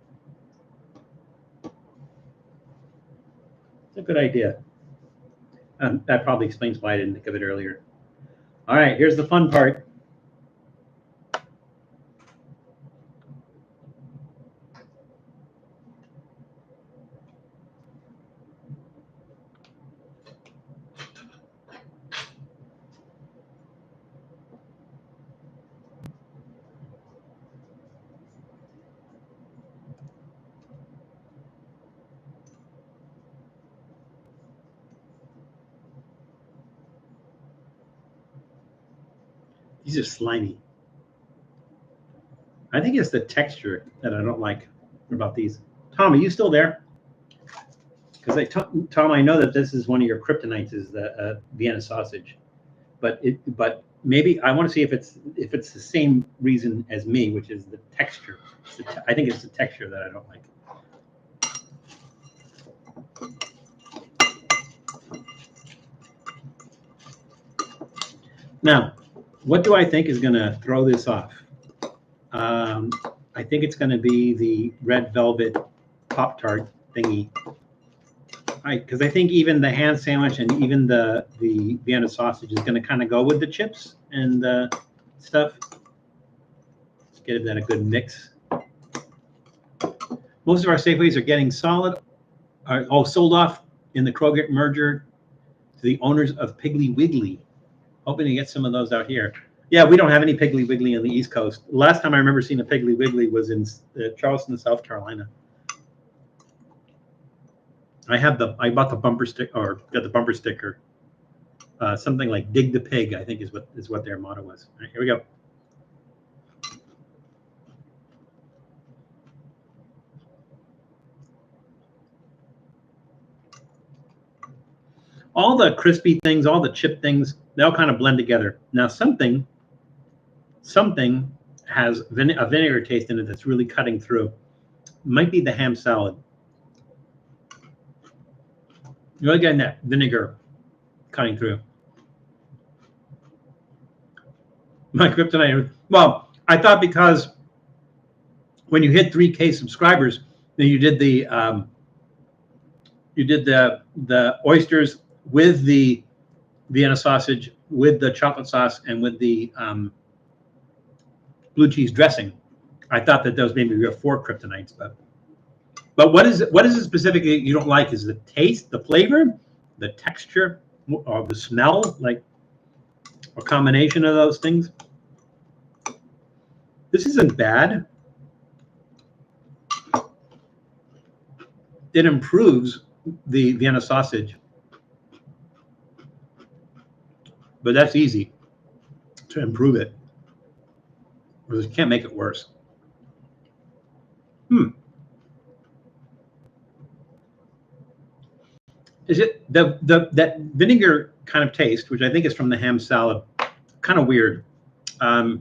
It's a good idea. That probably explains why I didn't think of it earlier. All right, here's the fun part. These are slimy. I think it's the texture that I don't like about these. Tom, are you still there? Because Tom, I know that this is one of your kryptonites, is the Vienna sausage, but maybe I want to see if it's the same reason as me, which is the texture. I think it's the texture that I don't like. Now, what do I think is going to throw this off? I think it's going to be the red velvet Pop-Tart thingy. Because I think even the ham sandwich and even the Vienna sausage is going to kind of go with the chips and the stuff. Let's get that a good mix. Most of our Safeways are getting sold off in the Kroger merger to the owners of Piggly Wiggly. Hoping to get some of those out here. Yeah, we don't have any Piggly Wiggly on the East Coast. Last time I remember seeing a Piggly Wiggly was in Charleston, South Carolina. I bought the bumper stick, or got the bumper sticker. Something like "Dig the Pig," I think is what their motto was. All right, here we go. All the crispy things, all the chip things, they all kind of blend together. Now something has a vinegar taste in it that's really cutting through. Might be the ham salad. You're really getting that vinegar cutting through. My kryptonite. Well, I thought because when you hit 3K subscribers, then you did the oysters with the Vienna sausage, with the chocolate sauce, and with the blue cheese dressing. I thought that those maybe were 4 kryptonites, but what is it specifically you don't like? Is the taste, the flavor, the texture, or the smell, like a combination of those things? This isn't bad. It improves the Vienna sausage, but that's easy to improve it. You can't make it worse. Is it that vinegar kind of taste, which I think is from the ham salad, kind of weird. But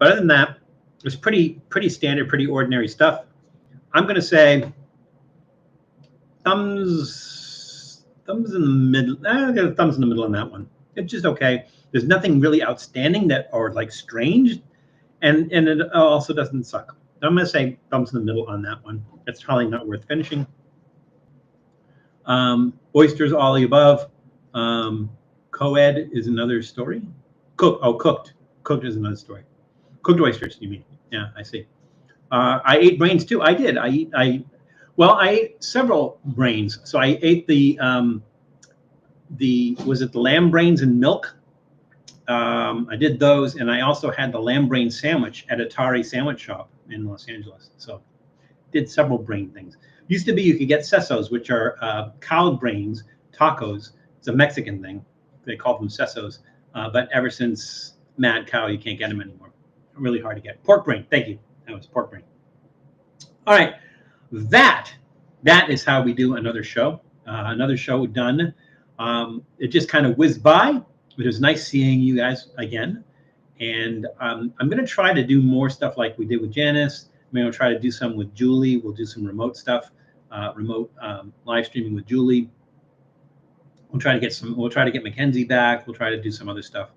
other than that, it's pretty standard, pretty ordinary stuff. I'm going to say thumbs in the middle. I got a thumbs in the middle on that one. It's just okay. There's nothing really outstanding or like strange, and it also doesn't suck. I'm going to say thumbs in the middle on that one. It's probably not worth finishing. Oysters, all the above. Co-ed is another story. Cooked is another story. Cooked oysters, you mean? Yeah, I see. I ate brains too. I did. I ate several brains. So I ate was it the lamb brains and milk? I did those, and I also had the lamb brain sandwich at Atari Sandwich Shop in Los Angeles. So did several brain things. Used to be you could get sesos, which are cow brains tacos. It's a Mexican thing. They call them sesos. But ever since Mad Cow, you can't get them anymore. Really hard to get. Pork brain. Thank you. That was pork brain. All right, that is how we do another show. Another show done. It just kind of whizzed by. It was nice seeing you guys again. And I'm going to try to do more stuff like we did with Janice. I'm going to try to do some with Julie. We'll do some remote stuff, remote live streaming with Julie. We'll try to get Mackenzie back. We'll try to do some other stuff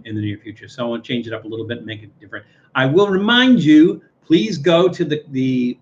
in the near future. So I want to change it up a little bit and make it different. I will remind you, please go to the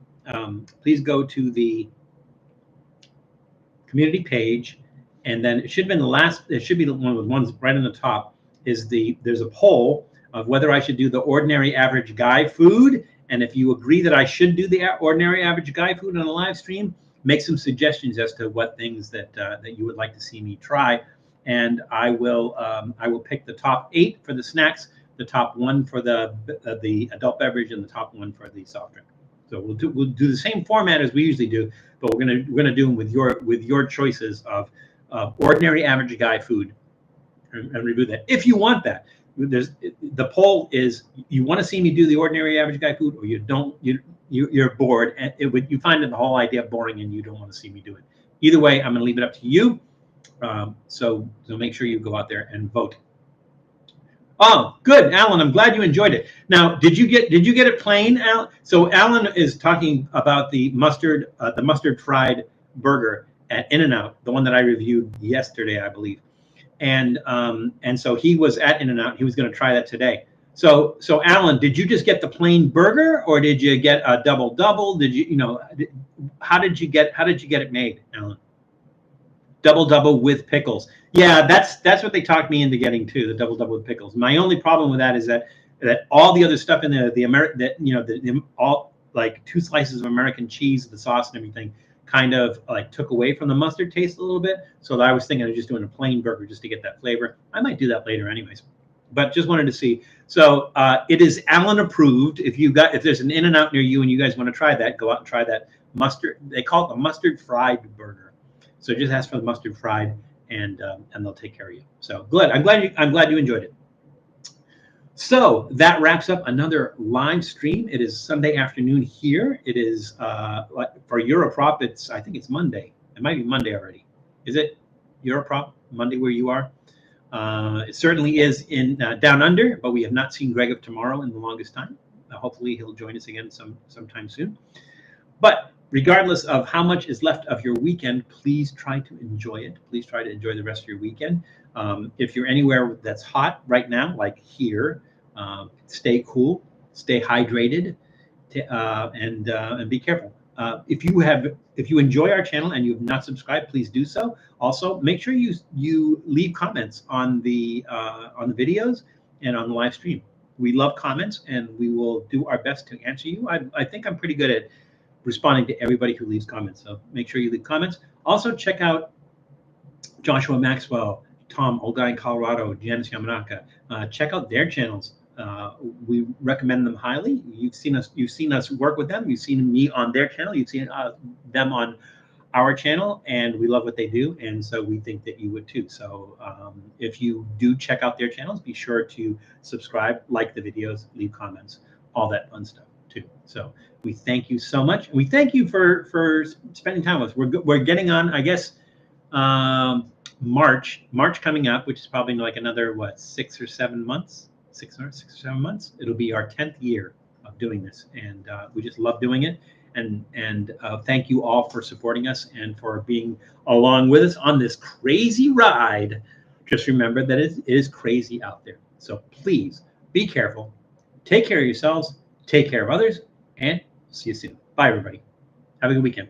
community page, and then it should have been the last. It should be one of the ones right on the top. There's a poll of whether I should do the ordinary average guy food, and if you agree that I should do the ordinary average guy food on a live stream, make some suggestions as to what things that you would like to see me try, and I will pick the top 8 for the snacks, the top 1 for the adult beverage, and the top 1 for the soft drink. So we'll do the same format as we usually do, but we're gonna do them with your choices of ordinary average guy food, and review that if you want that. The poll is, you want to see me do the ordinary average guy food, or you don't. You're bored, and you find the whole idea boring, and you don't want to see me do it. Either way, I'm going to leave it up to you. So make sure you go out there and vote. Oh, good, Alan. I'm glad you enjoyed it. Now, did you get it plain, Alan? So Alan is talking about the mustard fried burger at In-N-Out, the one that I reviewed yesterday, I believe. And so he was at In-N-Out. He was going to try that today. So Alan, did you just get the plain burger, or did you get a double? Did you how did you get it made, Alan? Double with pickles. Yeah, that's what they talked me into getting too, the double with pickles. My only problem with that is that all the other stuff in there, all like 2 slices of American cheese, the sauce and everything, kind of like took away from the mustard taste a little bit. So I was thinking of just doing a plain burger just to get that flavor. I might do that later anyways, but just wanted to see. So it is Alan approved. If there's an In-N-Out near you and you guys want to try that, go out and try that mustard. They call it the mustard fried burger. So just ask for the mustard fried, and they'll take care of you. So good. I'm glad you enjoyed it. So that wraps up another live stream. It is Sunday afternoon here. It is for Europrop. I think it's Monday. It might be Monday already. Is it Europrop Monday where you are? It certainly is in Down Under, but we have not seen Greg of Tomorrow in the longest time. Hopefully he'll join us again sometime soon. But regardless of how much is left of your weekend, please try to enjoy it. Please try to enjoy the rest of your weekend. If you're anywhere that's hot right now, like here, stay cool, stay hydrated, and be careful. If you enjoy our channel and you have not subscribed, please do so. Also, make sure you leave comments on the videos and on the live stream. We love comments, and we will do our best to answer you. I think I'm pretty good at responding to everybody who leaves comments. So make sure you leave comments. Also, check out Joshua Maxwell, Tom, Old Guy in Colorado, Janice Yamanaka. Check out their channels. We recommend them highly. You've seen us work with them. You've seen me on their channel. You've seen them on our channel, and we love what they do. And so we think that you would too. So if you do check out their channels, be sure to subscribe, like the videos, leave comments, all that fun stuff too. So we thank you so much. We thank you for spending time with us. We're getting on, I guess, March coming up, which is probably like another 6 or 7 months. 6 or 7 months. It'll be our 10th year of doing this, and we just love doing it. And thank you all for supporting us and for being along with us on this crazy ride. Just remember that it is crazy out there. So please be careful. Take care of yourselves. Take care of others, and see you soon. Bye, everybody. Have a good weekend.